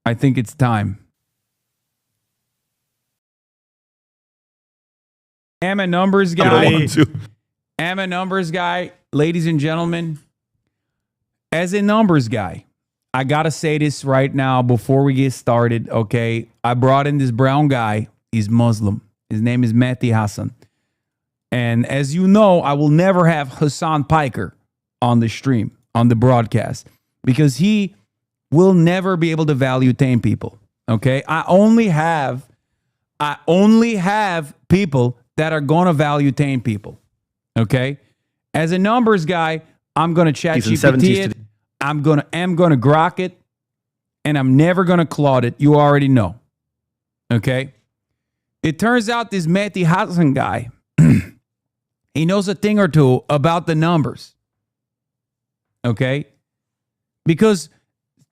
I think it's time. I'm a numbers guy. I'm a numbers guy. Ladies and gentlemen, as a numbers guy, I got to say this right now before we get started, okay? I brought in this brown guy. He's Muslim. His name is Medhi Hasan. And as you know, I will never have Hassan Piker on the stream, on the broadcast, because he will never be able to value tame people, okay? I only have people that are going to value tame people, okay? As a numbers guy, I'm going to chat GPT it. I'm gonna grok it, and I'm never gonna Claude it. You already know. Okay? It turns out this Medhi Hasan guy, he knows a thing or two about the numbers. Okay? Because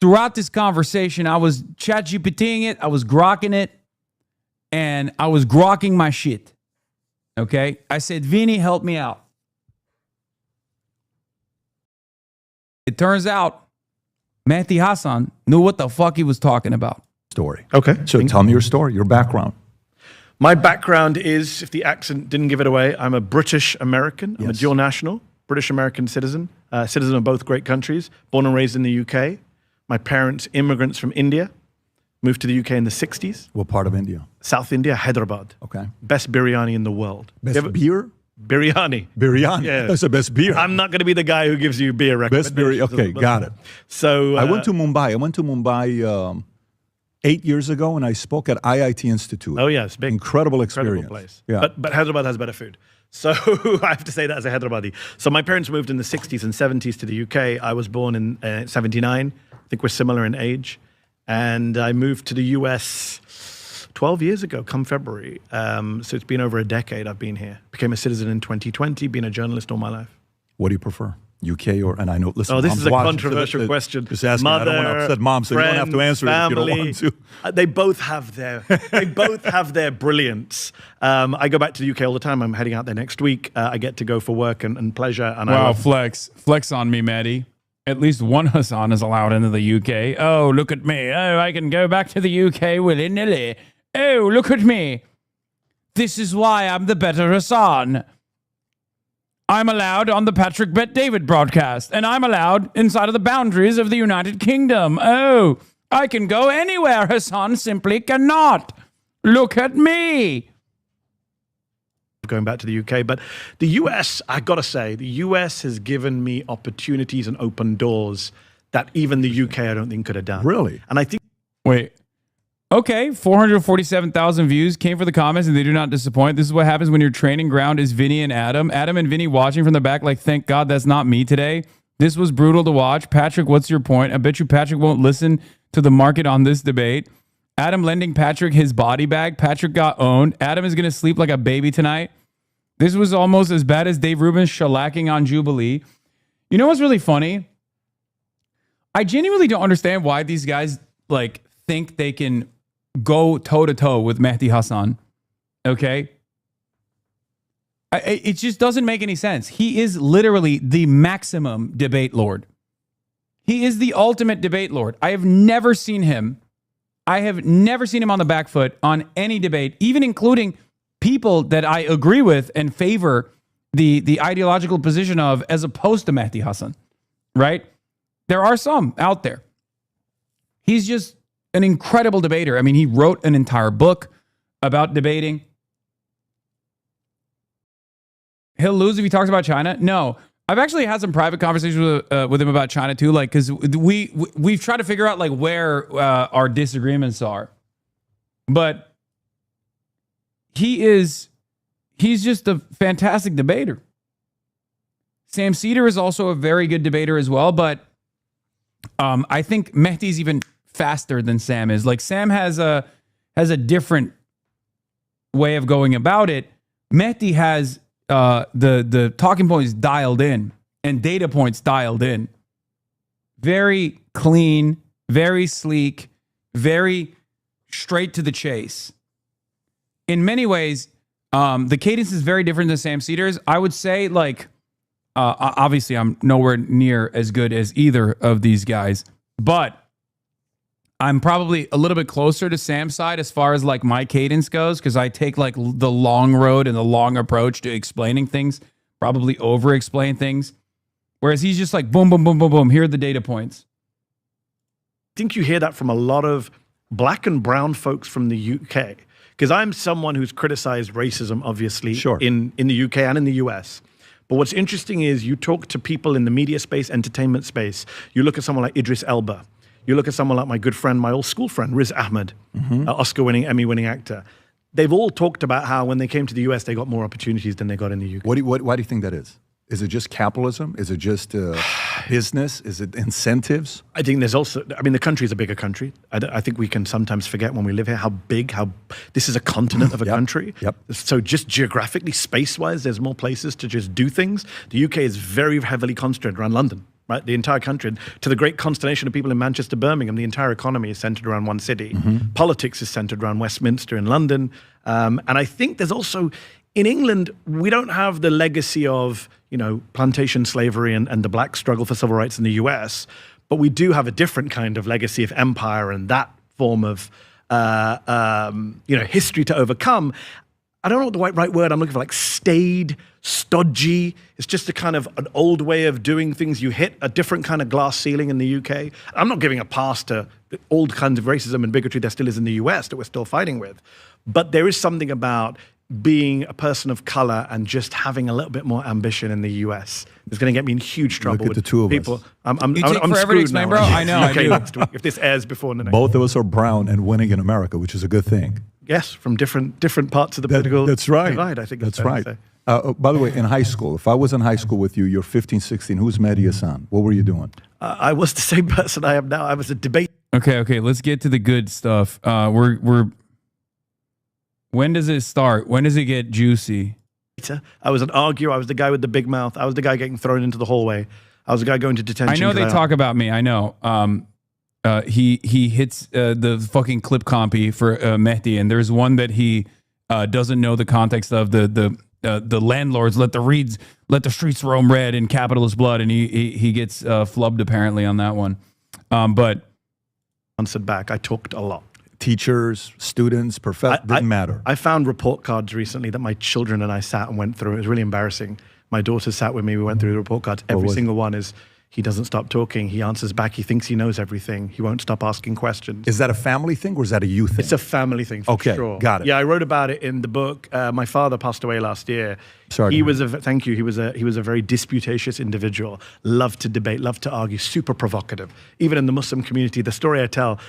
throughout this conversation, I was chat GPTing it, I was grokking it, and I was grokking my shit. Okay? I said, Vinny, help me out. It turns out Medhi Hasan knew what the fuck he was talking about. Story. Okay. So tell me your story, your background. My background is, if the accent didn't give it away, I'm a British American. I'm a dual national, British American citizen, citizen of both great countries, born and raised in the UK. My parents, immigrants from India, moved to the UK in the 60s. What part of India? South India, Hyderabad. Okay. Best biryani in the world. Best beer? Biryani. Biryani. Yeah. That's the best beer. I'm not going to be the guy who gives you beer recommendations. Best beer. Okay, got it. So I went to Mumbai 8 years ago, and I spoke at IIT Institute. Oh yeah, it's big. Incredible experience. Incredible place. Yeah. But Hyderabad has better food. So I have to say that as a Hyderabadi. So my parents moved in the 60s and 70s to the UK. I was born in 79. I think we're similar in age. And I moved to the US 12 years ago, come February. So it's been over a decade I've been here. Became a citizen in 2020, been a journalist all my life. What do you prefer? UK or, and I know, listen, oh, this Mom's is a watching, controversial question. Just asking, Mother, I don't want to upset Mom, so friend, you don't have to answer family, it if you don't want to. They both have their brilliance. I go back to the UK all the time. I'm heading out there next week. I get to go for work and pleasure. And wow, flex on me, Maddie. At least one Hassan is allowed into the UK. Oh, look at me. Oh, I can go back to the UK willy-nilly. Oh, look at me. This is why I'm the better Hassan. I'm allowed on the Patrick Bet David broadcast, and I'm allowed inside of the boundaries of the United Kingdom. Oh, I can go anywhere. Hassan simply cannot. Look at me. Going back to the UK, but the US, I gotta say, the US has given me opportunities and open doors that even the UK I don't think could have done. Really? And I think... Wait. Okay, 447,000 views came for the comments, and they do not disappoint. This is what happens when your training ground is Vinny and Adam. Adam and Vinny watching from the back like, thank God that's not me today. This was brutal to watch. Patrick, what's your point? I bet you Patrick won't listen to the market on this debate. Adam lending Patrick his body bag. Patrick got owned. Adam is going to sleep like a baby tonight. This was almost as bad as Dave Rubin shellacking on Jubilee. You know what's really funny? I genuinely don't understand why these guys like think they can go toe-to-toe with Medhi Hasan. Okay? It just doesn't make any sense. He is literally the maximum debate lord. He is the ultimate debate lord. I have never seen him on the back foot on any debate, even including people that I agree with and favor the ideological position of as opposed to Medhi Hasan, right? There are some out there. He's just an incredible debater. I mean, he wrote an entire book about debating. He'll lose if he talks about China. No, I've actually had some private conversations with him about China too. Like, because we've tried to figure out like where our disagreements are, but he's just a fantastic debater. Sam Cedar is also a very good debater as well, but I think Mehdi's even faster than Sam is. Like, Sam has a different way of going about it. Medhi has the talking points dialed in and data points dialed in. Very clean, very sleek, very straight to the chase. In many ways, the cadence is very different than Sam Cedar's. I would say, like, obviously I'm nowhere near as good as either of these guys, but I'm probably a little bit closer to Sam's side as far as like my cadence goes, because I take like the long road and the long approach to explaining things, probably over explain things. Whereas he's just like boom, boom, boom, boom, boom. Here are the data points. I think you hear that from a lot of black and brown folks from the UK. Because I'm someone who's criticized racism, obviously, in the UK and in the US. But what's interesting is you talk to people in the media space, entertainment space. You look at someone like Idris Elba. You look at someone like my good friend, my old school friend, Riz Ahmed, Oscar-winning, Emmy-winning actor. They've all talked about how when they came to the US, they got more opportunities than they got in the UK. Why do you think that is? Is it just capitalism? Is it just business? Is it incentives? I think there's also, I mean, the country is a bigger country. I think we can sometimes forget when we live here how this is a continent of a country. Yep. So just geographically, space-wise, there's more places to just do things. The UK is very heavily concentrated around London, right? The entire country, to the great consternation of people in Manchester, Birmingham, the entire economy is centered around one city. Politics is centered around Westminster in London. And I think there's also, in England, we don't have the legacy of, plantation slavery and the black struggle for civil rights in the US, but we do have a different kind of legacy of empire and that form of, history to overcome. I don't know what the right word I'm looking for, like staid, stodgy. It's just a kind of an old way of doing things. You hit a different kind of glass ceiling in the UK. I'm not giving a pass to the old kinds of racism and bigotry there still is in the US that we're still fighting with. But there is something about being a person of color and just having a little bit more ambition in the US is going to get me in huge trouble Look at with the two of people. us. I'm You take forever to screwed explain, now. bro. I know, I Okay, do. next week, if this airs before the next. Both of us are brown and winning in America, which is a good thing. Yes, from different parts of the political That's right. divide. I think That's fair to right. say. By the way, in high school, if I was in high school with you, you're 15, 16, who's Medhi Hasan? What were you doing? I was the same person I am now. I was a debate. Okay. Let's get to the good stuff. When does it start? When does it get juicy? I was an arguer. I was the guy with the big mouth. I was the guy getting thrown into the hallway. I was the guy going to detention. I know they talk about me. I know. He hits the fucking clip compy for Medhi, and there's one that he doesn't know the context of the landlords let the streets roam red in capitalist blood, and he gets flubbed apparently on that one. But answered back. I talked a lot. Teachers, students, didn't matter. I found report cards recently that my children and I sat and went through. It was really embarrassing. My daughter sat with me. We went through the report cards. Every single one is, he doesn't stop talking. He answers back. He thinks he knows everything. He won't stop asking questions. Is that a family thing or is that a youth thing? It's a family thing, for sure. Got it. Yeah, I wrote about it in the book. My father passed away last year. Sorry. Thank you. He was a very disputatious individual. Loved to debate, loved to argue, super provocative. Even in the Muslim community, the story I tell,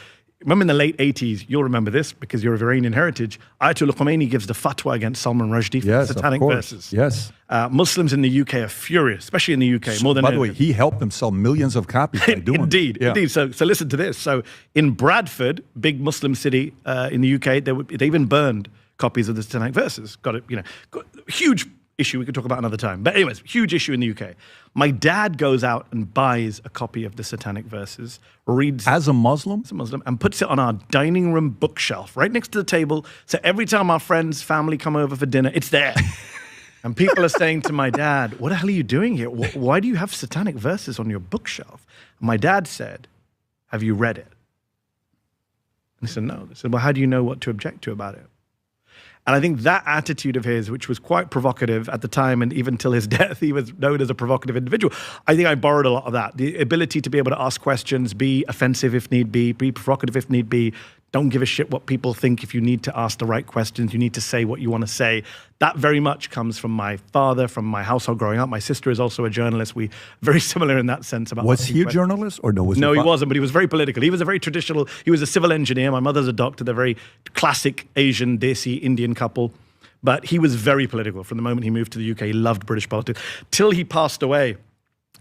remember in the late 80s, you'll remember this because you're of Iranian heritage, Ayatollah Khomeini gives the fatwa against Salman Rushdie for satanic verses. Yes. Muslims in the UK are furious, especially in the UK, more than By the way, he helped them sell millions of copies by doing Indeed, it. Yeah. indeed. So listen to this. So in Bradford, big Muslim city in the UK, they even burned copies of the satanic verses. Got huge issue we could talk about another time. But anyways, huge issue in the UK. My dad goes out and buys a copy of the satanic verses, reads As a Muslim? as a Muslim, and puts it on our dining room bookshelf right next to the table. So every time our friends, family come over for dinner, it's there. And people are saying to my dad, what the hell are you doing here? Why do you have satanic verses on your bookshelf? And my dad said, have you read it? And he said, no. They said, well, how do you know what to object to about it? And I think that attitude of his, which was quite provocative at the time, and even till his death, he was known as a provocative individual. I think I borrowed a lot of that. The ability to be able to ask questions, be offensive if need be provocative if need be. Don't give a shit what people think. If you need to ask the right questions, you need to say what you want to say. That very much comes from my father, from my household growing up. My sister is also a journalist. We very similar in that sense. About Was he a journalist or no? No, he wasn't, but he was very political. He was a very traditional, he was a civil engineer. My mother's a doctor. They're very classic Asian, Desi, Indian couple. But he was very political from the moment he moved to the UK. He loved British politics. Till he passed away,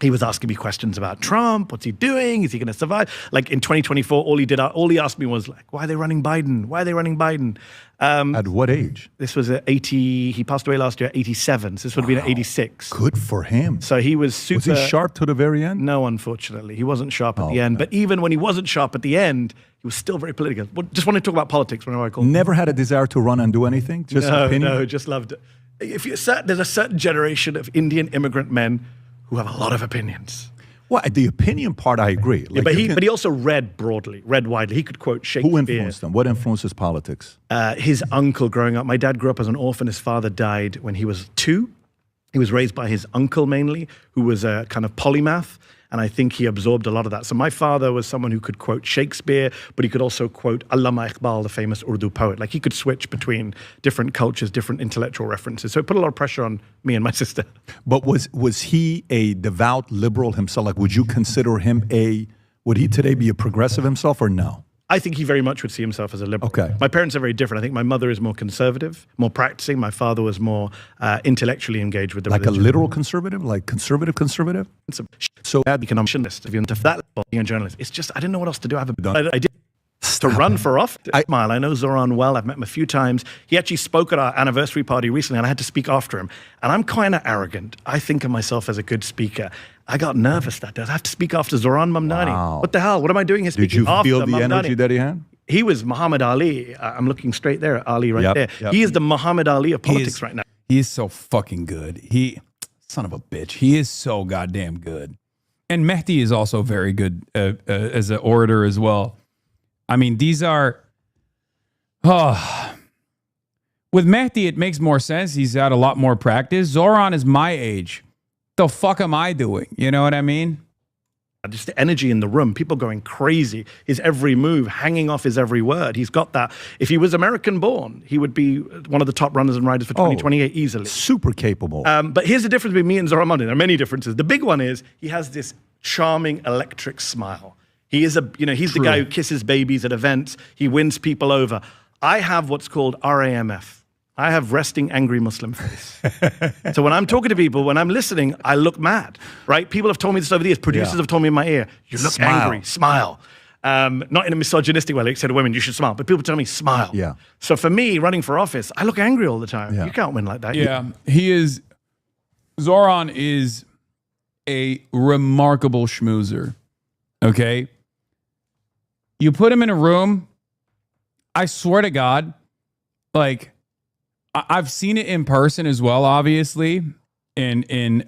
he was asking me questions about Trump. What's he doing? Is he going to survive? Like in 2024, all he asked me was like, why are they running Biden? Why are they running Biden? At what age? This was at 80, he passed away last year at 87. So this would have been at 86. Good for him. So he was super. Was he sharp to the very end? No, unfortunately. He wasn't sharp at the end. But even when he wasn't sharp at the end, he was still very political. Just wanted to talk about politics whenever I called him. Never had a desire to run and do anything? Just opinion? No, just loved it. There's a certain generation of Indian immigrant men who have a lot of opinions. Well, the opinion part, I agree. Like but he also read broadly, read widely. He could quote Shakespeare. who influenced him? What influenced his politics? His uncle growing up. My dad grew up as an orphan. His father died when he was 2. He was raised by his uncle mainly, who was a kind of polymath. And I think he absorbed a lot of that. So my father was someone who could quote Shakespeare, but he could also quote Allama Iqbal, the famous Urdu poet. Like he could switch between different cultures, different intellectual references. So it put a lot of pressure on me and my sister. But was he a devout liberal himself? Like, would you consider him would he today be a progressive himself or no? I think he very much would see himself as a liberal. Okay. My parents are very different. I think my mother is more conservative, more practicing. My father was more intellectually engaged with the Like religion. a literal conservative? Like conservative? So economist, if you're into that level, being a journalist, it's just, I didn't know what else to do. I did to run for office. I know Zoran well. I've met him a few times. He actually spoke at our anniversary party recently, and I had to speak after him. And I'm kind of arrogant. I think of myself as a good speaker. I got nervous that day. I have to speak after Zoran Mamdani. Wow. What the hell? What am I doing here Did speaking you after feel the Mamdani? energy that he had? He was Muhammad Ali. I'm looking straight there at Ali right there. Yep. He is the Muhammad Ali of politics right now. He is so fucking good. Son of a bitch. He is so goddamn good. And Mehdi is also very good as an orator as well. I mean, these are. With Mehdi, it makes more sense. He's had a lot more practice. Zoran is my age. The fuck am I doing? You know what I mean? Just the energy in the room, people going crazy, his every move, hanging off his every word. He's got that. If he was American born, he would be one of the top runners and riders for 2028 easily. Super capable. But here's the difference between me and Zoran Mamdani. There are many differences. The big one is he has this charming electric smile. He is he's the guy who kisses babies at events. He wins people over. I have what's called RAMF. I have resting angry Muslim face. So when I'm talking to people, when I'm listening, I look mad, right? People have told me this over the years. Producers have told me in my ear, you look angry, smile. Not in a misogynistic way, like said to women, you should smile. But people tell me, smile. Yeah. So for me, running for office, I look angry all the time. Yeah. You can't win like that. Yeah, Zoran is a remarkable schmoozer. Okay? You put him in a room, I swear to God, like, I've seen it in person as well, obviously, in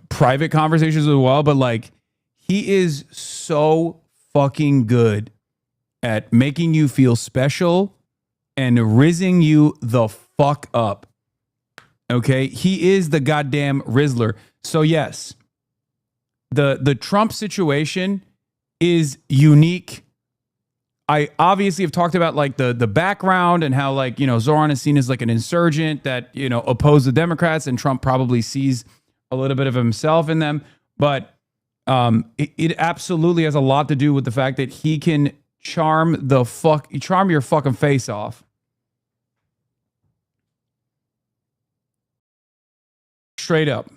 private conversations as well, but like, he is so fucking good at making you feel special and rizzing you the fuck up. Okay? He is the goddamn Rizzler. So yes, the Trump situation is unique. I obviously have talked about like the background and how like, Zoran is seen as like an insurgent that, oppose the Democrats, and Trump probably sees a little bit of himself in them. But it absolutely has a lot to do with the fact that he can charm your fucking face off. Straight up.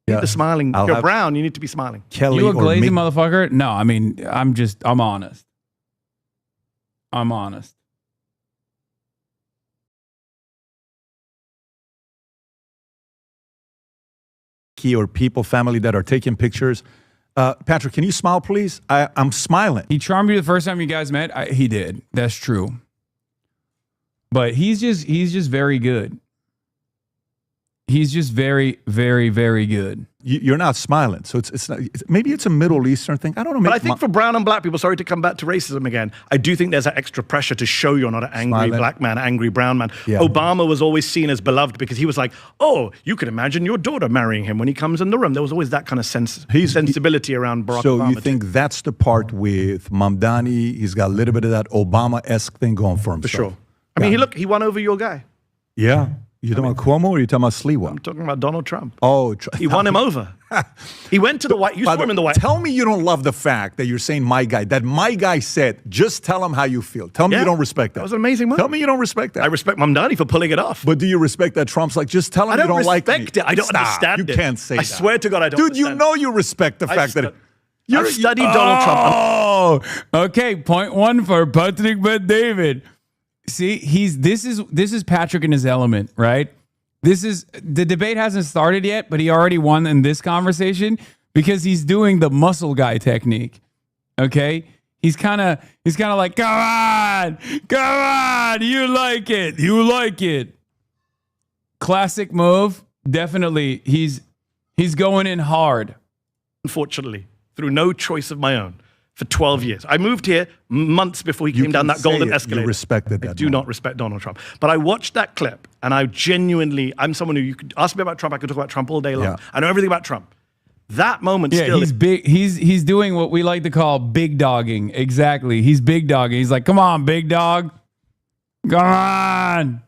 You need the smiling. If you're brown, you need to be smiling. Kelly You a or glazing Mick- motherfucker? No, I mean, I'm honest. I'm honest. or people, family that are taking pictures. Patrick, can you smile, please? I'm smiling. He charmed you the first time you guys met. He did. That's true. But he's just very good. He's just very, very, very good. You're not smiling, so it's not. Maybe it's a Middle Eastern thing. I don't know. But I think for brown and black people, sorry to come back to racism again, I do think there's that extra pressure to show you're not an angry black man, angry brown man. Yeah. Obama was always seen as beloved because he was like, oh, you can imagine your daughter marrying him when he comes in the room. There was always that kind of sensibility around Barack Obama. So you think that's the part with Mamdani? He's got a little bit of that Obama-esque thing going for himself. For sure. I mean, he won over your guy. Yeah. You talking about Cuomo or you talking about Sliwa? I'm talking about Donald Trump. Oh, he won him over. He went to the White. You saw him in the White. Tell me you don't love the fact that you're saying my guy. That my guy said, just tell him how you feel. Tell me you don't respect that. That was an amazing move. Tell me you don't respect that. I respect Mamdani for pulling it off. But do you respect that Trump's like, just tell him you don't like me? I don't respect it. I don't understand it. You can't say that. I swear to God, I don't Dude, understand you know you respect the fact that... I've studied Donald Trump. Oh, okay. Point one for Patrick Bet David. See, this is Patrick in his element, right? The debate hasn't started yet, but he already won in this conversation because he's doing the muscle guy technique. Okay? He's kind of like, come on, you like it. Classic move. Definitely, he's going in hard. unfortunately, through no choice of my own, for 12 years. I moved here months before he came down that golden escalator. You respected that. I do not respect Donald Trump. But I watched that clip, and I genuinely, I'm someone who, you could ask me about Trump, I could talk about Trump all day long. Yeah. I know everything about Trump. That moment Yeah, still... he's big. He's doing what we like to call big dogging. Exactly. He's big dogging. He's like, come on, big dog. Come on.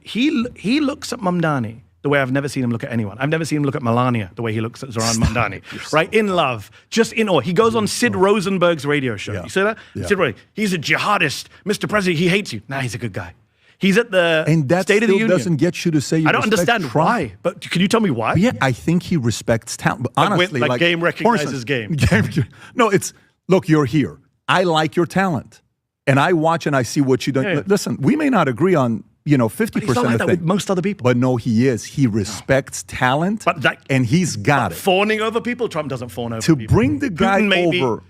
He looks at Mamdani the way I've never seen him look at anyone. I've never seen him look at Melania the way he looks at Zoran Mamdani. Right? In love. Just in awe. He goes on Sid Rosenberg's radio show. You see that? Yeah. Sid Rosenberg. He's a jihadist. Mr. President, he hates you. Nah, he's a good guy. He's at the and that State of the still Union. doesn't get you to say you I don't respect understand Trump. why. But can you tell me why? Yeah, I think he respects talent. But honestly, like game for recognizes instance, game. No, it's, look, you're here. I like your talent. And I watch and I see what you do. Yeah. Listen, we may not agree on, 50% He's not like of that things. with most other people. But no, he is. He respects talent, and he's got it. Fawning over people? Trump doesn't fawn over To people. bring the guy Putin maybe, over.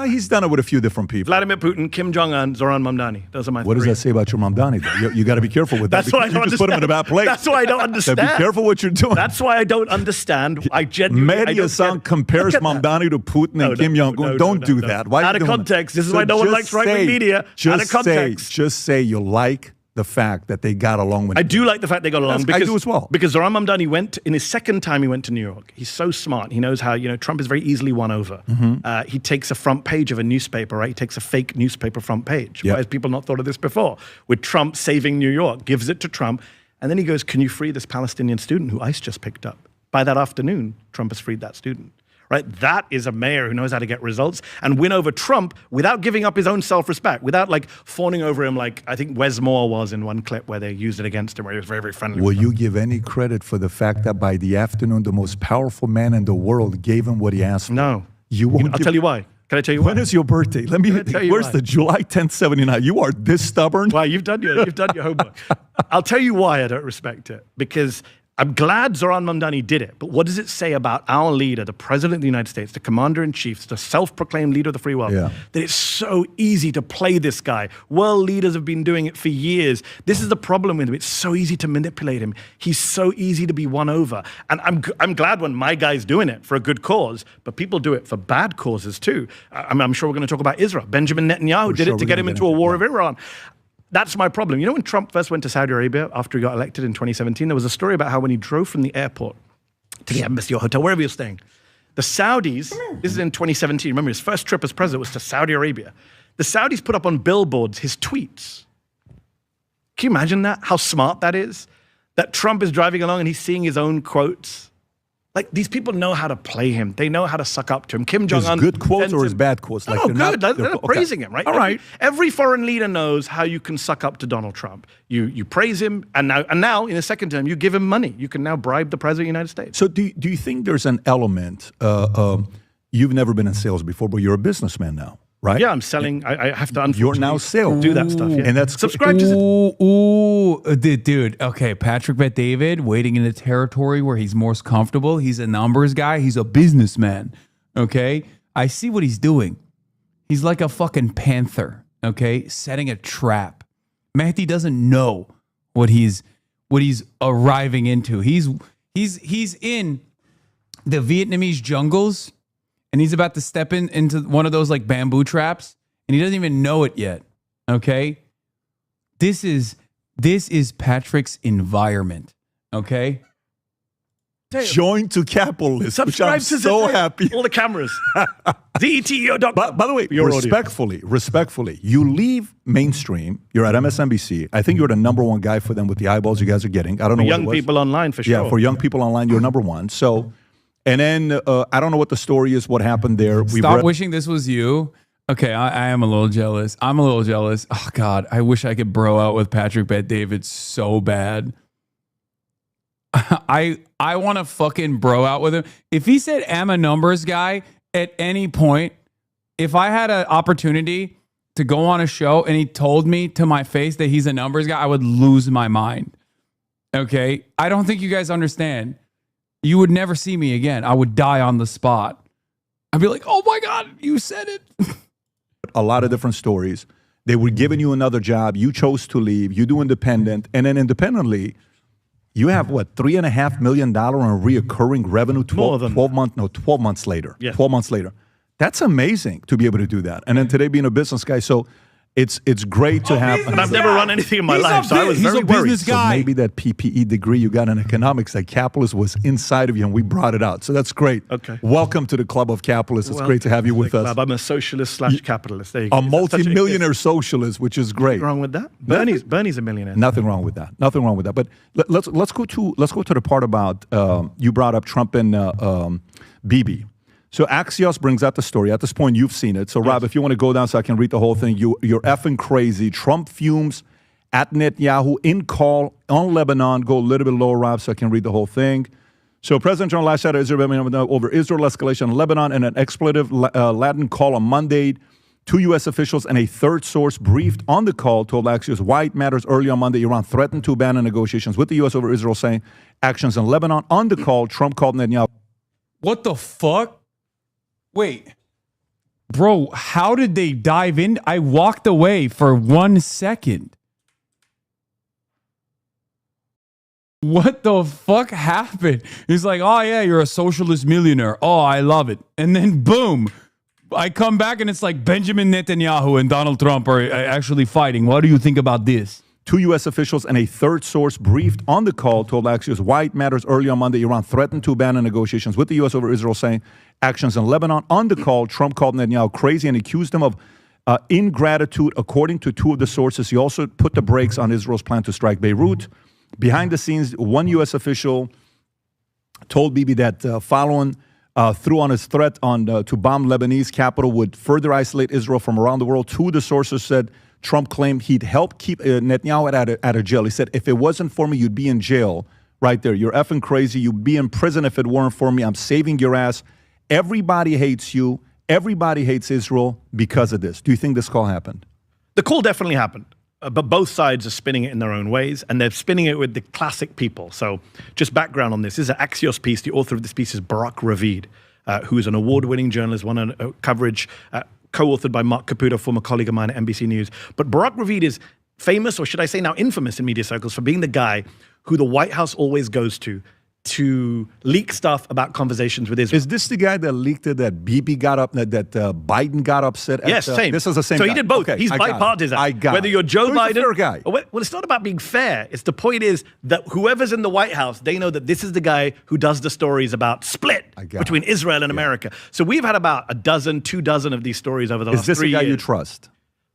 He's done it with a few different people. Vladimir Putin, Kim Jong-un, Zoran Mamdani. Those are my What three. does that say about your Mamdani, though? You got to be careful with that. That's why I because don't you just put him in a bad place. That's why I don't understand. So be careful what you're doing. That's why I don't understand. I genuinely... Medhi Hasan compares Mamdani to Putin and Kim Jong-un. Don't do that. Why are out you of doing context. that? This is why no one likes right-wing media. Out of context. Just say you like the fact that they got along with I do like the fact they got along. I do as well. Because Zoran Mamdani went, in his second time he went to New York. He's so smart. He knows how, Trump is very easily won over. He takes a front page of a newspaper, right? He takes a fake newspaper front page. Yep. Why has people not thought of this before? With Trump saving New York, gives it to Trump. And then he goes, can you free this Palestinian student who ICE just picked up? By that afternoon, Trump has freed that student. Right? That is a mayor who knows how to get results and win over Trump without giving up his own self-respect, without like fawning over him like I think Wes Moore was in one clip where they used it against him, where he was very, very friendly. Will you give any credit for the fact that by the afternoon, the most powerful man in the world gave him what he asked for? No. You won't. I'll tell you why. Can I tell you why? When is your birthday? Let me. Where's why. the July 10th, 79? You are this stubborn? Why? You've done your homework. I'll tell you why I don't respect it. Because I'm glad Zoran Mamdani did it, but what does it say about our leader, the President of the United States, the Commander-in-Chief, the self-proclaimed leader of the free world, that it's so easy to play this guy? World leaders have been doing it for years. This is the problem with him. It's so easy to manipulate him. He's so easy to be won over. And I'm glad when my guy's doing it for a good cause, but people do it for bad causes too. I'm sure we're going to talk about Israel. Benjamin Netanyahu did it to get him into a war with Iran. That's my problem. When Trump first went to Saudi Arabia after he got elected in 2017, there was a story about how when he drove from the airport to the embassy or hotel, wherever he was staying, the Saudis, this is in 2017, remember his first trip as president was to Saudi Arabia. The Saudis put up on billboards his tweets. Can you imagine that? How smart that is? That Trump is driving along and he's seeing his own quotes. Like, these people know how to play him. They know how to suck up to him. Kim Jong-un... His good quotes or his bad quotes? Like good. They're praising him, right? All right. Every foreign leader knows how you can suck up to Donald Trump. You praise him, and now in the second term, you give him money. You can now bribe the President of the United States. So do you think there's an element... you've never been in sales before, but you're a businessman now, right? Yeah, I'm selling. I have to unfortunately You're now sales. do that stuff. Yeah. And that's... Subscribe to... Dude. Okay, Patrick Bet-David waiting in a territory where he's most comfortable. He's a numbers guy. He's a businessman. Okay, I see what he's doing. He's like a fucking panther. Okay, setting a trap. Medhi doesn't know what he's arriving into. He's in the Vietnamese jungles, and he's about to step into one of those like bamboo traps, and he doesn't even know it yet. Okay, this is Patrick's environment. Okay. Join to Capitalist, which I'm Subscribe to so happy. All the cameras. ZETEO.com. By the way, respectfully, you leave mainstream. You're at MSNBC. I think you're the number one guy for them with the eyeballs you guys are getting. I don't know what Young it was. people online, for sure. Yeah, for young people online, you're number one. So, and then I don't know what the story is, what happened there. Stop wishing this was you. Okay, I am a little jealous. I'm a little jealous. Oh, God, I wish I could bro out with Patrick Bet-David so bad. I want to fucking bro out with him. If he said, I'm a numbers guy at any point, if I had an opportunity to go on a show and he told me to my face that he's a numbers guy, I would lose my mind. Okay? I don't think you guys understand. You would never see me again. I would die on the spot. I'd be like, oh my God, you said it. A lot of different stories. They were giving you another job. You chose to leave. You do independent. And then independently, You have what, $3.5 million on reoccurring revenue 12 months later. Yeah. 12 months later. That's amazing to be able to do that. And then today being a business guy, so it's great to have. And I've never run anything in my life, so I was very worried. So maybe that PPE degree you got in economics, that capitalist was inside of you, and we brought it out. So that's great. Okay. Welcome to the Club of Capitalists. It's great to have you with us. Club. I'm a socialist/capitalist. There you go. A multi-millionaire socialist, which is great. Wrong with that? Bernie's a millionaire. Nothing wrong with that. Nothing wrong with that. But let's go to the part about you brought up Trump and Bibi. So Axios brings out the story. At this point, you've seen it. So Rob, if you want to go down so I can read the whole thing, you're effing crazy. Trump fumes at Netanyahu in call on Lebanon. Go a little bit lower, Rob, so I can read the whole thing. So President Trump last night over Israel escalation in Lebanon and an expletive Latin call on Monday. Two U.S. officials and a third source briefed on the call told Axios why it matters. Early on Monday, Iran threatened to abandon negotiations with the U.S. over Israel, saying actions in Lebanon. On the call, Trump called Netanyahu. What the fuck? Wait. Bro, how did they dive in? I walked away for 1 second. What the fuck happened? He's like, oh yeah, you're a socialist millionaire. Oh, I love it. And then boom, I come back and it's like Benjamin Netanyahu and Donald Trump are actually fighting. What do you think about this? Two U.S. officials and a third source briefed on the call told Axios why it matters. Early on Monday, Iran threatened to abandon negotiations with the U.S. over Israel, saying actions in Lebanon. On the call, Trump called Netanyahu crazy and accused him of ingratitude. According to two of the sources, he also put the brakes on Israel's plan to strike Beirut. Behind the scenes, one U.S. official told Bibi that following through on his threat to bomb Lebanese capital would further isolate Israel from around the world. Two of the sources said Trump claimed he'd help keep Netanyahu at a jail. He said, if it wasn't for me, you'd be in jail right there. You're effing crazy. You'd be in prison if it weren't for me. I'm saving your ass. Everybody hates you. Everybody hates Israel because of this. Do you think this call happened? The call definitely happened. But both sides are spinning it in their own ways, and they're spinning it with the classic people. So just background on this. This is an Axios piece. The author of this piece is Barak Ravid, who is an award-winning journalist, won a coverage, co-authored by Mark Caputo, former colleague of mine at NBC News. But Barak Ravid is famous, or should I say now infamous in media circles, for being the guy who the White House always goes to leak stuff about conversations with Israel. Is this the guy that leaked it, that Bibi got up, that Biden got upset at? Yes, same. This is the same So guy. he did both. Okay, He's bipartisan. I got Whether it. you're Joe So he's Biden. a fair guy. Well, it's not about being fair. It's the point is that whoever's in the White House, they know that this is the guy who does the stories about split between Israel and America. So we've had about 2 dozen of these stories over the last 3 years. Is this the guy you trust?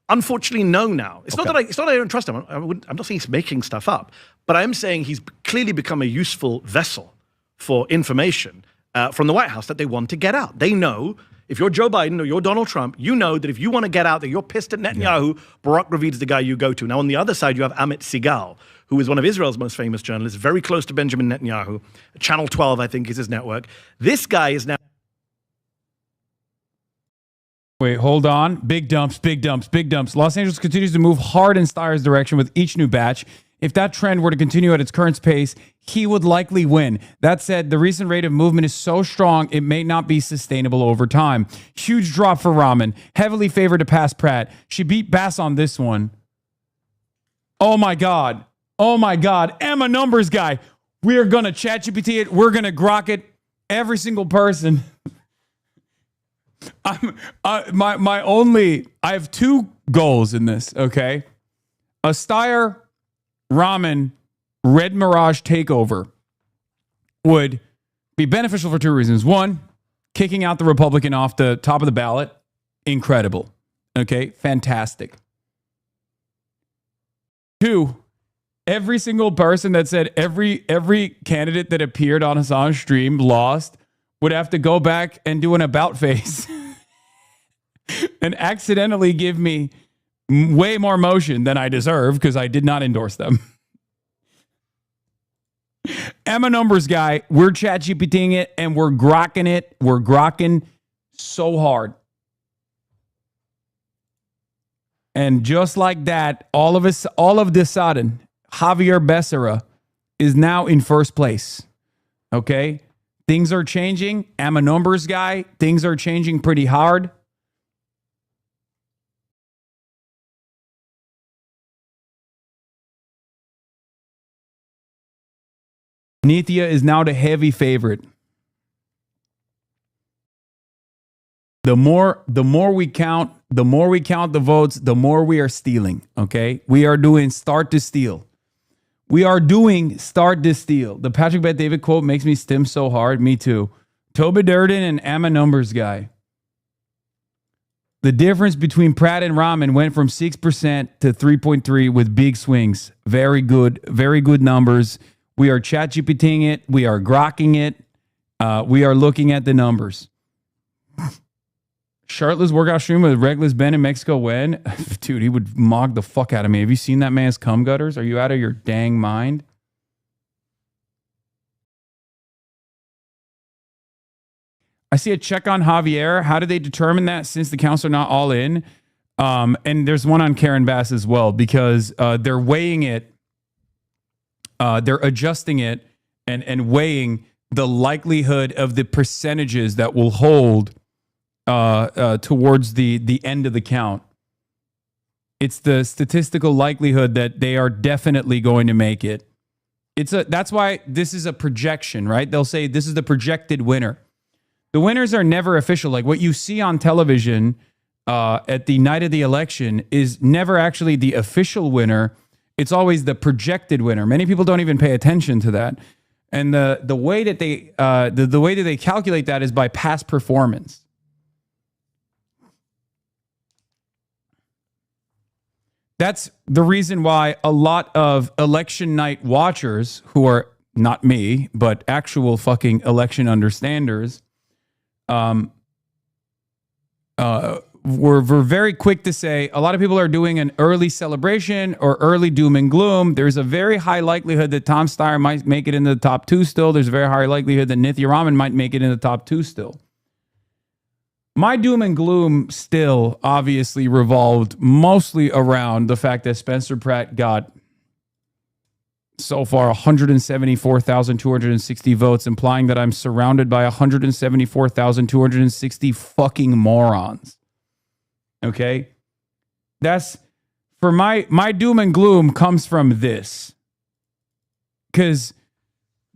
Unfortunately, no. Now it's not that I don't trust him. I'm not saying he's making stuff up, but I'm saying he's clearly become a useful vessel for information from the White House that they want to get out. They know if you're Joe Biden or you're Donald Trump, you know that if you want to get out that you're pissed at Netanyahu, Barak Ravid is the guy you go to. Now, on the other side, you have Amit Segal, who is one of Israel's most famous journalists, very close to Benjamin Netanyahu. Channel 12, I think, is his network. This guy is now... Wait, hold on. Big dumps, big dumps, big dumps. Los Angeles continues to move hard in Steyer's direction with each new batch. If that trend were to continue at its current pace, he would likely win. That said, the recent rate of movement is so strong, it may not be sustainable over time. Huge drop for Rahman. Heavily favored to pass Pratt. She beat Bass on this one. Oh my God. Oh my God. Emma Numbers guy. We're going to ChatGPT it. We're going to grok it. Every single person. I have 2 goals in this, okay? A Steyer Rahman Red Mirage takeover would be beneficial for 2 reasons. One, kicking out the Republican off the top of the ballot. Incredible. Okay, fantastic. 2, every single person that said every candidate that appeared on Hassan's stream lost would have to go back and do an about face and accidentally give me way more motion than I deserve because I did not endorse them. Emma Numbers guy, we're ChatGPTing it and we're grokking it. We're grokking so hard. And just like that, all of a sudden, Javier Becerra is now in first place. Okay? Things are changing. Emma Numbers guy, things are changing pretty hard. Nithya is now the heavy favorite. The more we count the votes, the more we are stealing. Okay, we are doing start to steal. We are doing start to steal. The Patrick Bet David quote makes me stim so hard. Me too. Toby Durden and I'm a numbers guy. The difference between Pratt and Raman went from 6% to 3.3 with big swings. Very good numbers. We are ChatGPTing it. We are grokking it. We are looking at the numbers. Shirtless workout stream with Reglis Ben in Mexico when? Dude, he would mog the fuck out of me. Have you seen that man's cum gutters? Are you out of your dang mind? I see a check on Javier. How do they determine that since the counts are not all in? And there's one on Karen Bass as well because they're weighing it. They're adjusting it and weighing the likelihood of the percentages that will hold towards the end of the count. It's the statistical likelihood that they are definitely going to make it. That's why this is a projection, right? They'll say this is the projected winner. The winners are never official. Like what you see on television at the night of the election is never actually the official winner. It's always the projected winner. Many people don't even pay attention to that. And the way that they calculate that is by past performance. That's the reason why a lot of election night watchers who are not me, but actual fucking election understanders, we're very quick to say a lot of people are doing an early celebration or early doom and gloom. There's a very high likelihood that Tom Steyer might make it into the top 2 still. There's a very high likelihood that Nithya Raman might make it in the top 2 still. My doom and gloom still obviously revolved mostly around the fact that Spencer Pratt got so far 174,260 votes, implying that I'm surrounded by 174,260 fucking morons. Okay? That's for my doom and gloom comes from this. Because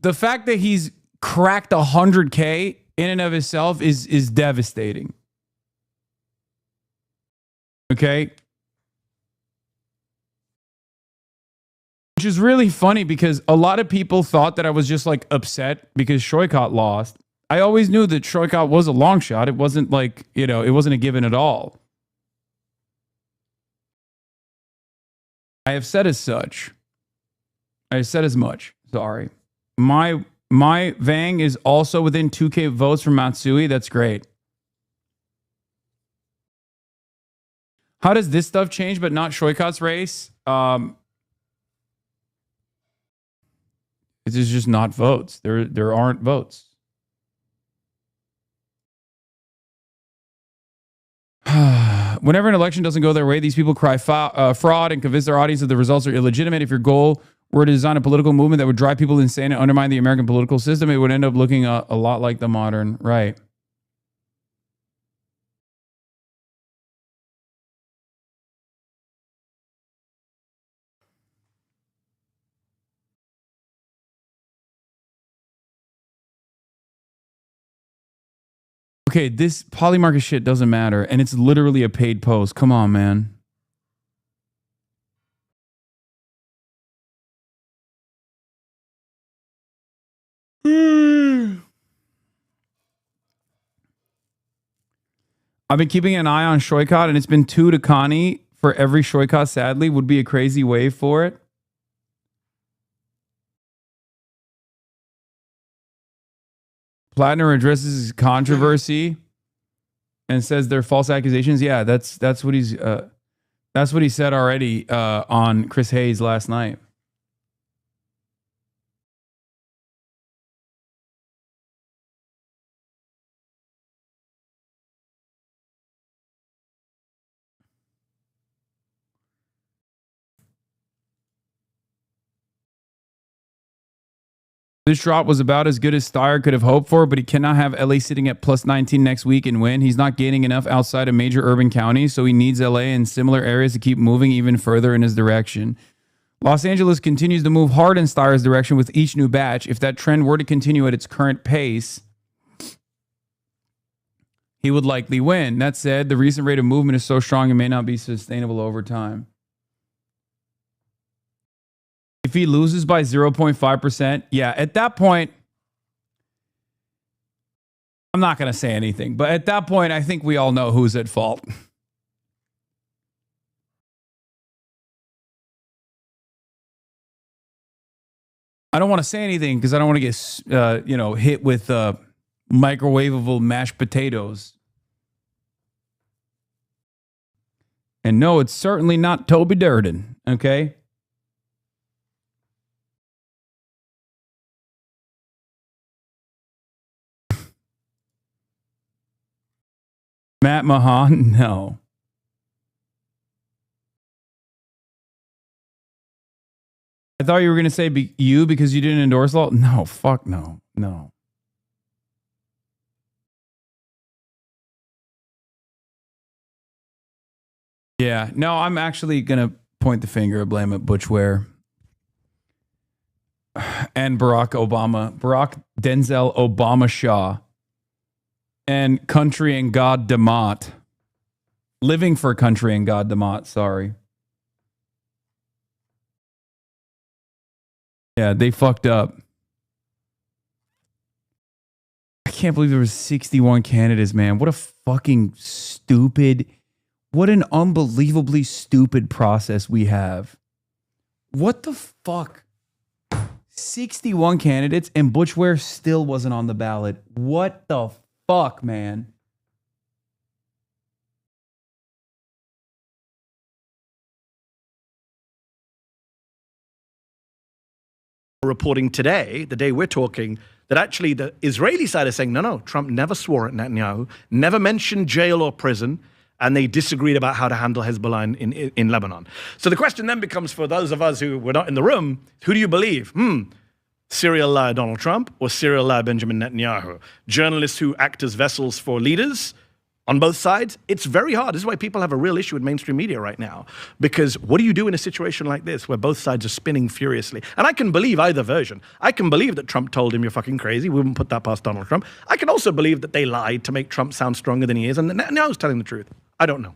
the fact that he's cracked 100K in and of itself is devastating. Okay? Which is really funny because a lot of people thought that I was just like upset because Shoykot lost. I always knew that Shoykot was a long shot. It wasn't like, it wasn't a given at all. I have said as such. I have said as much. Sorry. My Vang is also within 2K votes from Matsui. That's great. How does this stuff change but not Shoykot's race? This is just not votes. There aren't votes. Whenever an election doesn't go their way, these people cry fraud and convince their audience that the results are illegitimate. If your goal were to design a political movement that would drive people insane and undermine the American political system, it would end up looking a lot like the modern right. Okay, this Polymarket shit doesn't matter, and it's literally a paid post. Come on, man. I've been keeping an eye on Shoykot, and it's been 2 to Connie for every Shoykot, sadly. Would be a crazy wave for it. Platinum addresses his controversy and says they're false accusations. Yeah, that's what he said already on Chris Hayes last night. This drop was about as good as Steyer could have hoped for, but he cannot have LA sitting at plus 19 next week and win. He's not gaining enough outside of major urban counties, so he needs LA and similar areas to keep moving even further in his direction. Los Angeles continues to move hard in Steyer's direction with each new batch. If that trend were to continue at its current pace, he would likely win. That said, the recent rate of movement is so strong it may not be sustainable over time. If he loses by 0.5%, yeah, at that point, I'm not going to say anything. But at that point, I think we all know who's at fault. I don't want to say anything because I don't want to get, hit with microwavable mashed potatoes. And no, it's certainly not Toby Durden, okay? Matt Mahan, no. I thought you were going to say you because you didn't endorse law. No, fuck no. No. Yeah, no, I'm actually going to point the finger of blame at Butch Ware and Barack Denzel Obama Shaw and Country and God DeMott. Living for Country and God DeMott, sorry. Yeah, they fucked up. I can't believe there was 61 candidates, man. What a fucking stupid, what an unbelievably stupid process we have. What the fuck? 61 candidates and Butch Ware still wasn't on the ballot. What the fuck, man? Reporting today, the day we're talking, that actually the Israeli side is saying, no, Trump never swore at Netanyahu, never mentioned jail or prison, and they disagreed about how to handle Hezbollah in Lebanon. So the question then becomes, for those of us who were not in the room, who do you believe? Serial liar Donald Trump or serial liar Benjamin Netanyahu? Journalists who act as vessels for leaders on both sides? It's very hard. This is why people have a real issue with mainstream media right now. Because what do you do in a situation like this where both sides are spinning furiously? And I can believe either version. I can believe that Trump told him you're fucking crazy. We wouldn't put that past Donald Trump. I can also believe that they lied to make Trump sound stronger than he is and that Netanyahu's telling the truth. I don't know.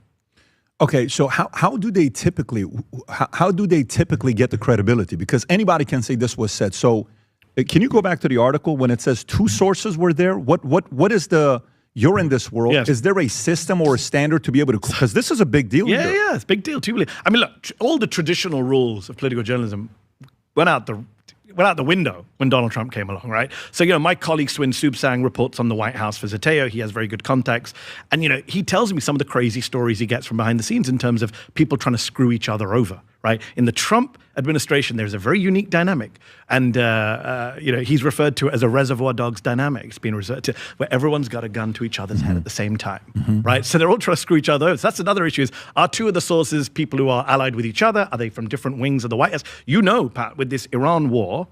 Okay, so how do they typically get the credibility? Because anybody can say this was said. So can you go back to the article when it says two sources were there? What is the... You're in this world. Yes. Is there a system or a standard to be able to... Because this is a big deal. Yeah, it's a big deal too. I mean, look, all the traditional rules of political journalism went out the window when Donald Trump came along, right? So, my colleague Swin Subsang reports on the White House for Zateo. He has very good contacts. And, he tells me some of the crazy stories he gets from behind the scenes in terms of people trying to screw each other over, right? In the Trump administration, there's a very unique dynamic. And, he's referred to it as a Reservoir Dogs dynamic. It's been referred to where everyone's got a gun to each other's head at the same time, right? So they're all trying to screw each other over. So that's another issue is, are two of the sources people who are allied with each other? Are they from different wings of the White House? Pat, with this Iran war,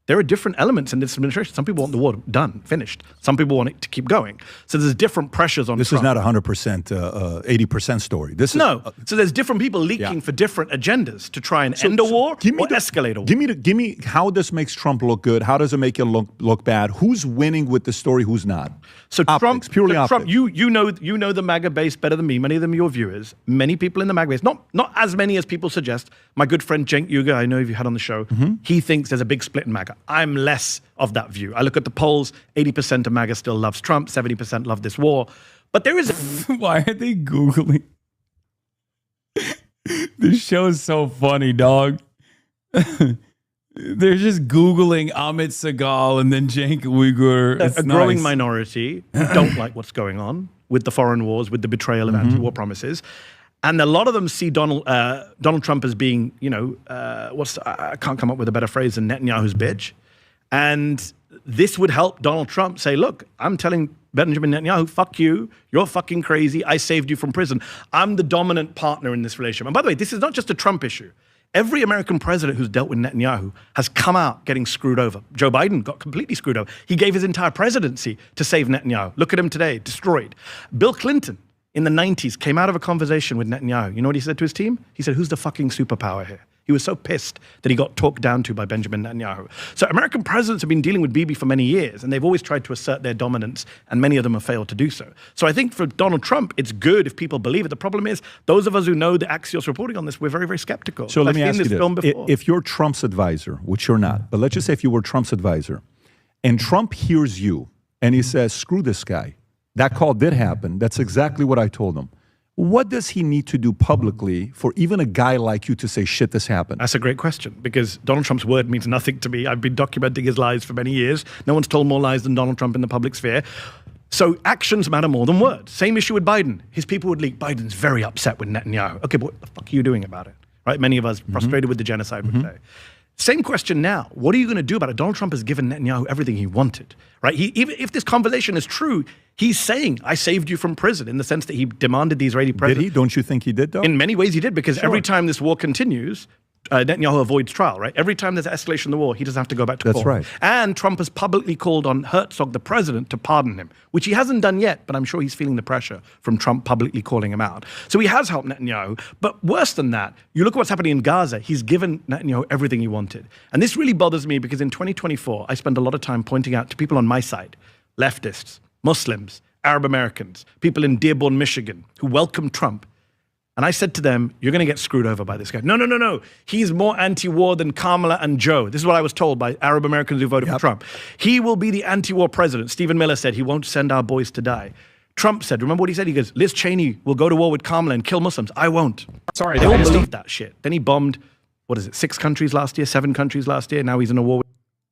there are different elements in this administration. Some people want the war done, finished. Some people want it to keep going. So there's different pressures on This Trump. is not 100%, 80% story. This is So there's different people leaking for different agendas to try and end a war or escalate a war. Give me how this makes Trump look good. How does it make it look bad? Who's winning with the story? Who's not? So optics, purely optics. Trump, you know the MAGA base better than me. Many of them are your viewers. Many people in the MAGA base, not as many as people suggest. My good friend Cenk Uygur, I know you had on the show, he thinks there's a big split in MAGA. I'm less of that view. I look at the polls, 80% of MAGA still loves Trump, 70% love this war. But there is... Why are they Googling? This show is so funny, dog. They're just Googling Amit Segal and then Cenk Uygur. A growing minority who don't like what's going on with the foreign wars, with the betrayal of anti-war promises. And a lot of them see Donald Trump as being, I can't come up with a better phrase than Netanyahu's bitch. And this would help Donald Trump say, look, I'm telling Benjamin Netanyahu, fuck you, you're fucking crazy, I saved you from prison. I'm the dominant partner in this relationship. And by the way, this is not just a Trump issue. Every American president who's dealt with Netanyahu has come out getting screwed over. Joe Biden got completely screwed over. He gave his entire presidency to save Netanyahu. Look at him today, destroyed. Bill Clinton in the 90s came out of a conversation with Netanyahu. You know what he said to his team? He said, who's the fucking superpower here? He was so pissed that he got talked down to by Benjamin Netanyahu. So American presidents have been dealing with Bibi for many years, and they've always tried to assert their dominance, and many of them have failed to do so. So I think for Donald Trump, it's good if people believe it. The problem is, those of us who know the Axios reporting on this, we're very, very skeptical. So let me I've ask seen you this film this. before. If you're Trump's advisor, which you're not, but let's just say if you were Trump's advisor, and Trump hears you, and he says, screw this guy. That call did happen. That's exactly what I told him. What does he need to do publicly for even a guy like you to say, shit, this happened? That's a great question, because Donald Trump's word means nothing to me. I've been documenting his lies for many years. No one's told more lies than Donald Trump in the public sphere. So actions matter more than words. Same issue with Biden. His people would leak, Biden's very upset with Netanyahu. Okay, but what the fuck are you doing about it? Right? Many of us frustrated with the genocide would say. Same question now. What are you going to do about it? Donald Trump has given Netanyahu everything he wanted, right? Even if this conversation is true, he's saying, I saved you from prison, in the sense that he demanded the Israeli president. Did he? Don't you think he did, though? In many ways he did, because every time this war continues, Netanyahu avoids trial, right? Every time there's escalation in the war, he doesn't have to go back to court. That's right. And Trump has publicly called on Herzog, the president, to pardon him, which he hasn't done yet, but I'm sure he's feeling the pressure from Trump publicly calling him out. So he has helped Netanyahu. But worse than that, you look at what's happening in Gaza, he's given Netanyahu everything he wanted. And this really bothers me, because in 2024, I spend a lot of time pointing out to people on my side, leftists, Muslims, Arab Americans, people in Dearborn, Michigan, who welcome Trump. And I said to them, you're going to get screwed over by this guy. No. He's more anti-war than Kamala and Joe. This is what I was told by Arab Americans who voted for Trump. He will be the anti-war president. Stephen Miller said he won't send our boys to die. Trump said, remember what he said? He goes, Liz Cheney will go to war with Kamala and kill Muslims. I won't. Sorry, they all believe that shit. Then he bombed, 6 countries last year, 7 countries last year. Now he's in a war with...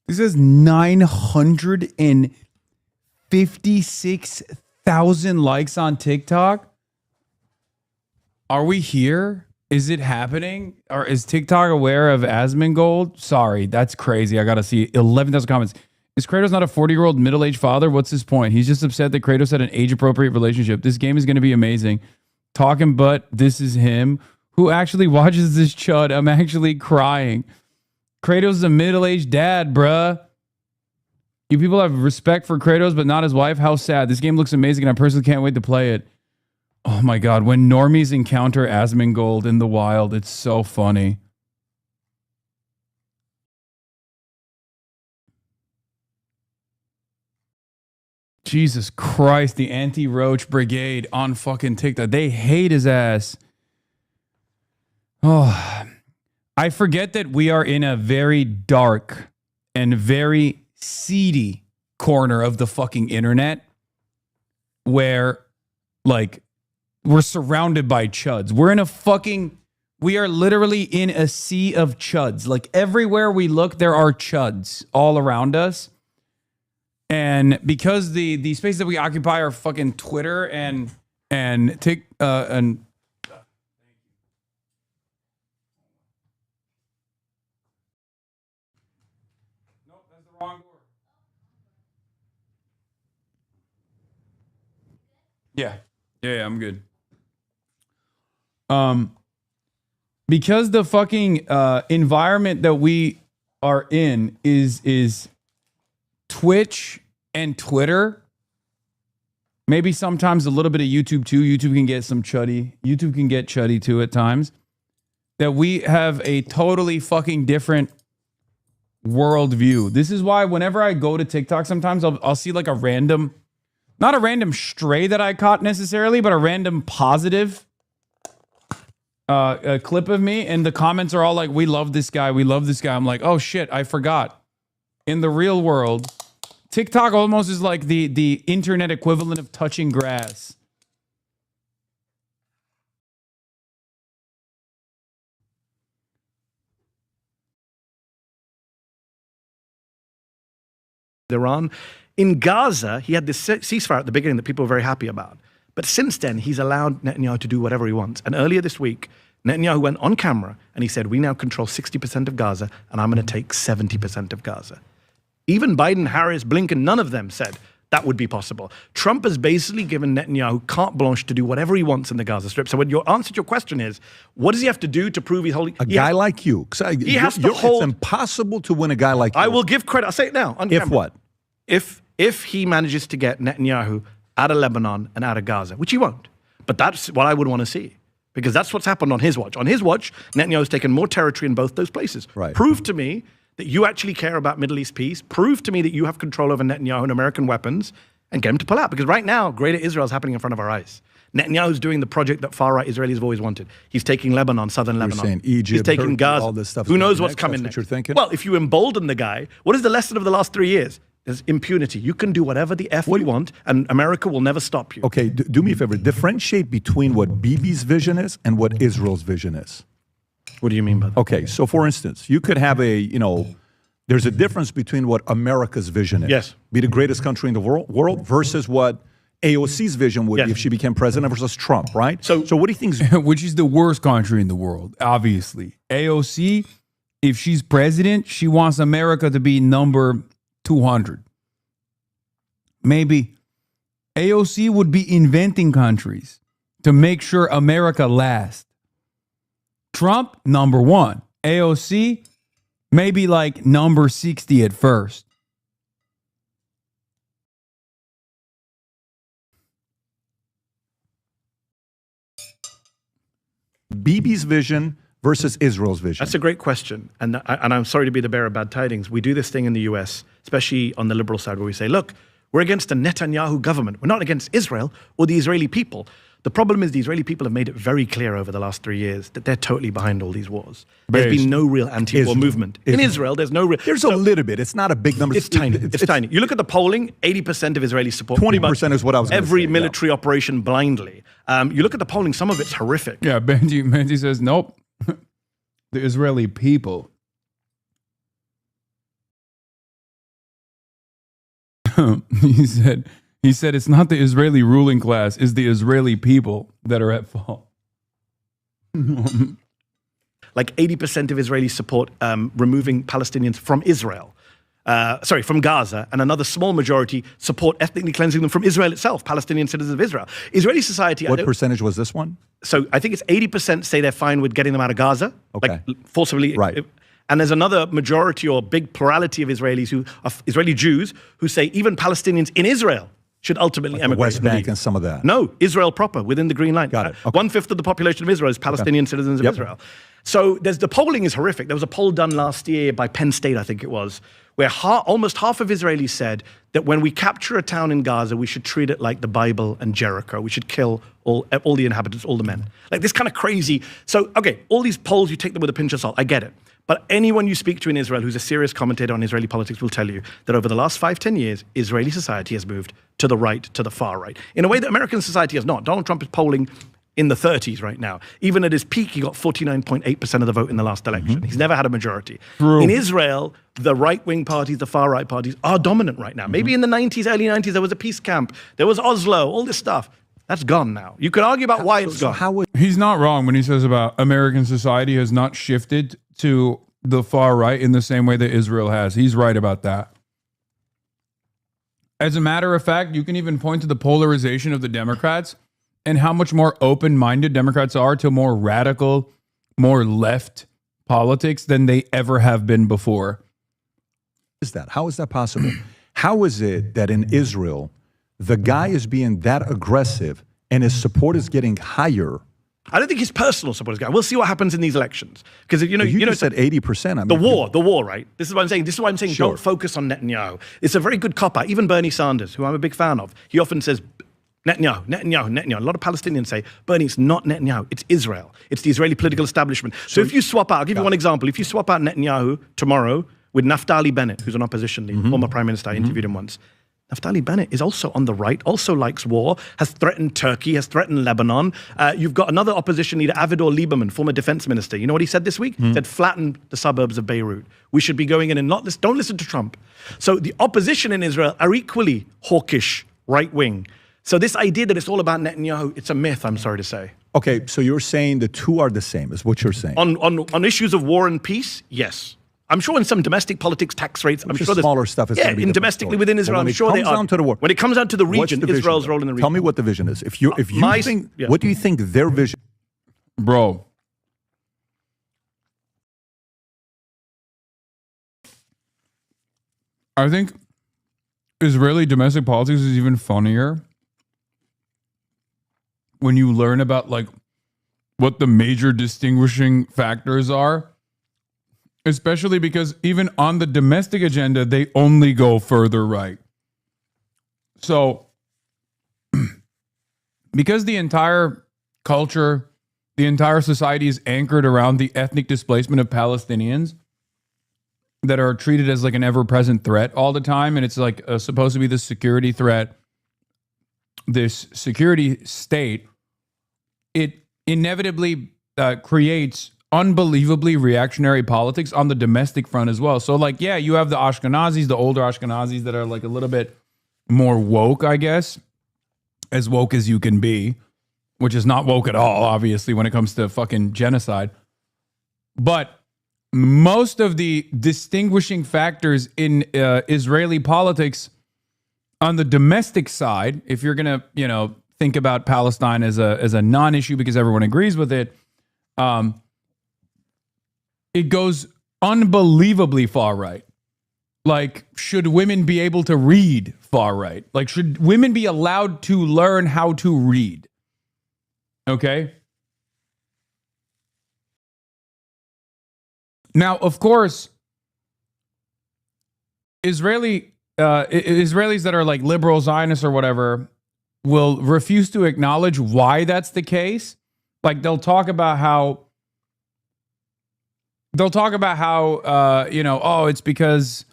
This is 956,000 likes on TikTok. Are we here? Is it happening? Or is TikTok aware of Asmongold? Sorry, that's crazy. I got to see 11,000 comments. Is Kratos not a 40-year-old middle-aged father? What's his point? He's just upset that Kratos had an age-appropriate relationship. This game is going to be amazing. Talking but this is him. Who actually watches this chud? I'm actually crying. Kratos is a middle-aged dad, bruh. You people have respect for Kratos, but not his wife? How sad. This game looks amazing, and I personally can't wait to play it. Oh my God, when normies encounter Asmongold in the wild, it's so funny. Jesus Christ, the anti-roach brigade on fucking TikTok. They hate his ass. Oh, I forget that we are in a very dark and very seedy corner of the fucking internet where, like, we're surrounded by chuds. We are literally in a sea of chuds. Like, everywhere we look, there are chuds all around us. And because the space that we occupy are fucking Twitter and Nope, that's the wrong door. Yeah, I'm good. Because the fucking environment that we are in is Twitch and Twitter, maybe sometimes a little bit of YouTube too. YouTube can get some chuddy. YouTube can get chuddy too at times. That we have a totally fucking different worldview. This is why whenever I go to TikTok, sometimes I'll see like a random, not a random stray that I caught necessarily, but a random positive a clip of me, and the comments are all like, we love this guy, we love this guy. I'm like, oh shit, I forgot. In the real world, TikTok almost is like the internet equivalent of touching grass. Iran. In Gaza, he had this ceasefire at the beginning that people were very happy about. But since then, he's allowed Netanyahu to do whatever he wants. And earlier this week, Netanyahu went on camera and he said, we now control 60% of Gaza and I'm going to take 70% of Gaza. Even Biden, Harris, Blinken, none of them said that would be possible. Trump has basically given Netanyahu carte blanche to do whatever he wants in the Gaza Strip. So when your answer to your question is, what does he have to do to prove he's holding... A guy like you. He has to hold... It's impossible to win a guy like you. I will give credit. I'll say it now. On if camera. what? If he manages to get Netanyahu out of Lebanon and out of Gaza, which he won't. But that's what I would want to see. because that's what's happened on his watch. On his watch, Netanyahu's taken more territory in both those places. Right. Prove to me that you actually care about Middle East peace. Prove to me that you have control over Netanyahu and American weapons, and get him to pull out. Because right now, Greater Israel is happening in front of our eyes. Netanyahu's doing the project that far-right Israelis have always wanted. He's taking Lebanon, southern Lebanon. Saying Egypt, he's taking Turkey, Gaza. all this stuff. Who knows what's That's coming what next? you're thinking? Well, if you embolden the guy, what is the lesson of the last 3 years? There's impunity. You can do whatever the F you want, and America will never stop you. Okay, do me a favor. Differentiate between what Bibi's vision is and what Israel's vision is. What do you mean by that? Okay, so for instance, you could have there's a difference between what America's vision is. Yes. Be the greatest country in the world versus what AOC's vision would be if she became president versus Trump, right? So what do you think is... Which is the worst country in the world, obviously. AOC, if she's president, she wants America to be number 200. Maybe AOC would be inventing countries to make sure America lasts. Trump, number 1. AOC, maybe like number 60 at first. Bibi's vision versus Israel's vision. That's a great question. And I'm sorry to be the bearer of bad tidings. We do this thing in the US, especially on the liberal side, where we say, look, we're against a Netanyahu government. We're not against Israel or the Israeli people. The problem is the Israeli people have made it very clear over the last 3 years that they're totally behind all these wars. There's been no real anti-war movement. In Israel, there's no real... There's a little bit. It's not a big number. It's tiny. It's tiny. You look at the polling, 80% of Israelis support 20% is what I was going to say. every military operation blindly. You look at the polling, some of it's horrific. Yeah, Benji says, nope. The Israeli people. He said it's not the Israeli ruling class, it's the Israeli people that are at fault. Like 80% of Israelis support removing Palestinians from Israel. From Gaza, and another small majority support ethnically cleansing them from Israel itself, Palestinian citizens of Israel. Israeli society... What percentage was this one? So I think it's 80% say they're fine with getting them out of Gaza, like forcibly. Right. And there's another majority or big plurality of Israelis who are Israeli Jews who say even Palestinians in Israel should ultimately emigrate. West Bank and some of that. No, Israel proper, within the Green Line. Got it. Okay. 1/5 of the population of Israel is Palestinian citizens of Israel. So the polling is horrific. There was a poll done last year by Penn State, I think it was, where almost half of Israelis said that when we capture a town in Gaza, we should treat it like the Bible and Jericho. We should kill all the inhabitants, all the men. Like this kind of crazy. So, okay, all these polls, you take them with a pinch of salt. I get it. But anyone you speak to in Israel who's a serious commentator on Israeli politics will tell you that over the last 5-10 years, Israeli society has moved to the right, to the far right, in a way that American society has not. Donald Trump is polling in the 30s right now. Even at his peak, he got 49.8% of the vote in the last election. He's never had a majority. In Israel, the right-wing parties, the far-right parties are dominant right now. Maybe in the 90s, early 90s, there was a peace camp. There was Oslo, all this stuff. That's gone now. You could argue about why it's gone. He's not wrong when he says about American society has not shifted to the far right in the same way that Israel has. He's right about that. As a matter of fact, you can even point to the polarization of the Democrats and how much more open-minded Democrats are to more radical, more left politics than they ever have been before. How is that possible? How is it that in Israel, the guy is being that aggressive and his support is getting higher? I don't think his personal support is going. We'll see what happens in these elections. Because you just said 80%. I mean, the war, right? This is what I'm saying. This is why I'm saying don't focus on Netanyahu. It's a very good cop-out. Even Bernie Sanders, who I'm a big fan of, he often says, Netanyahu, Netanyahu, Netanyahu. A lot of Palestinians say, Bernie, it's not Netanyahu, it's Israel. It's the Israeli political establishment. So if you swap out, I'll give you one example. If you swap out Netanyahu tomorrow with Naftali Bennett, who's an opposition leader, former prime minister, I interviewed him once. Naftali Bennett is also on the right, also likes war, has threatened Turkey, has threatened Lebanon. You've got another opposition leader, Avigdor Lieberman, former defense minister. You know what he said this week? He said, flatten the suburbs of Beirut. We should be going in and don't listen to Trump. So the opposition in Israel are equally hawkish, right-wing. So this idea that it's all about Netanyahu, it's a myth, I'm sorry to say. Okay, so you're saying the two are the same, is what you're saying. On issues of war and peace, yes. I'm sure in some domestic politics, tax rates, I'm sure there's smaller stuff is going to be domestically within Israel, I'm sure they are. When it comes down to the region, Israel's role in the region. Tell me what the vision is. What do you think their vision? Bro. I think Israeli domestic politics is even funnier when you learn about like what the major distinguishing factors are, especially because even on the domestic agenda, they only go further right. So, because the entire culture, the entire society is anchored around the ethnic displacement of Palestinians that are treated as like an ever-present threat all the time, and it's like supposed to be this security threat, this security state, it inevitably creates unbelievably reactionary politics on the domestic front as well. So like, yeah, you have the Ashkenazis, the older Ashkenazis that are like a little bit more woke, I guess, as woke as you can be, which is not woke at all, obviously, when it comes to fucking genocide. But most of the distinguishing factors in Israeli politics on the domestic side, if you're going to, think about Palestine as a non-issue because everyone agrees with it, it goes unbelievably far right. Like, should women be able to read? Far right. Like, should women be allowed to learn how to read? Okay. Now, of course, Israelis that are like liberal Zionists or whatever will refuse to acknowledge why that's the case. Like, they'll talk about how, it's because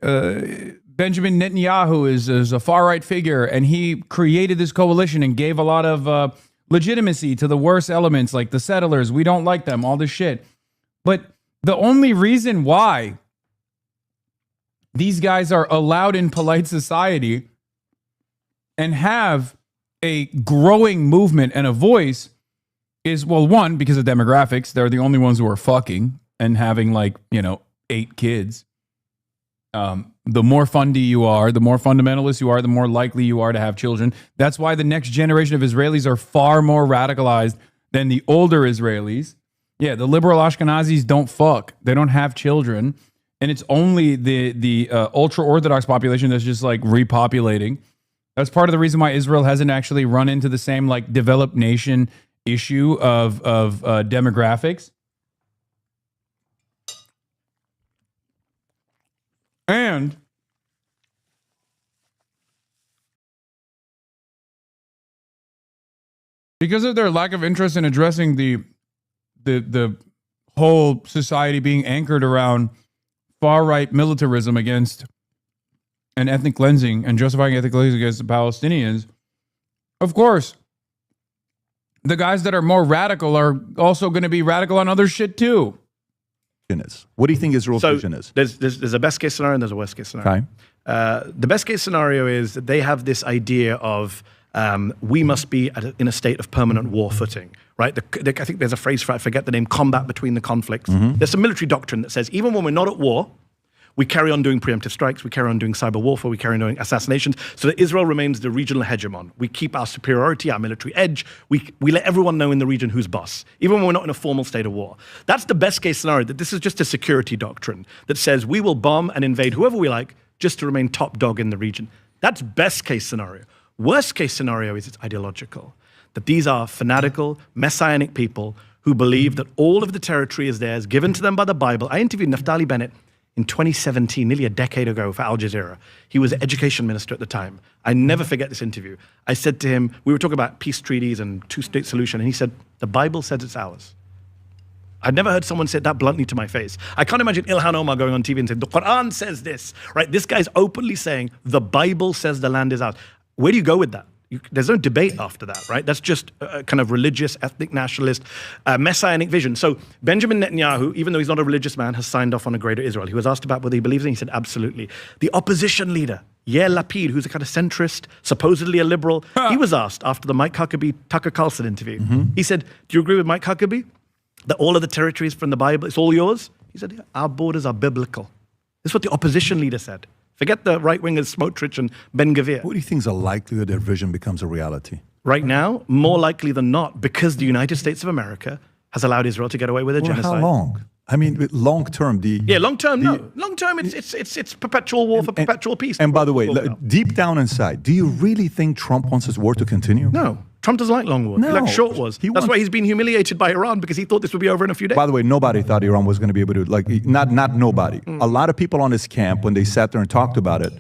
Benjamin Netanyahu is a far-right figure, and he created this coalition and gave a lot of legitimacy to the worst elements, like the settlers. We don't like them, all this shit. But the only reason why these guys are allowed in polite society and have a growing movement and a voice is, well, one, because of demographics. They're the only ones who are fucking and having 8 kids. The more fundy you are, the more fundamentalist you are, the more likely you are to have children. That's why the next generation of Israelis are far more radicalized than the older Israelis. Yeah, the liberal Ashkenazis don't fuck. They don't have children. And it's only the ultra-Orthodox population that's just like repopulating. That's part of the reason why Israel hasn't actually run into the same like developed nation issue of demographics. And because of their lack of interest in addressing the whole society being anchored around far-right militarism against and ethnic cleansing and justifying ethnic cleansing against the Palestinians, of course, the guys that are more radical are also going to be radical on other shit too. What do you think Israel's vision is? There's a best case scenario and there's a worst case scenario. Okay. The best case scenario is that they have this idea of we must be in a state of permanent war footing, right? I think there's a phrase for it, I forget the name, combat between the conflicts. Mm-hmm. There's a military doctrine that says even when we're not at war, we carry on doing preemptive strikes, we carry on doing cyber warfare, we carry on doing assassinations, so that Israel remains the regional hegemon. We keep our superiority, our military edge. We let everyone know in the region who's boss, even when we're not in a formal state of war. That's the best case scenario, that this is just a security doctrine that says we will bomb and invade whoever we like just to remain top dog in the region. That's best case scenario. Worst case scenario is it's ideological, that these are fanatical, messianic people who believe that all of the territory is theirs, given to them by the Bible. I interviewed Naftali Bennett in 2017, nearly a decade ago, for Al Jazeera. He was education minister at the time. I never forget this interview. I said to him, we were talking about peace treaties and two-state solution, and he said, the Bible says it's ours. I'd never heard someone say it that bluntly to my face. I can't imagine Ilhan Omar going on TV and saying, the Quran says this, right? This guy's openly saying, the Bible says the land is ours. Where do you go with that? There's no debate after that, right? That's just a kind of religious, ethnic nationalist, messianic vision. So Benjamin Netanyahu, even though he's not a religious man, has signed off on a greater Israel. He was asked about whether he believes in it. He said, absolutely. The opposition leader, Yair Lapid, who's a kind of centrist, supposedly a liberal, he was asked after the Mike Huckabee, Tucker Carlson interview. Mm-hmm. He said, do you agree with Mike Huckabee that all of the territories from the Bible, it's all yours? He said, yeah, our borders are biblical. This is what the opposition leader said. Forget the right-wingers Smotrich and Ben-Gvir. What do you think is the likelihood their vision becomes a reality? Right now, more likely than not, because the United States of America has allowed Israel to get away with a genocide. How long? I mean, long term, long term, no. Long term, it's perpetual war for perpetual peace. And by the way, deep down inside, do you really think Trump wants this war to continue? No. Trump doesn't like long wars. He No. likes short wars. He That's wants- why he's been humiliated by Iran, because he thought this would be over in a few days. By the way, nobody thought Iran was going to be able to, like, not nobody. A lot of people on his camp, when they sat there and talked about it,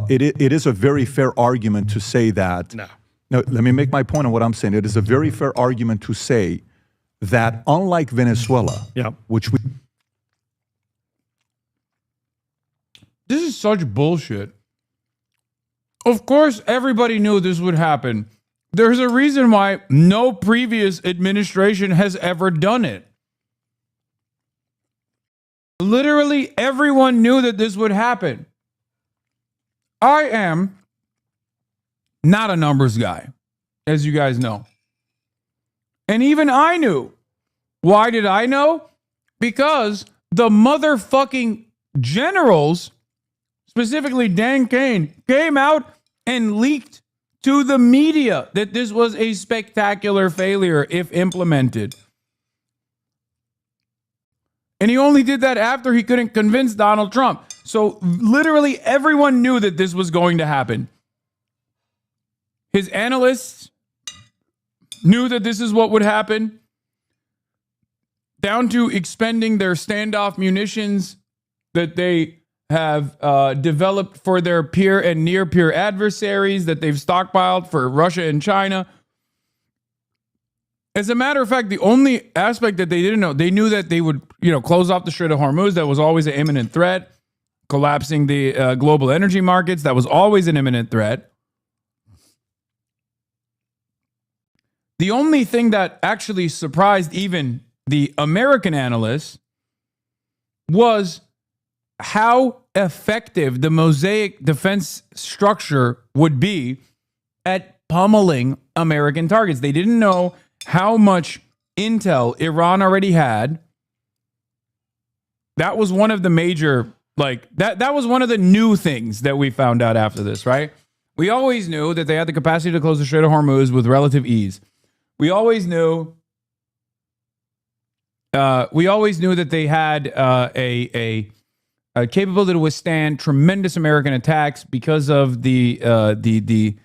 it is a very fair argument to say that. No. No, let me make my point on what I'm saying. It is a very fair argument to say that unlike Venezuela, Yeah. which we This is such bullshit. Of course, everybody knew this would happen. There's a reason why no previous administration has ever done it. Literally, everyone knew that this would happen. I am not a numbers guy, as you guys know. And even I knew. Why did I know? Because the motherfucking generals, specifically Dan Kane, came out and leaked to the media that this was a spectacular failure if implemented. And he only did that after he couldn't convince Donald Trump. So literally everyone knew that this was going to happen. His analysts knew that this is what would happen, down to expending their standoff munitions that they have developed for their peer and near peer adversaries that they've stockpiled for Russia and China. As a matter of fact, the only aspect that they didn't know, they knew that they would, close off the Strait of Hormuz. That was always an imminent threat. Collapsing the global energy markets. That was always an imminent threat. The only thing that actually surprised even the American analysts was how effective the Mosaic defense structure would be at pummeling American targets. They didn't know how much intel Iran already had. That was one of the major, that was one of the new things that we found out after this, right? We always knew that they had the capacity to close the Strait of Hormuz with relative ease. We always knew that they had a capability to withstand tremendous American attacks because of the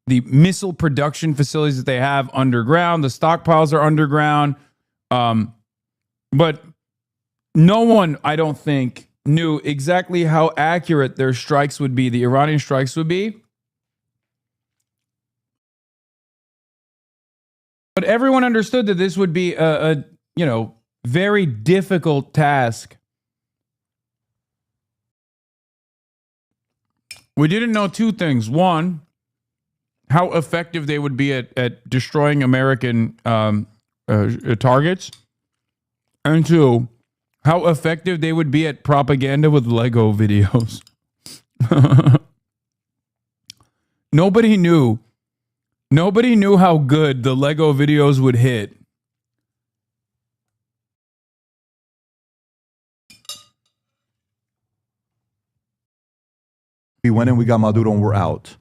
missile production facilities that they have underground. The stockpiles are underground, but no one, I don't think, knew exactly how accurate their strikes would be. The Iranian strikes would be. But everyone understood that this would be a very difficult task. We didn't know two things. One, how effective they would be at destroying American targets. And two, how effective they would be at propaganda with Lego videos. Nobody knew how good the Lego videos would hit. we went in, we got Maduro, and we're out.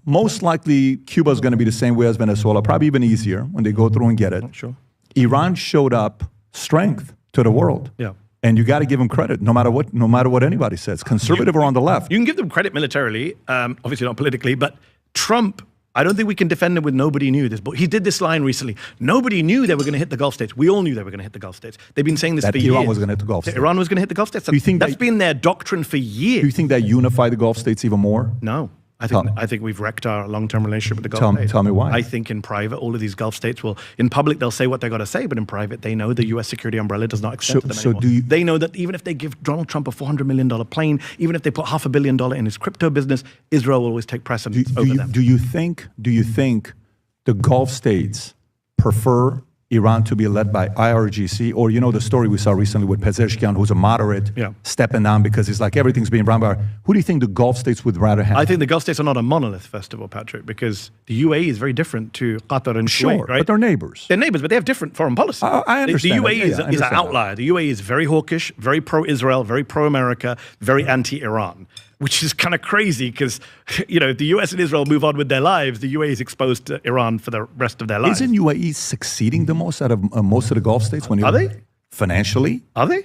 Most likely, Cuba is going to be the same way as Venezuela, probably even easier when they go through and get it. Sure. Iran showed up strength to the world. Yeah. And you got to give them credit, no matter what anybody says, conservative or on the left. You can give them credit militarily, obviously not politically, but Trump, I don't think we can defend him with nobody knew this. But he did this line recently. Nobody knew they were going to hit the Gulf states. We all knew they were going to hit the Gulf states. They've been saying this That for years. Iran was going to hit the Gulf states. Iran was going to hit the Gulf states. Do you think that's that- been their doctrine for years. Do you think that unified the Gulf states even more? No. I think we've wrecked our long-term relationship with the Gulf Tell- states. tell me why. I think in private, all of these Gulf states will, in public, they'll say what they've got to say, but in private, they know the U.S. security umbrella does not extend to them So anymore. do you- They know that even if they give Donald Trump a $400 million plane, even if they put $500 million in his crypto business, Israel will always take precedence over them. Do you think the Gulf states prefer Iran to be led by IRGC, or the story we saw recently with Pezeshkian, who's a moderate, stepping down because it's like everything's being run by. Who do you think the Gulf states would rather have? I think the Gulf states are not a monolith, first of all, Patrick, because the UAE is very different to Qatar and Sure, Kuwait, right? but they're neighbors. They're neighbors, but they have different foreign policy. I understand The that. UAE Yeah, is I an understand outlier. The UAE is very hawkish, very pro-Israel, very pro-America, very anti-Iran, which is kind of crazy because, if the US and Israel move on with their lives, the UAE is exposed to Iran for the rest of their lives. Isn't UAE succeeding the most out of most of the Gulf states? Are they? Financially? Are they?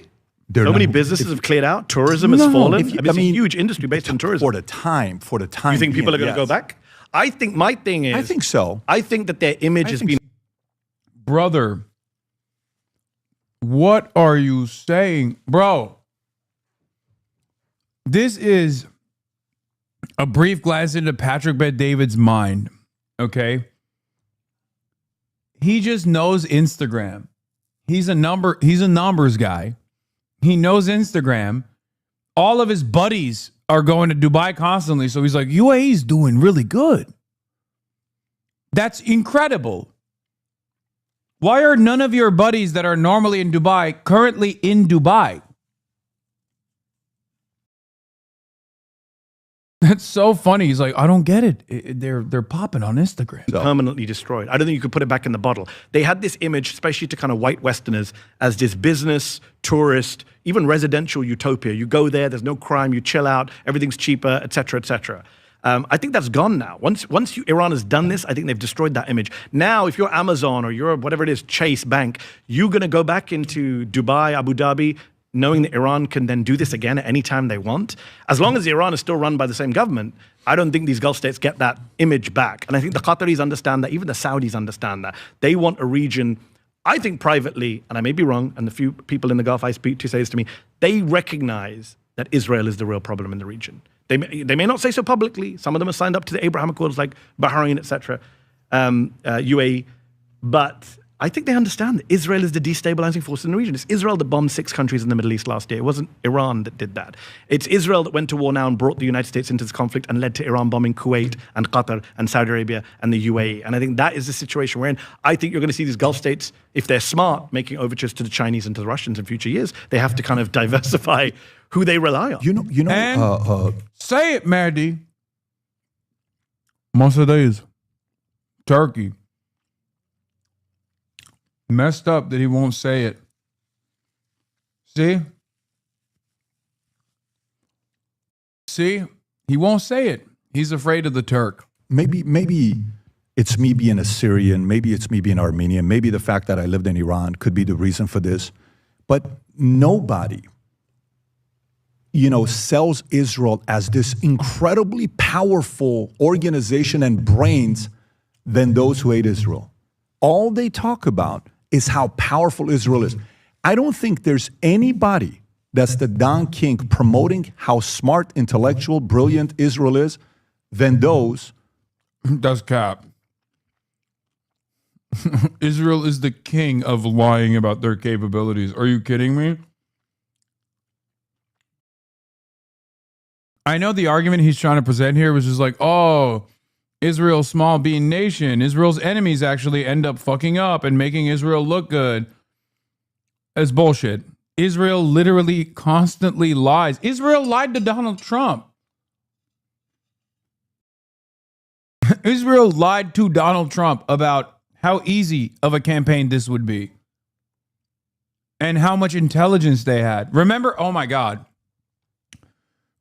They're So many not- businesses have cleared out. Tourism has No, fallen. if you- It's a huge industry based on tourism. For the time. You think people are going to go back? I think my thing is, I think so. I think that their image has been. Brother, what are you saying? Bro, this is a brief glance into Patrick Bet-David's mind, okay? He just knows Instagram. He's a numbers guy. He knows Instagram. All of his buddies are going to Dubai constantly, so he's like, UAE's doing really good. That's incredible. Why are none of your buddies that are normally in Dubai currently in Dubai? That's so funny. He's like, I don't get it. They're popping on Instagram. Permanently destroyed. I don't think you could put it back in the bottle. They had this image, especially to kind of white Westerners, as this business, tourist, even residential utopia. You go there, there's no crime, you chill out, everything's cheaper, et cetera, et cetera. I think that's gone now. Once Iran has done this, I think they've destroyed that image. Now, if you're Amazon or you're whatever it is, Chase Bank, you're going to go back into Dubai, Abu Dhabi, knowing that Iran can then do this again at any time they want. As long as Iran is still run by the same government, I don't think these Gulf states get that image back. And I think the Qataris understand that, even the Saudis understand that. They want a region, I think privately, and I may be wrong, and the few people in the Gulf I speak to say this to me, they recognize that Israel is the real problem in the region. They may not say so publicly. Some of them are signed up to the Abraham Accords like Bahrain, etc., UAE, but I think they understand that Israel is the destabilizing force in the region. It's Israel that bombed 6 countries in the Middle East last year. It wasn't Iran that did that. It's Israel that went to war now and brought the United States into this conflict and led to Iran bombing Kuwait and Qatar and Saudi Arabia and the UAE. And I think that is the situation we're in. I think you're going to see these Gulf states, if they're smart, making overtures to the Chinese and to the Russians in future years. They have to kind of diversify who they rely on. You know. Say it, Medhi. Most of days, Turkey. Messed up that he won't say it. See, he won't say it. He's afraid of the Turk. Maybe it's me being a Syrian. Maybe it's me being Armenian. Maybe the fact that I lived in Iran could be the reason for this. But nobody, sells Israel as this incredibly powerful organization and brains than those who hate Israel. All they talk about is how powerful Israel is. I don't think there's anybody that's the Don King promoting how smart, intellectual, brilliant Israel is than those. That's cap. Israel is the king of lying about their capabilities. Are you kidding me? I know the argument he's trying to present here was just like, oh, Israel's small being nation. Israel's enemies actually end up fucking up and making Israel look good. That's bullshit. Israel literally constantly lies. Israel lied to Donald Trump. Israel lied to Donald Trump about how easy of a campaign this would be and how much intelligence they had. Remember, oh my God.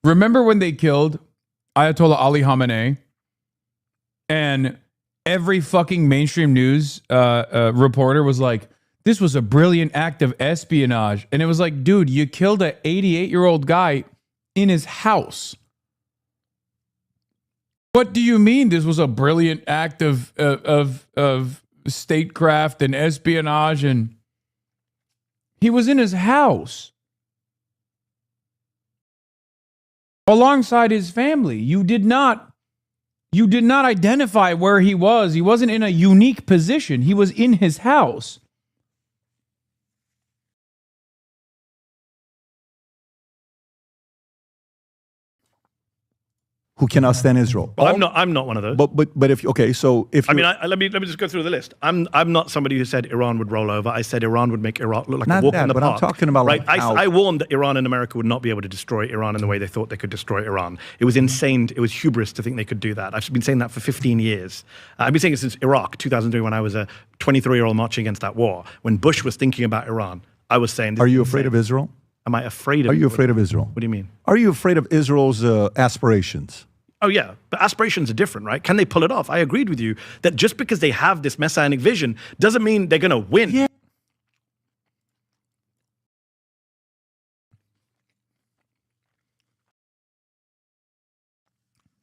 Remember when they killed Ayatollah Ali Khamenei? And every fucking mainstream news reporter was like, this was a brilliant act of espionage. And it was like, dude, you killed an 88-year-old guy in his house. What do you mean this was a brilliant act of statecraft and espionage? And he was in his house alongside his family. You did not identify where he was. He wasn't in a unique position. He was in his house. Who cannot stand Israel. Well, I'm not one of those. But if let me just go through the list. I'm not somebody who said Iran would roll over. I said Iran would make Iraq look like a walk in the park. I'm talking about right. Like I warned that Iran and America would not be able to destroy Iran in the way they thought they could destroy Iran. It was insane. It was hubris to think they could do that. I've been saying that for 15 years. I've been saying it since Iraq, 2003, when I was a 23-year-old marching against that war. When Bush was thinking about Iran, I was saying. Are you afraid of Israel? Am I afraid of? Are you afraid of Israel? What do you mean? Are you afraid of Israel's aspirations? Oh, yeah. But aspirations are different, right? Can they pull it off? I agreed with you that just because they have this messianic vision doesn't mean they're going to win. Yeah.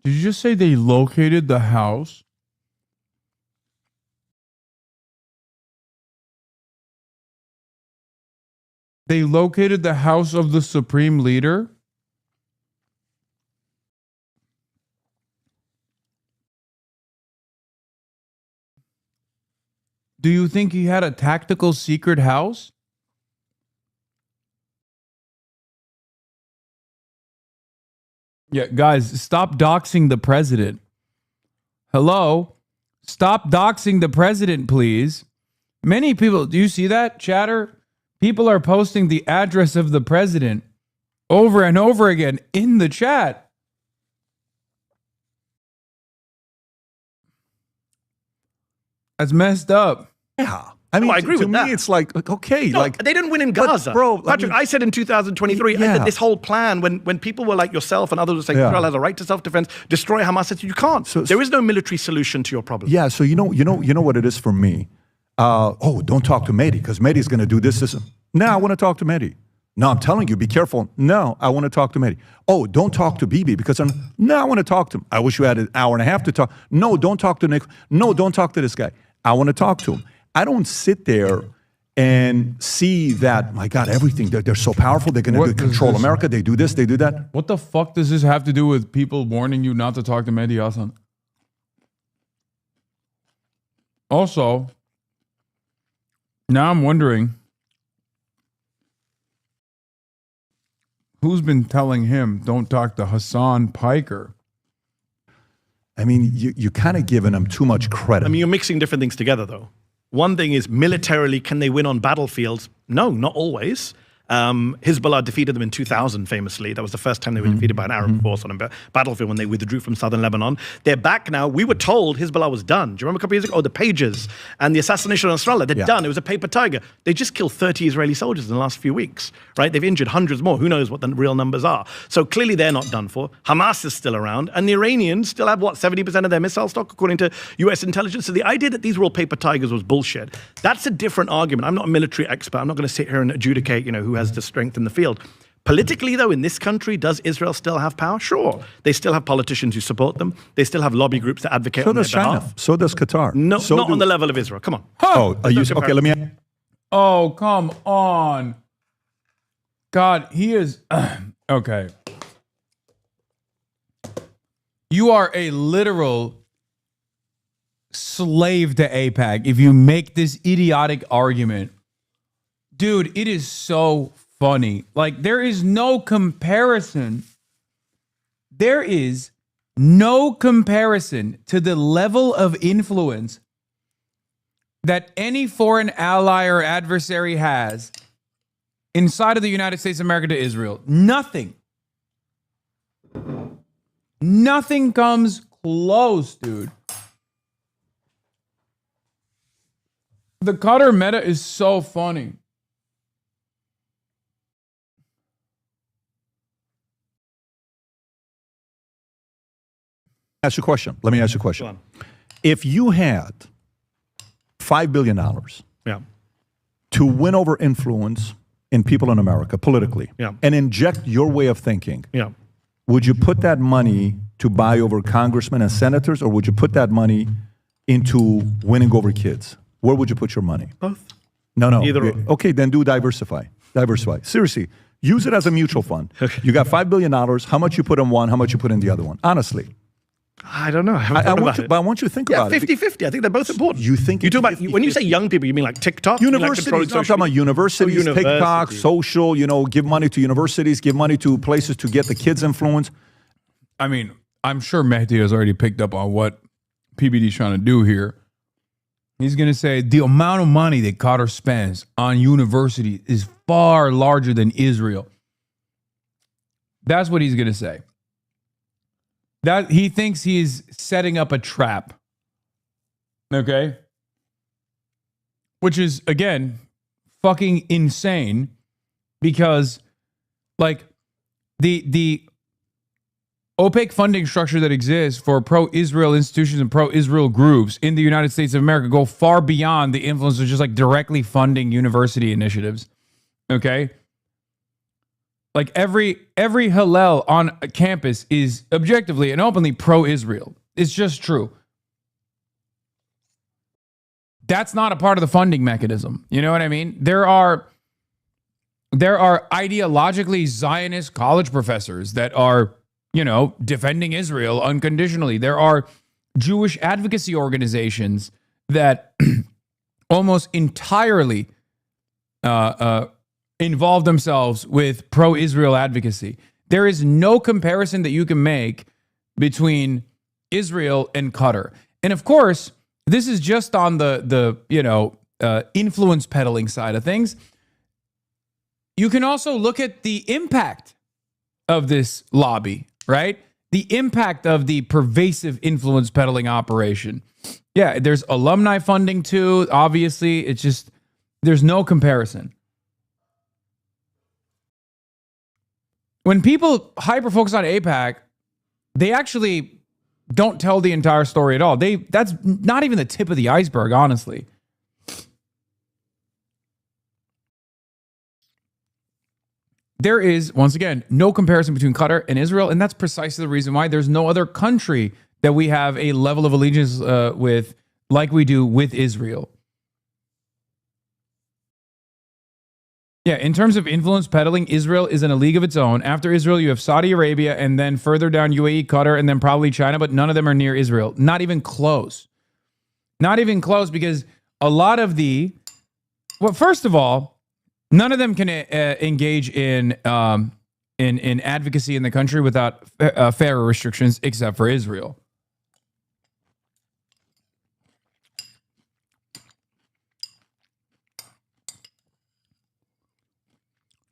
Did you just say they located the house? They located the house of the supreme leader? Do you think he had a tactical secret house? Yeah, guys, stop doxing the president. Hello? Stop doxing the president, please. Many people, do you see that, chatter? People are posting the address of the president over and over again in the chat. That's messed up. Yeah. I mean, I agree to with me, that. it's like, okay, No, like they didn't win in Gaza. bro, Patrick, I said in 2023, I Yeah. said this whole plan, when people were like yourself and others were saying Yeah. Israel has a right to self-defense, destroy Hamas, I said you can't. There is no military solution to your problem. yeah. So you know what it is for me. Don't talk to Medhi because Medhi's going to do this. No, I want to talk to Medhi. No, I'm telling you, be careful. No, I want to talk to Medhi. Oh, don't talk to Bibi because I want to talk to him. I wish you had an hour and a half to talk. No, don't talk to Nick. No, don't talk to this guy. I want to talk to him. I don't sit there and see that, my God, everything, they're so powerful. They're going to control America. They do this, they do that. What the fuck does this have to do with people warning you not to talk to Medhi Hasan? Also, now I'm wondering who's been telling him don't talk to Hassan Piker? I mean, you kind of giving them too much credit. I mean, you're mixing different things together, though. One thing is militarily, can they win on battlefields? No, not always. Hezbollah defeated them in 2000, famously. That was the first time they were defeated by an Arab force on a battlefield when they withdrew from southern Lebanon. They're back now. We were told Hezbollah was done. Do you remember a couple years ago? Oh, the pages and the assassination of Nasrallah. They're done. It was a paper tiger. They just killed 30 Israeli soldiers in the last few weeks, right? They've injured hundreds more. Who knows what the real numbers are? So clearly they're not done for. Hamas is still around. And the Iranians still have, 70% of their missile stock, according to US intelligence. So the idea that these were all paper tigers was bullshit. That's a different argument. I'm not a military expert. I'm not going to sit here and adjudicate, who has the strength in the field. Politically, though, in this country, does Israel still have power? Sure. They still have politicians who support them. They still have lobby groups that advocate on their does China. behalf. So does Qatar. No, not on the level of Israel. Come on. Okay, let me... Oh, come on. God, he is... okay. You are a literal slave to AIPAC if you make this idiotic argument. Dude, it is so funny. Like, there is no comparison. There is no comparison to the level of influence that any foreign ally or adversary has inside of the United States of America to Israel. Nothing. Nothing comes close, dude. The Qatar meta is so funny. Ask you a question. Let me ask you a question. If you had $5 billion Yeah. to win over influence in people in America politically and inject your way of thinking, Yeah. would you put that money to buy over congressmen and senators, or would you put that money into winning over kids? Where would you put your money? Both. No. Either or. Okay, then do diversify. Diversify. Seriously, use it as a mutual fund. You got $5 billion. How much you put in one? How much you put in the other one? Honestly. I don't know. I haven't thought about it. But I want you to think about it. 50-50. I think they're both important. You think you talk about 50-50? when you say young people, you mean like TikTok? You mean like Universities, controlling no, I'm social talking about media? universities, Oh, TikTok, universities. social, give money to universities, give money to places to get the kids' influence. I mean, I'm sure Mehdi has already picked up on what PBD's trying to do here. He's going to say the amount of money that Qatar spends on university is far larger than Israel. That's what he's going to say. That he thinks he's setting up a trap. Okay? Which is, again, fucking insane because, like, the opaque funding structure that exists for pro-Israel institutions and pro-Israel groups in the United States of America go far beyond the influence of just like directly funding university initiatives. Okay? Like every Hillel on a campus is objectively and openly pro-Israel. It's just true. That's not a part of the funding mechanism. You know what I mean? There are ideologically Zionist college professors that are, defending Israel unconditionally. There are Jewish advocacy organizations that almost entirely involve themselves with pro-Israel advocacy. There is no comparison that you can make between Israel and Qatar. And of course, this is just on the influence peddling side of things. You can also look at the impact of this lobby, right? The impact of the pervasive influence peddling operation. Yeah, there's alumni funding too. Obviously, it's just, there's no comparison. When people hyper-focus on AIPAC, they actually don't tell the entire story at all. That's not even the tip of the iceberg, honestly. There is, once again, no comparison between Qatar and Israel, and that's precisely the reason why there's no other country that we have a level of allegiance with like we do with Israel. Yeah, in terms of influence peddling, Israel is in a league of its own. After Israel, you have Saudi Arabia, and then further down UAE, Qatar, and then probably China, but none of them are near Israel. Not even close. Not even close, because a lot of first of all, none of them can engage in advocacy in the country without fair restrictions, except for Israel.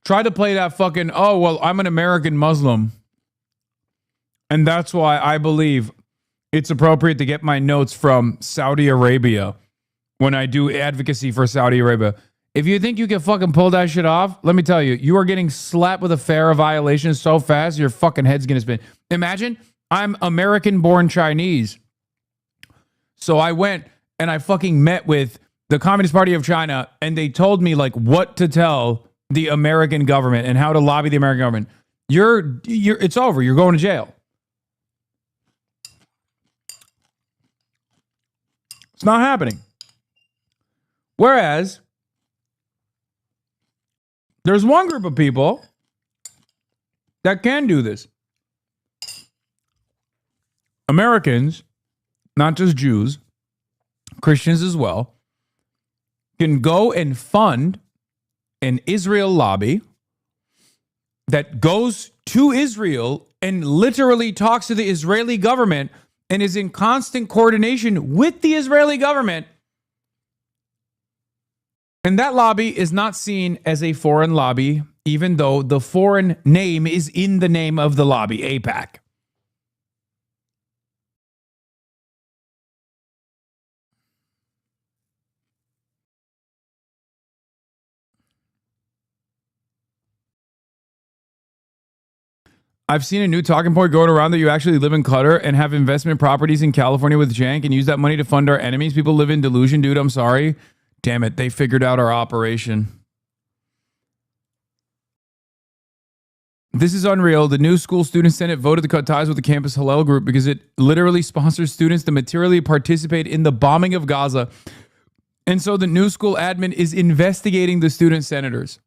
Try to play that fucking, oh, well, I'm an American Muslim, and that's why I believe it's appropriate to get my notes from Saudi Arabia when I do advocacy for Saudi Arabia. If you think you can fucking pull that shit off, let me tell you, you are getting slapped with a FARA violation so fast, your fucking head's gonna spin. Imagine I'm American-born Chinese. So I went and I fucking met with the Communist Party of China, and they told me like what to tell the American government and how to lobby the American government. It's over. You're going to jail. It's not happening. Whereas there's one group of people that can do this. Americans, not just Jews, Christians as well, can go and fund an Israel lobby that goes to Israel and literally talks to the Israeli government and is in constant coordination with the Israeli government. And that lobby is not seen as a foreign lobby, even though the foreign name is in the name of the lobby, AIPAC. I've seen a new talking point going around that you actually live in Qatar and have investment properties in California with Jank and use that money to fund our enemies. People live in delusion, dude. I'm sorry. Damn it. They figured out our operation. This is unreal. The new school student senate voted to cut ties with the campus Hillel group because it literally sponsors students to materially participate in the bombing of Gaza. And so the new school admin is investigating the student senators.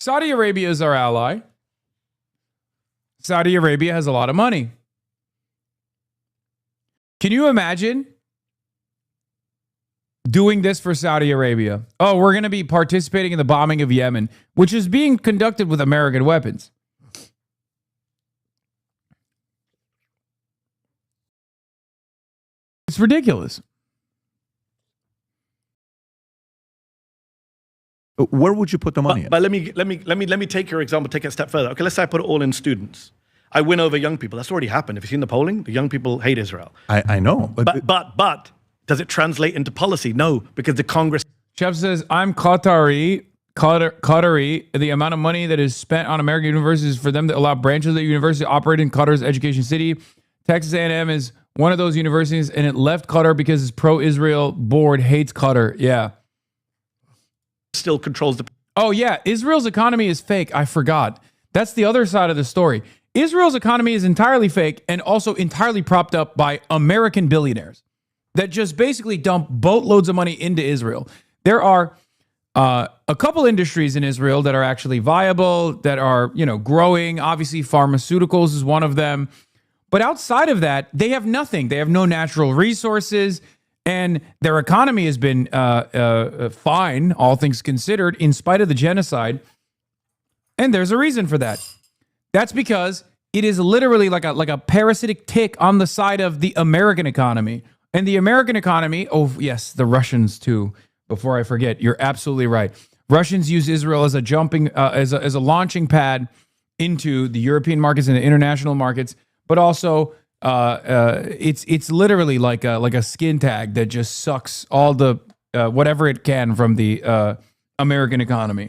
Saudi Arabia is our ally. Saudi Arabia has a lot of money. Can you imagine doing this for Saudi Arabia? Oh, we're going to be participating in the bombing of Yemen, which is being conducted with American weapons. It's ridiculous. Where would you put the money? But let me take your example, take it a step further. Okay, let's say I put it all in students. I win over young people. That's already happened. Have you seen the polling? The young people hate Israel. I know. But does it translate into policy? No, because the Congress... Chef says, I'm Qatari. The amount of money that is spent on American universities for them to allow branches of the university to operate in Qatar's education city. Texas A&M is one of those universities, and it left Qatar because its pro-Israel board hates Qatar. Yeah. still controls the. Oh, yeah. Israel's economy is fake. I forgot. That's the other side of the story. Israel's economy is entirely fake and also entirely propped up by American billionaires that just basically dump boatloads of money into Israel. There are a couple industries in Israel that are actually viable, that are, growing. Obviously, pharmaceuticals is one of them. But outside of that, they have nothing. They have no natural resources, and their economy has been fine, all things considered, in spite of the genocide. And there's a reason for that. That's because it is literally like a parasitic tick on the side of the American economy. And the American economy, oh yes, the Russians too. Before I forget, you're absolutely right. Russians use Israel as a as a launching pad into the European markets and the international markets, but also it's literally like a skin tag that just sucks all the whatever it can from the American economy.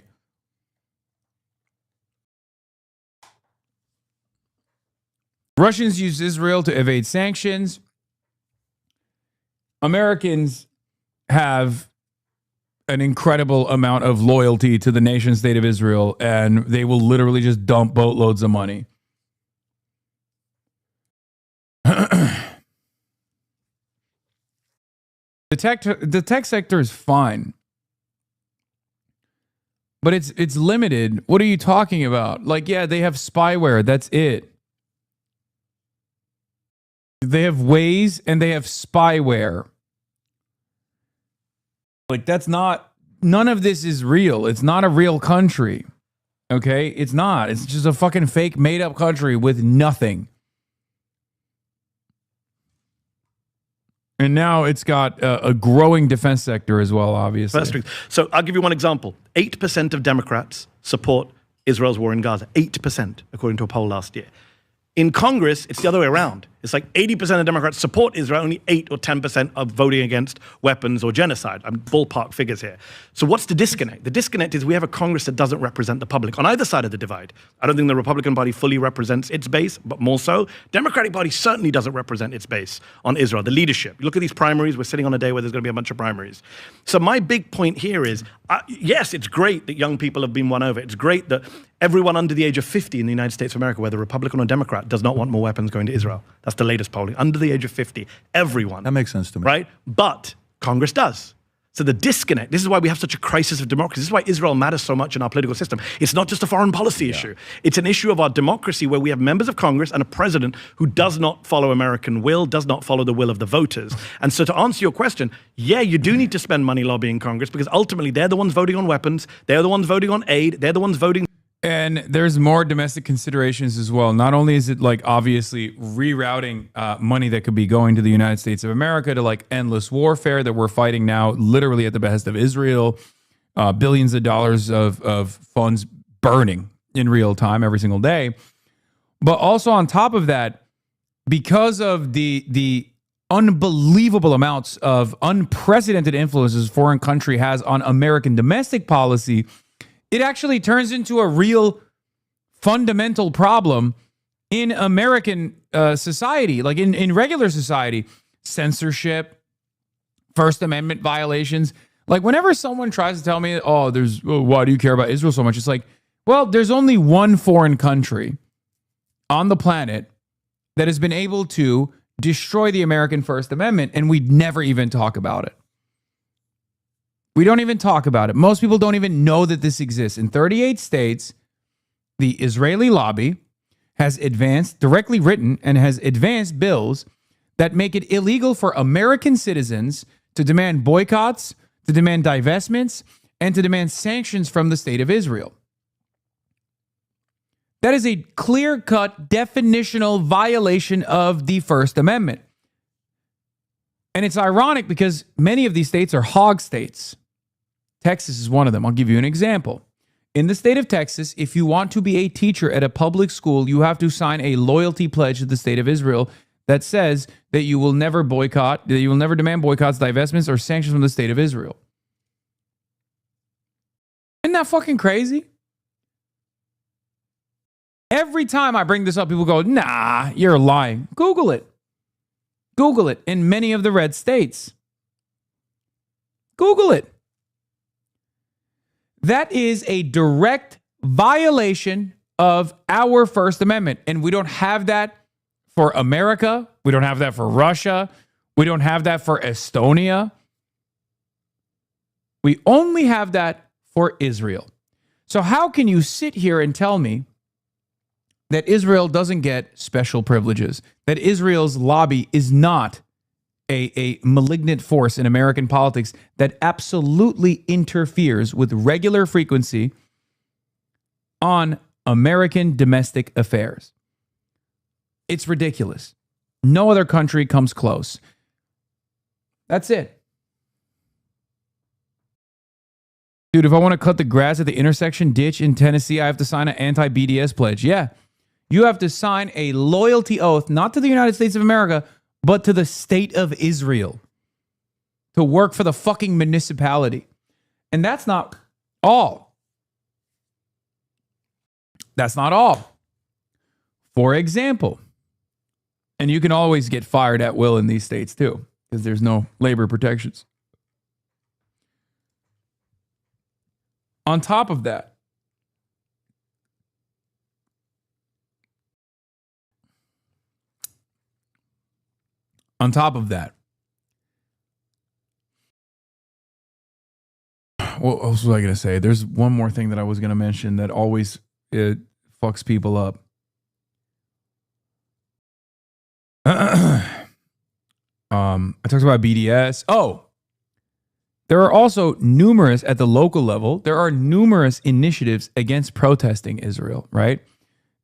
Russians use Israel to evade sanctions. Americans have an incredible amount of loyalty to the nation state of Israel, and they will literally just dump boatloads of money. The tech sector is fine, but it's limited. What are you talking about? Like, yeah, they have spyware. That's it. They have Waze and they have spyware. Like, none of this is real. It's not a real country. Okay? It's not. It's just a fucking fake made up country with nothing. And now it's got a growing defense sector as well, obviously. So I'll give you one example. 8% of Democrats support Israel's war in Gaza. 8%, according to a poll last year. In Congress, it's the other way around. It's like 80% of Democrats support Israel, only 8 or 10% are voting against weapons or genocide. I'm ballpark figures here. So what's the disconnect? The disconnect is we have a Congress that doesn't represent the public on either side of the divide. I don't think the Republican Party fully represents its base, but more so, Democratic Party certainly doesn't represent its base on Israel, the leadership. You look at these primaries, we're sitting on a day where there's going to be a bunch of primaries. So my big point here is, yes, it's great that young people have been won over. It's great that everyone under the age of 50 in the United States of America, whether Republican or Democrat, does not want more weapons going to Israel. That's the latest polling. Under the age of 50, everyone. That makes sense to me. Right? But Congress does. So the disconnect, this is why we have such a crisis of democracy. This is why Israel matters so much in our political system. It's not just a foreign policy issue. It's an issue of our democracy where we have members of Congress and a president who does not follow American will, does not follow the will of the voters. And so to answer your question, yeah, you do need to spend money lobbying Congress because ultimately they're the ones voting on weapons. They're the ones voting on aid. They're the ones voting. And there's more domestic considerations as well. Not only is it like obviously rerouting money that could be going to the United States of America to like endless warfare that we're fighting now, literally at the behest of Israel, billions of dollars of funds burning in real time every single day. But also on top of that, because of the unbelievable amounts of unprecedented influences foreign country has on American domestic policy, it actually turns into a real fundamental problem in American society, like in regular society. Censorship, First Amendment violations. Like whenever someone tries to tell me, why do you care about Israel so much? It's like, well, there's only one foreign country on the planet that has been able to destroy the American First Amendment, and we'd never even talk about it. We don't even talk about it. Most people don't even know that this exists. In 38 states, the Israeli lobby has directly written and has advanced bills that make it illegal for American citizens to demand boycotts, to demand divestments, and to demand sanctions from the state of Israel. That is a clear-cut definitional violation of the First Amendment. And it's ironic because many of these states are hog states. Texas is one of them. I'll give you an example. In the state of Texas, if you want to be a teacher at a public school, you have to sign a loyalty pledge to the state of Israel that says that you will never boycott, that you will never demand boycotts, divestments, or sanctions from the state of Israel. Isn't that fucking crazy? Every time I bring this up, people go, nah, you're lying. Google it. Google it in many of the red states. Google it. That is a direct violation of our First Amendment. And we don't have that for America. We don't have that for Russia. We don't have that for Estonia. We only have that for Israel. So how can you sit here and tell me that Israel doesn't get special privileges, that Israel's lobby is not a malignant force in American politics that absolutely interferes with regular frequency on American domestic affairs? It's ridiculous. No other country comes close. That's it. Dude, if I want to cut the grass at the intersection ditch in Tennessee, I have to sign an anti-BDS pledge. Yeah. You have to sign a loyalty oath, not to the United States of America, but to the state of Israel, to work for the fucking municipality. And that's not all. That's not all. For example, and you can always get fired at will in these states too, because there's no labor protections. On top of that, what else was I going to say? There's one more thing that I was going to mention that always fucks people up. I talked about BDS. Oh, there are also numerous at the local level. There are numerous initiatives against protesting Israel, right?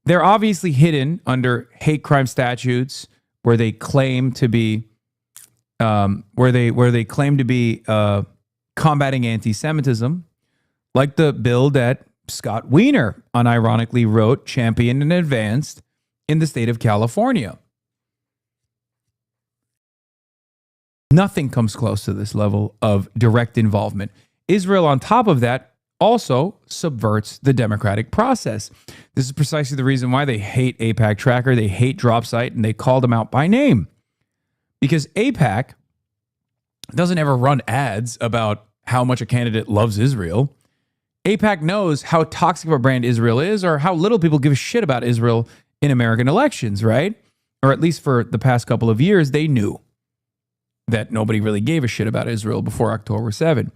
They're obviously hidden under hate crime statutes where they claim to be combating anti-Semitism, like the bill that Scott Wiener unironically wrote, championed, and advanced in the state of California. Nothing comes close to this level of direct involvement. Israel, on top of that, also subverts the democratic process. This is precisely the reason why they hate AIPAC Tracker, they hate DropSite, and they called them out by name. Because AIPAC doesn't ever run ads about how much a candidate loves Israel. AIPAC knows how toxic of a brand Israel is, or how little people give a shit about Israel in American elections, right? Or at least for the past couple of years, they knew that nobody really gave a shit about Israel before October 7.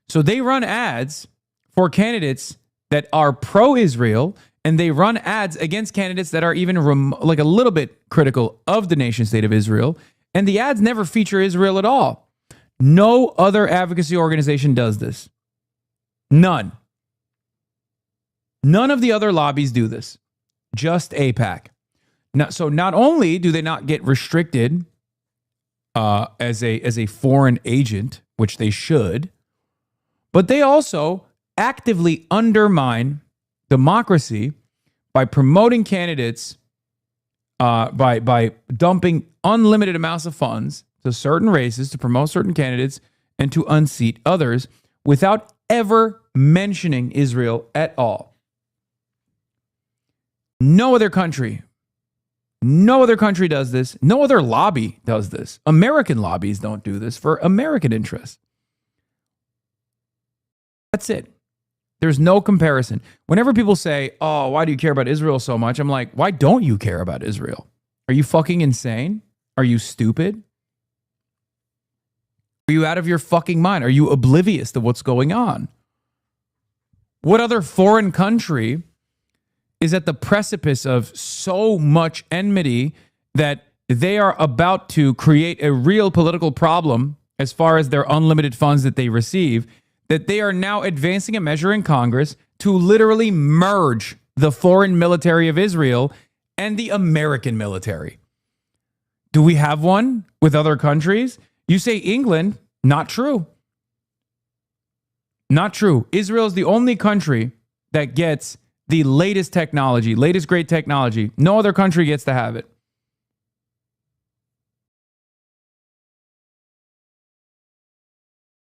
So they run ads for candidates that are pro-Israel, and they run ads against candidates that are even like a little bit critical of the nation state of Israel, and the ads never feature Israel at all. No other advocacy organization does this. None. None of the other lobbies do this. Just AIPAC. Now, so not only do they not get restricted as a foreign agent, which they should, but they also actively undermine democracy by promoting candidates, by dumping unlimited amounts of funds to certain races to promote certain candidates and to unseat others without ever mentioning Israel at all. No other country does this. No other lobby does this. American lobbies don't do this for American interests. That's it. There's no comparison. Whenever people say, oh, why do you care about Israel so much? I'm like, why don't you care about Israel? Are you fucking insane? Are you stupid? Are you out of your fucking mind? Are you oblivious to what's going on? What other foreign country is at the precipice of so much enmity that they are about to create a real political problem as far as their unlimited funds that they receive, that they are now advancing a measure in Congress to literally merge the foreign military of Israel and the American military? Do we have one with other countries? You say England, not true. Not true. Israel is the only country that gets the latest technology, latest great technology. No other country gets to have it.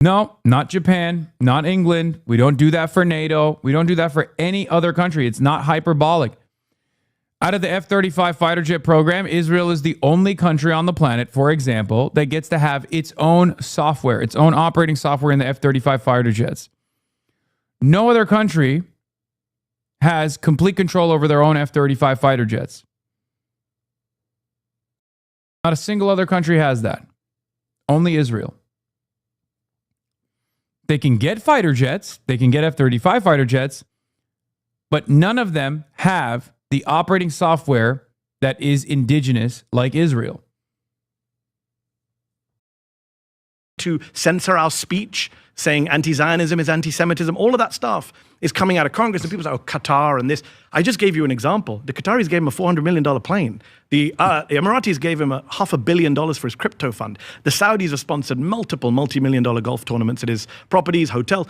No, not Japan, not England. We don't do that for NATO. We don't do that for any other country. It's not hyperbolic. Out of the F-35 fighter jet program, Israel is the only country on the planet, for example, that gets to have its own software, its own operating software in the F-35 fighter jets. No other country has complete control over their own F-35 fighter jets. Not a single other country has that. Only Israel. They can get fighter jets, they can get F-35 fighter jets, but none of them have the operating software that is indigenous like Israel. To censor our speech, saying anti-Zionism is anti-Semitism, all of that stuff is coming out of Congress, and people say, oh, Qatar and this. I just gave you an example. The Qataris gave him a $400 million plane. The Emiratis gave him $500 million for his crypto fund. The Saudis have sponsored multiple multi-million-dollar golf tournaments at his properties, hotels.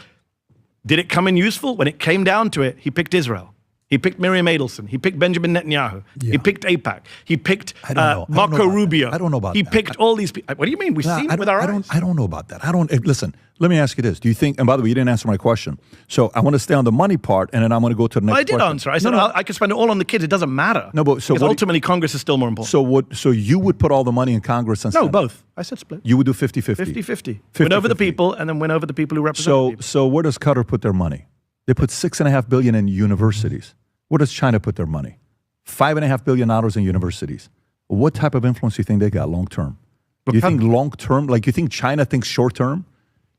Did it come in useful? When it came down to it, he picked Israel. He picked Miriam Adelson. He picked Benjamin Netanyahu. Yeah. He picked AIPAC. He picked Marco Rubio. I don't know about that. He picked all these people. What do you mean? We've seen it with our eyes. I don't know about that. Listen, let me ask you this. Do you think, and by the way, you didn't answer my question. So I want to stay on the money part, and then I'm going to go to the next question. I did answer. I said, I could spend it all on the kids. It doesn't matter. No, but so because ultimately, Congress is still more important. So you would put all the money in Congress and No, both. I said split. You would do 50-50. 50-50. Win over the people, and then win over the people who represent the people. So where does Qatar put their money? They put $6.5 billion in universities. Where does China put their money? $5.5 billion in universities. What type of influence do you think they got long term? You think long term? Like you think China thinks short term?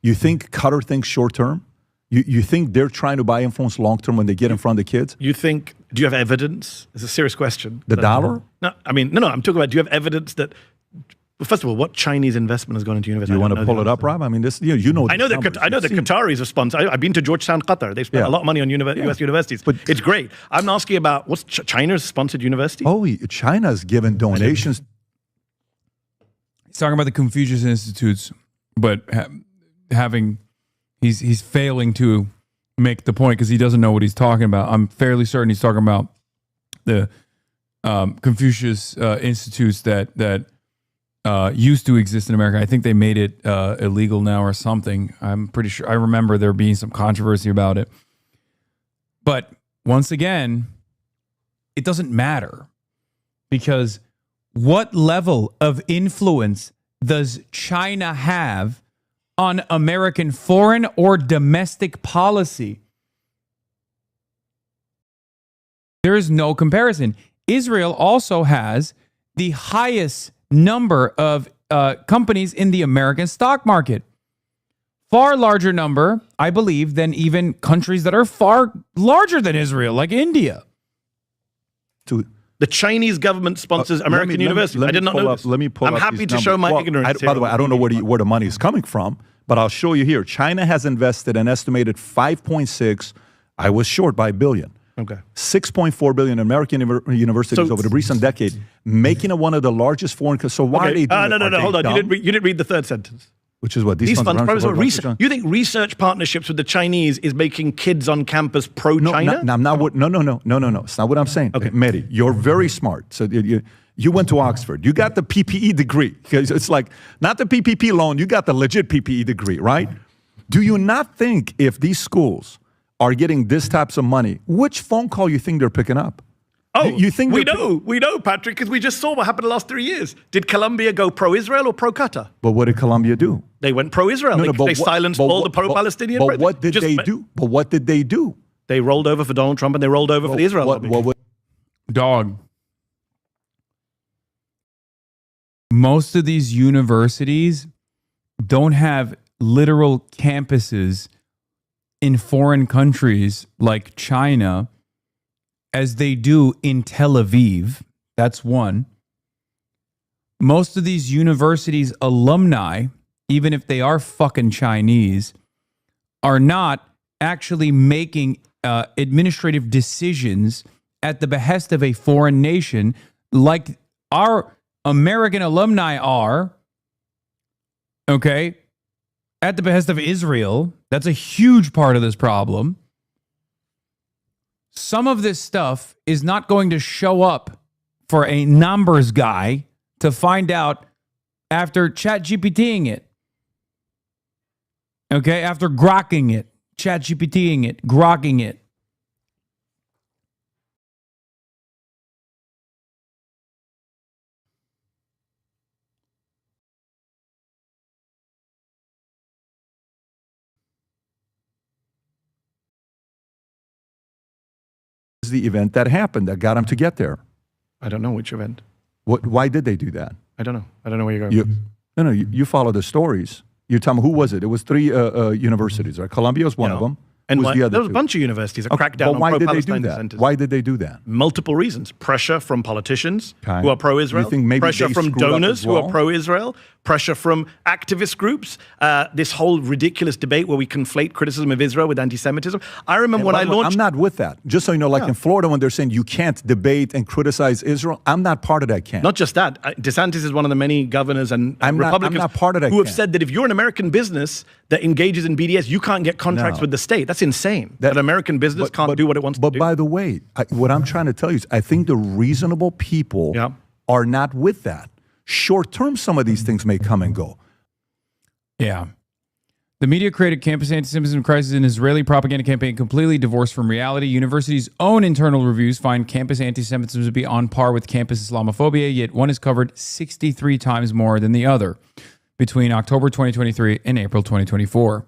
You think Qatar thinks short term? You think they're trying to buy influence long term when they get in front of the kids? You think? Do you have evidence? It's a serious question. The dollar? No, I mean, no. I'm talking about. Do you have evidence that? Well, first of all, what Chinese investment has gone into university? You want to pull it up, Rob? I mean, this. You know. I know that. I know the Qataris are sponsored. I've been to Georgetown, Qatar. They spent a lot of money on U.S. universities. But it's great. I'm asking about what's China's sponsored university? Oh, China's given donations. He's talking about the Confucius Institutes, but he's failing to make the point because he doesn't know what he's talking about. I'm fairly certain he's talking about the Confucius Institutes that used to exist in America. I think they made it illegal now or something. I'm pretty sure. I remember there being some controversy about it. But once again, it doesn't matter because what level of influence does China have on American foreign or domestic policy? There is no comparison. Israel also has the highest number of companies in the American stock market. Far larger number, I believe, than even countries that are far larger than Israel, like India. The Chinese government sponsors American universities. I did not know this. Let me pull up. I'm happy to show my ignorance. By the way, I don't know where the money is coming from, but I'll show you here. China has invested an estimated 5.6. I was short by $1 billion. Okay. 6.4 billion in American universities over the recent decade, making it one of the largest foreign. So why are they doing it? No, hold on. You didn't read the third sentence. Which is what these funds research. You think research partnerships with the Chinese is making kids on campus pro-China? No. It's not what I'm saying. Okay. Mehdi, you're very smart. So you went to Oxford. You got the PPE degree. It's like not the PPP loan. You got the legit PPE degree, right? Do you not think if these schools are getting this types of money, which phone call you think they're picking up? Oh, you think we know, Patrick, because we just saw what happened the last 3 years. Did Colombia go pro-Israel or pro-Qatar? But what did Colombia do? They went pro-Israel. They silenced all the pro-Palestinian. But what did they do? But what did they do? They rolled over for Donald Trump and they rolled over for the Israel lobby. Dog. Most of these universities don't have literal campuses in foreign countries like China as they do in Tel Aviv. That's one. Most of these universities' alumni, even if they are fucking Chinese, are not actually making administrative decisions at the behest of a foreign nation like our American alumni are, okay, at the behest of Israel. That's a huge part of this problem. Some of this stuff is not going to show up for a numbers guy to find out after ChatGPTing it. Okay, after grokking it, ChatGPTing it, grokking it. the event that happened that got them to get there? I don't know which event. Why did they do that? I don't know. I don't know where you're going. You follow the stories. You tell me, who was it? It was 3 universities, right? Columbia was one of them. And was the other there was a two? bunch of universities that cracked down But why on did they do pro-Palestine that? dissenters. Why did they do that? Multiple reasons. Pressure from politicians Okay. who are pro-Israel. You think maybe pressure they from screwed up donors as who are well? pro-Israel. Pressure from activist groups. This whole ridiculous debate where we conflate criticism of Israel with anti-Semitism. I remember when I launched... I'm not with that. Just so you know, like in Florida, when they're saying you can't debate and criticize Israel, I'm not part of that camp. Not just that. DeSantis is one of the many governors and Republicans I'm not part of that who have camp. said that if you're an American business that engages in BDS, you can't get contracts No. with the state. That's insane. That American business can't do what it wants to do. But by the way, what I'm trying to tell you is I think the reasonable people are not with that. Short term, some of these things may come and go. Yeah. The media created campus anti-Semitism crisis and Israeli propaganda campaign completely divorced from reality. Universities' own internal reviews find campus anti-Semitism to be on par with campus Islamophobia, yet one is covered 63 times more than the other between October 2023 and April 2024.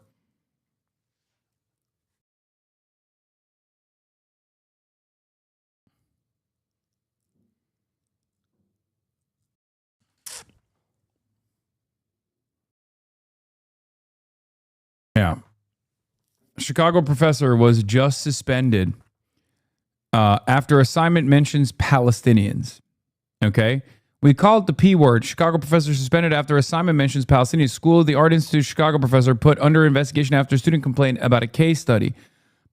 Yeah. A Chicago professor was just suspended after assignment mentions Palestinians. Okay. We call it the P word. Chicago professor suspended after assignment mentions Palestinians. School of the Art Institute Chicago professor put under investigation after student complaint about a case study.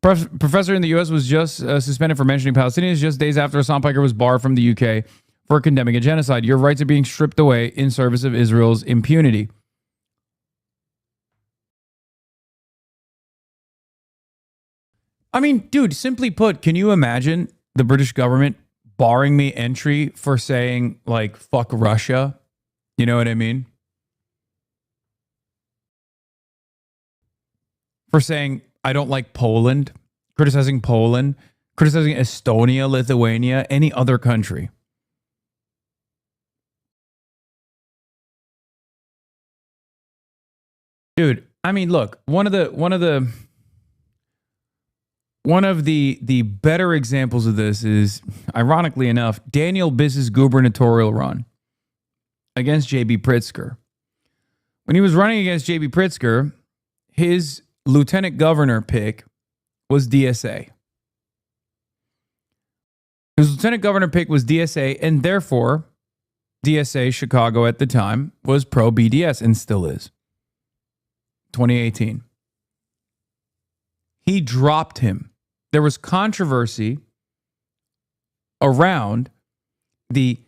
Professor in the U.S. was just suspended for mentioning Palestinians just days after Hassan Piker was barred from the U.K. for condemning a genocide. Your rights are being stripped away in service of Israel's impunity. I mean, dude, simply put, can you imagine the British government barring me entry for saying, like, fuck Russia? You know what I mean? For saying, I don't like Poland, criticizing Estonia, Lithuania, any other country. Dude, I mean, look, one of the better examples of this is, ironically enough, Daniel Biss's gubernatorial run against J.B. Pritzker. When he was running against J.B. Pritzker, his lieutenant governor pick was DSA. His lieutenant governor pick was DSA, and therefore, DSA Chicago at the time was pro-BDS and still is. 2018. He dropped him. There was controversy around the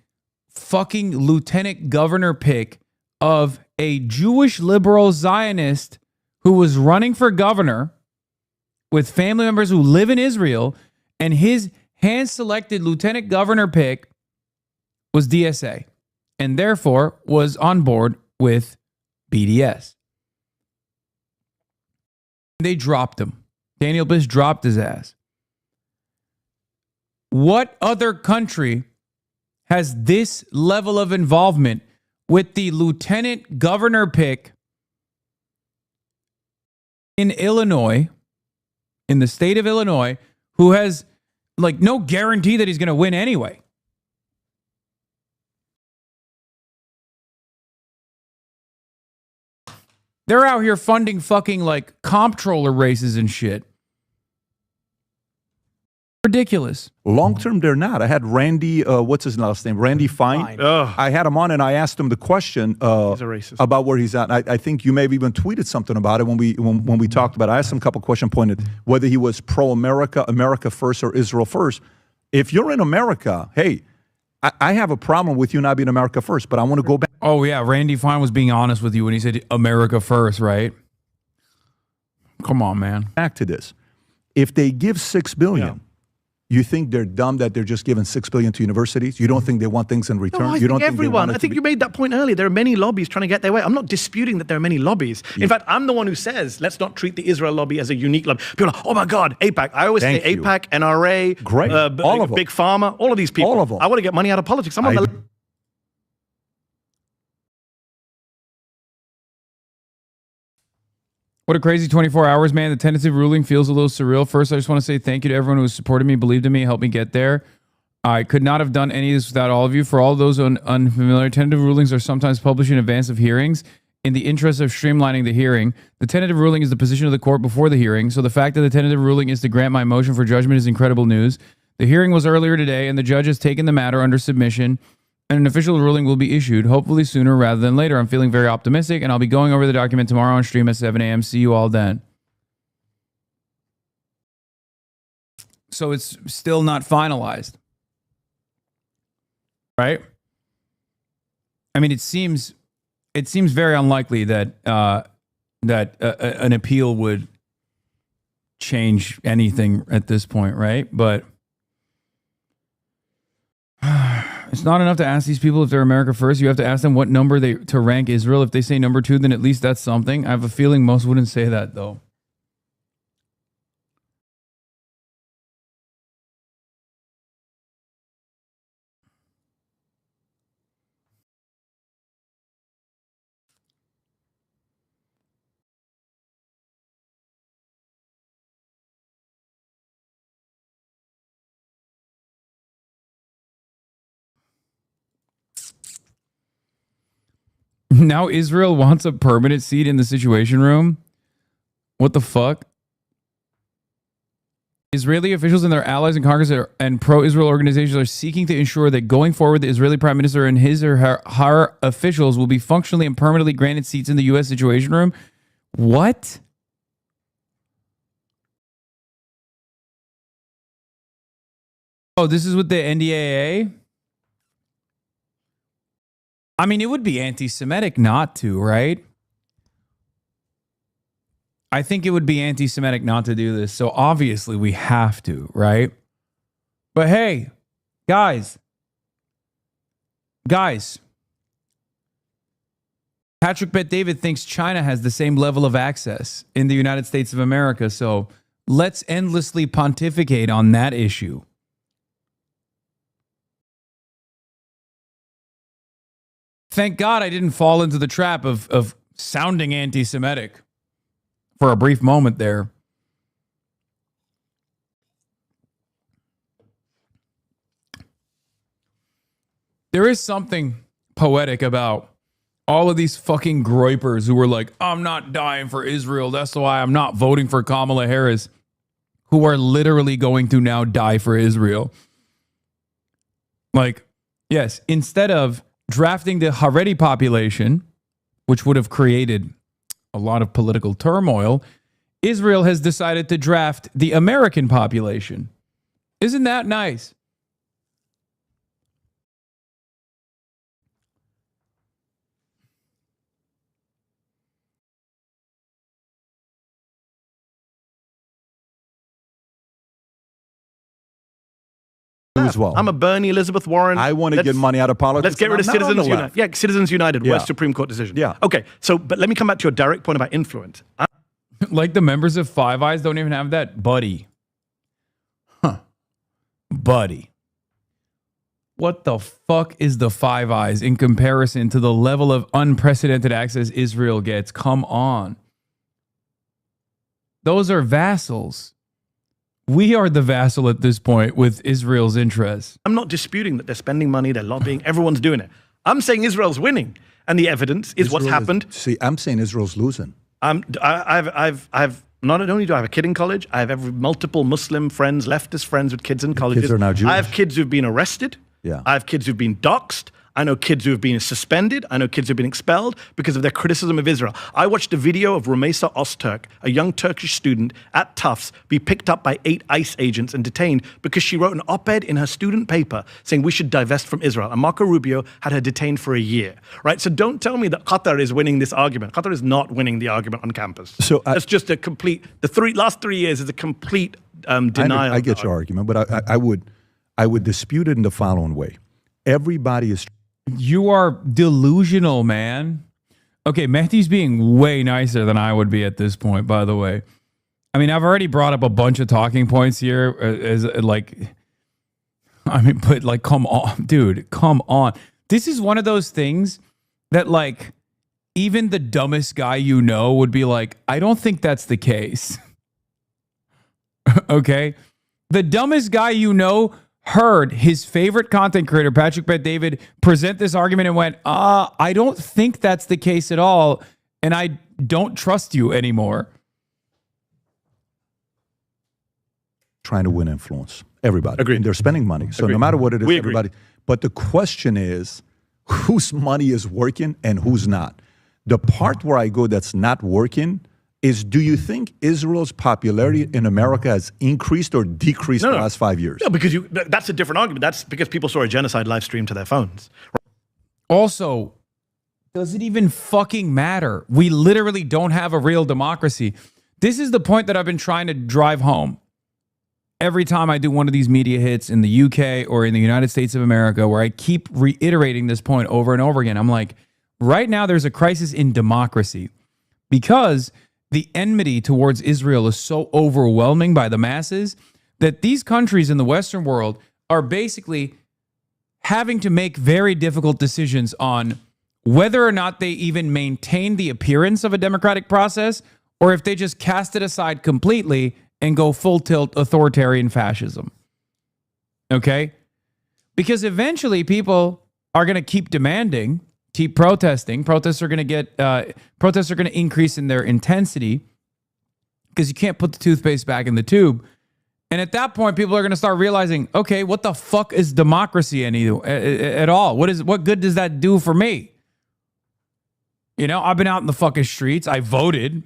fucking lieutenant governor pick of a Jewish liberal Zionist who was running for governor with family members who live in Israel, and his hand-selected lieutenant governor pick was DSA, and therefore was on board with BDS. They dropped him. Daniel Biss dropped his ass. What other country has this level of involvement with the lieutenant governor pick in Illinois, in the state of Illinois, who has like no guarantee that he's going to win anyway? They're out here funding fucking like comptroller races and shit. Ridiculous. Long term, they're not. I had Randy, what's his last name? Randy Fine. I had him on and I asked him the question He's a racist. about where he's at. I think you may have even tweeted something about it when we talked about it. I asked him a couple questions pointed whether he was pro-America, America first, or Israel first. If you're in America, hey, I have a problem with you not being America first, but I want to go back. Oh, yeah. Randy Fine was being honest with you when he said America first, right? Come on, man. Back to this. If they give $6 billion, you think they're dumb that they're just giving $6 billion to universities? You don't think they want things in return? No, I think everyone. I think you made that point earlier. There are many lobbies trying to get their way. I'm not disputing that there are many lobbies. In fact, I'm the one who says, let's not treat the Israel lobby as a unique lobby. People are like, oh my God, AIPAC. I always say AIPAC, NRA, Great. All of them. Big Pharma, all of these people. All of them. I want to get money out of politics. I'm not gonna- What a crazy 24 hours, man. The tentative ruling feels a little surreal. First, I just want to say thank you to everyone who has supported me, believed in me, helped me get there. I could not have done any of this without all of you. For all those unfamiliar, tentative rulings are sometimes published in advance of hearings in the interest of streamlining the hearing. The tentative ruling is the position of the court before the hearing, so the fact that the tentative ruling is to grant my motion for judgment is incredible news. The hearing was earlier today, and the judge has taken the matter under submission, and an official ruling will be issued, hopefully sooner rather than later. I'm feeling very optimistic, and I'll be going over the document tomorrow on stream at 7 a.m. See you all then. So it's still not finalized, right? I mean, it seems very unlikely that an appeal would change anything at this point, right? But it's not enough to ask these people if they're America first. You have to ask them what number to rank Israel. If they say number 2, then at least that's something. I have a feeling most wouldn't say that, though. Now Israel wants a permanent seat in the Situation Room. What the fuck? Israeli officials and their allies in Congress and pro-Israel organizations are seeking to ensure that going forward, the Israeli Prime Minister and his or her officials will be functionally and permanently granted seats in the U.S. Situation Room. What? Oh, this is with the NDAA? I mean, it would be anti-Semitic not to, right? I think it would be anti-Semitic not to do this. So obviously we have to, right? But hey, guys, Patrick Bet David thinks China has the same level of access in the United States of America. So let's endlessly pontificate on that issue. Thank God I didn't fall into the trap of sounding anti-Semitic for a brief moment there. There is something poetic about all of these fucking groypers who were like, I'm not dying for Israel. That's why I'm not voting for Kamala Harris, who are literally going to now die for Israel. Like, yes, instead of drafting the Haredi population, which would have created a lot of political turmoil, Israel has decided to draft the American population. Isn't that nice? As well. I'm a Bernie, Elizabeth Warren. I want to get money out of politics. Let's get rid of Citizens United. Yeah, Citizens United, Yeah. West Supreme Court decision. Yeah. Okay, so, but let me come back to your direct point about influence. Like the members of Five Eyes don't even have that? Buddy. Huh. Buddy. What the fuck is the Five Eyes in comparison to the level of unprecedented access Israel gets? Come on. Those are vassals. We are the vassal at this point with Israel's interests. I'm not disputing that they're spending money, they're lobbying, everyone's doing it. I'm saying Israel's winning, and the evidence is what's happened. See, I'm saying Israel's losing. I've not only do I have a kid in college, I have multiple Muslim friends, leftist friends with kids in colleges. Kids are now Jewish. I have kids who've been arrested. Yeah. I have kids who've been doxxed. I know kids who have been suspended. I know kids who have been expelled because of their criticism of Israel. I watched a video of Rumeysa Öztürk, a young Turkish student at Tufts, be picked up by 8 ICE agents and detained because she wrote an op-ed in her student paper saying we should divest from Israel. And Marco Rubio had her detained for a year, right? So don't tell me that Qatar is winning this argument. Qatar is not winning the argument on campus. So that's just a complete, last 3 years is a complete denial. I get your argument, but I would dispute it in the following way. Everybody is... You are delusional, man. Okay, Mehdi's being way nicer than I would be at this point, by the way. I mean, I've already brought up a bunch of talking points here. But come on, dude, come on. This is one of those things that, like, even the dumbest guy you know would be like, I don't think that's the case. Okay? The dumbest guy you know heard his favorite content creator, Patrick Bet-David, present this argument and went, I don't think that's the case at all, and I don't trust you anymore. Trying to win influence. Everybody. Agreed. And they're spending money. So Agreed. no matter what it is, We agree. everybody. But the question is, whose money is working and who's not? The part where I go that's not working is, do you think Israel's popularity in America has increased or decreased in the last 5 years? No, because that's a different argument. That's because people saw a genocide live stream to their phones. Also, does it even fucking matter? We literally don't have a real democracy. This is the point that I've been trying to drive home every time I do one of these media hits in the UK or in the United States of America, where I keep reiterating this point over and over again. I'm like, right now there's a crisis in democracy because the enmity towards Israel is so overwhelming by the masses that these countries in the Western world are basically having to make very difficult decisions on whether or not they even maintain the appearance of a democratic process or if they just cast it aside completely and go full tilt authoritarian fascism. Okay? Because eventually people are going to keep demanding, keep protesting. Protests are going to increase in their intensity because you can't put the toothpaste back in the tube. And at that point, people are going to start realizing, okay, what the fuck is democracy at all? What good does that do for me? You know, I've been out in the fucking streets. I voted.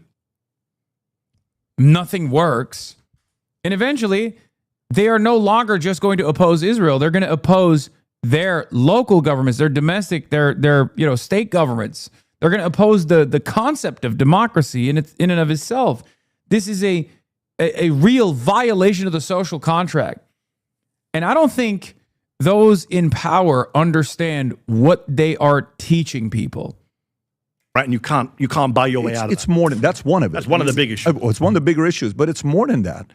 Nothing works. And eventually, they are no longer just going to oppose Israel. They're going to oppose their local governments, their domestic, their state governments. They're going to oppose the concept of democracy in and of itself. This is a real violation of the social contract. And I don't think those in power understand what they are teaching people. Right, and you can't buy your way out of it. It's more than that's one of it. That's one of the big issues. It's one of the bigger issues, but it's more than that.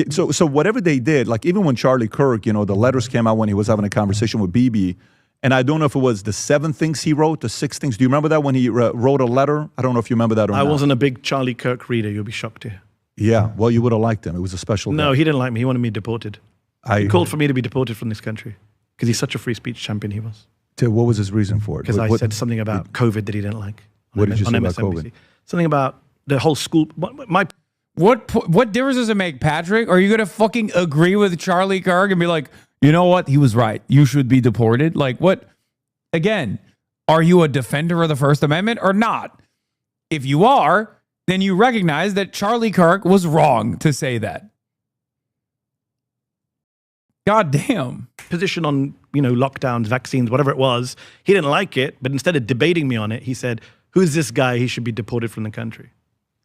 So whatever they did, like even when Charlie Kirk, the letters came out when he was having a conversation with BB, and I don't know if it was the 7 things he wrote, the 6 things. Do you remember that when he wrote a letter? I don't know if you remember that or not. I wasn't a big Charlie Kirk reader. You'll be shocked to hear. Yeah, well, you would have liked him. It was a special. No, guy. he didn't like me. He wanted me deported. He called for me to be deported from this country because he's such a free speech champion. He was. What was his reason for it? Because I said something about COVID that he didn't like. What did you say about MSNBC. COVID? Something about the whole school. What difference does it make, Patrick? Are you going to fucking agree with Charlie Kirk and be like, you know what? He was right. You should be deported. Like what? Again, are you a defender of the First Amendment or not? If you are, then you recognize that Charlie Kirk was wrong to say that. God damn. Position on, lockdowns, vaccines, whatever it was. He didn't like it, but instead of debating me on it, he said, who's this guy? He should be deported from the country.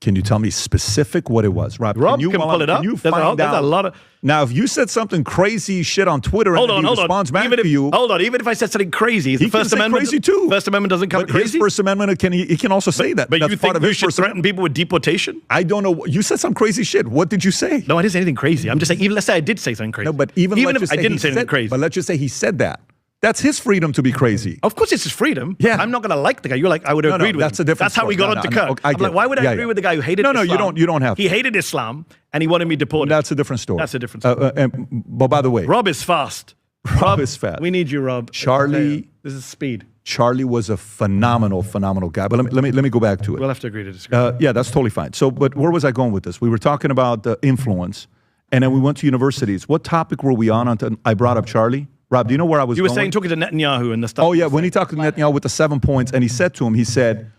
Can you tell me specific what it was, Rob? Rob can pull it up. There's a lot of. Now, if you said something crazy shit on Twitter and he responds back to you, hold on. Even if I said something crazy, the First Amendment crazy too. First Amendment doesn't cover crazy. His First Amendment he can also say that. But that's you part think of we his should First threaten Amendment. people with deportation? I don't know. You said some crazy shit. What did you say? No, I didn't say anything crazy. I'm just saying. Even let's say I did say something crazy. No, but even if I didn't say anything crazy. But let's just say he said that. That's his freedom to be crazy. Of course, it's his freedom. Yeah. I'm not going to like the guy. You're like, I would have agreed with that's him. a different That's how we got onto Kirk. I'm like, why would I agree with the guy who hated Islam? No, you don't have to. He hated Islam, and he wanted me deported. That's a different story. That's a different story. But by the way, Rob is fast. Rob is fast. We need you, Rob. Charlie. This is speed. Charlie was a phenomenal guy. But let me go back to it. We'll have to agree to disagree. Yeah, that's totally fine. So, but where was I going with this? We were talking about the influence, and then we went to universities. What topic were we on? I brought up Charlie. Rob, do you know where I was You were going? saying talking to Netanyahu and the stuff. Oh, yeah, when he talked to Netanyahu with the 7 points, and he said to him, he said,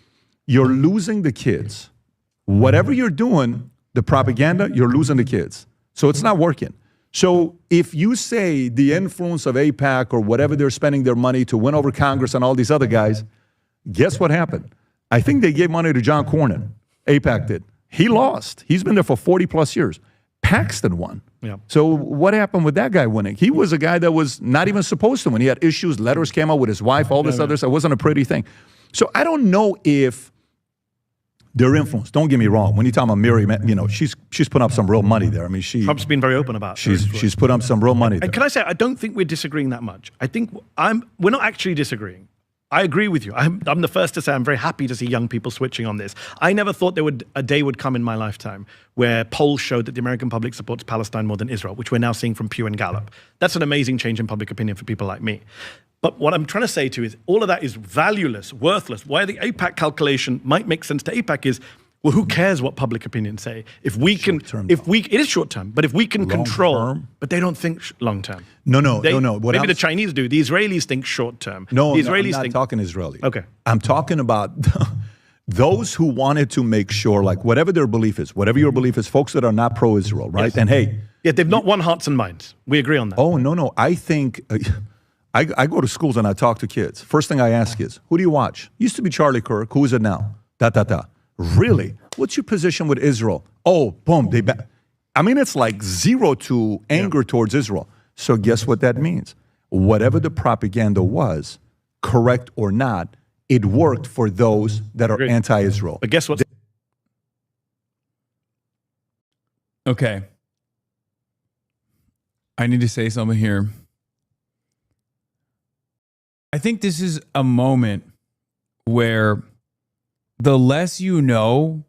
you're losing the kids. Whatever you're doing, the propaganda, you're losing the kids. So it's not working. So if you say the influence of AIPAC or whatever they're spending their money to win over Congress and all these other guys, guess what happened? I think they gave money to John Cornyn. AIPAC did. He lost. He's been there for 40 plus years. Paxton won. Yeah. So what happened with that guy winning? He was a guy that was not even supposed to win. He had issues. Letters came out with his wife, all this other stuff. It wasn't a pretty thing. So I don't know if their influence. Don't get me wrong. When you talk about Mary, she's put up some real money there. I mean, Trump's been very open about. She's put up some real money there. And can I say, I don't think we're disagreeing that much. I think we're not actually disagreeing. I agree with you. I'm the first to say I'm very happy to see young people switching on this. I never thought a day would come in my lifetime where polls showed that the American public supports Palestine more than Israel, which we're now seeing from Pew and Gallup. That's an amazing change in public opinion for people like me. But what I'm trying to say to you is all of that is valueless, worthless. Why the AIPAC calculation might make sense to AIPAC is, well, who cares what public opinion say? If we can, it is short term, but if we can control, but they don't think long term. No. Maybe the Chinese do. The Israelis think short term. No, the Israelis I'm not talking Israeli. Okay. I'm talking about those who wanted to make sure, like whatever their belief is, whatever your belief is, folks that are not pro-Israel, right? Yes. And hey. Yeah, they've not won hearts and minds. We agree on that. Oh, no. I think, I go to schools and I talk to kids. First thing I ask is, who do you watch? Used to be Charlie Kirk. Who is it now? Really? What's your position with Israel? Oh, boom. I mean, it's like 0 to anger towards Israel. So guess what that means? Whatever the propaganda was, correct or not, it worked for those that are anti-Israel. But guess what? Okay. I need to say something here. I think this is a moment where the less you know,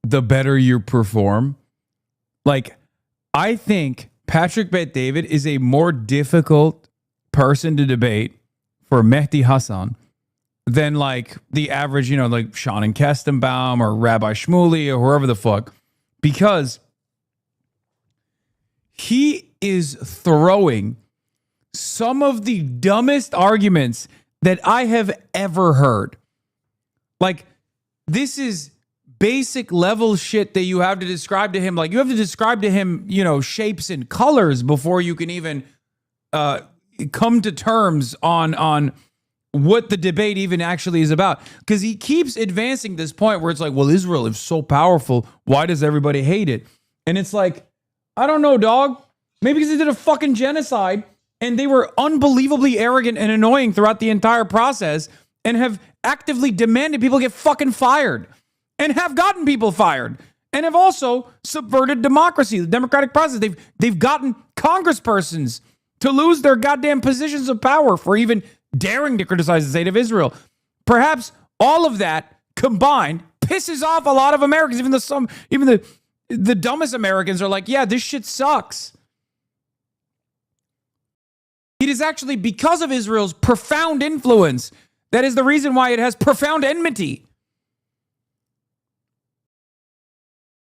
the better you perform. Like, I think Patrick Bet-David is a more difficult person to debate for Medhi Hasan than like the average, like Shannon Kestenbaum or Rabbi Shmuley or whoever the fuck, because he is throwing some of the dumbest arguments that I have ever heard. Like, this is basic level shit that you have to describe to him. Like, you have to describe to him, shapes and colors before you can even come to terms on what the debate even actually is about. Because he keeps advancing this point where it's like, well, Israel is so powerful. Why does everybody hate it? And it's like, I don't know, dog. Maybe because they did a fucking genocide and they were unbelievably arrogant and annoying throughout the entire process and have actively demanded people get fucking fired and have gotten people fired and have also subverted democracy, the democratic process. They've gotten congresspersons to lose their goddamn positions of power for even daring to criticize the state of Israel. Perhaps all of that combined pisses off a lot of Americans, even the dumbest Americans are like, yeah, this shit sucks. It is actually because of Israel's profound influence that is the reason why it has profound enmity.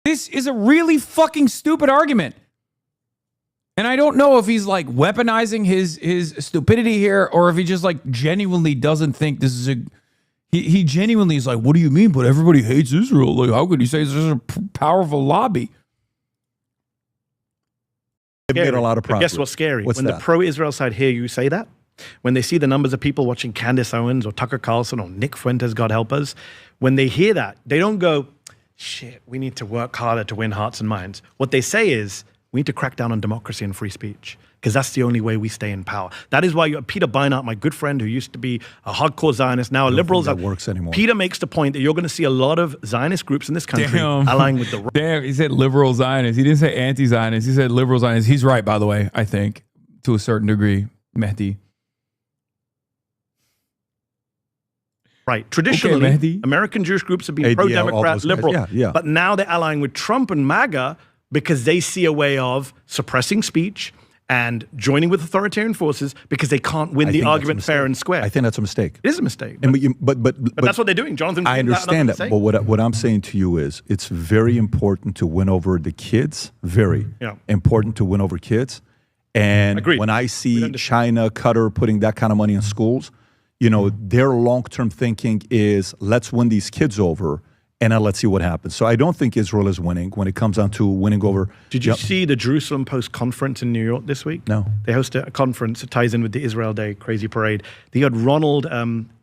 This is a really fucking stupid argument. And I don't know if he's like weaponizing his stupidity here or if he just like genuinely doesn't think this is he genuinely is like, what do you mean? But everybody hates Israel. Like, how could you say this is a powerful lobby? Get a lot of guess what's scary? When the pro-Israel side hear you say that, when they see the numbers of people watching Candace Owens or Tucker Carlson or Nick Fuentes, God help us, when they hear that, they don't go, shit, we need to work harder to win hearts and minds. What they say is, we need to crack down on democracy and free speech because that's the only way we stay in power. That is why Peter Beinart, my good friend who used to be a hardcore Zionist, now a liberal. That works anymore. Peter makes the point that you're going to see a lot of Zionist groups in this country allying with the... Damn, he said liberal Zionist. He didn't say anti-Zionist. He said liberal Zionist. He's right, by the way, I think, to a certain degree, Medhi. Right. Traditionally, okay, American Jewish groups have been pro-Democrat, liberal. Yeah. But now they're allying with Trump and MAGA because they see a way of suppressing speech and joining with authoritarian forces because they can't win the argument fair and square. I think that's a mistake. It is a mistake. But that's what they're doing. Jonathan, I understand that. But what I'm saying to you is it's very important to win over the kids. Very important to win over kids. And Agreed. When I see China, Qatar putting that kind of money in schools, their long-term thinking is let's win these kids over and then let's see what happens. So I don't think Israel is winning when it comes down to winning over. Did you see the Jerusalem Post conference in New York this week? No. They hosted a conference that ties in with the Israel Day crazy parade. They had Ronald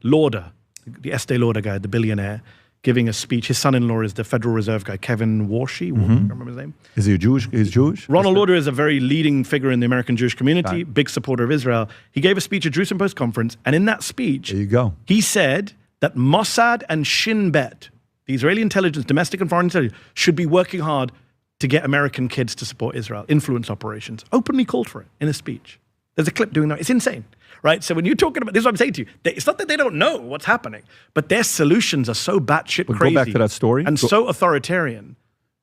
Lauder, the Estee Lauder guy, the billionaire, giving a speech. His son-in-law is the Federal Reserve guy, Kevin Warshie. I don't remember his name. Is he Jewish? He's Jewish? Ronald Lauder is a very leading figure in the American Jewish community, big supporter of Israel. He gave a speech at Jerusalem Post conference, and in that speech, there you go. He said that Mossad and Shin Bet, the Israeli intelligence, domestic and foreign intelligence, should be working hard to get American kids to support Israel, influence operations. Openly called for it in a speech. There's a clip doing that. It's insane, right? So when you're talking about this, is what I'm saying to you. It's not that they don't know what's happening, but their solutions are so batshit crazy. Go back to that story. And so authoritarian.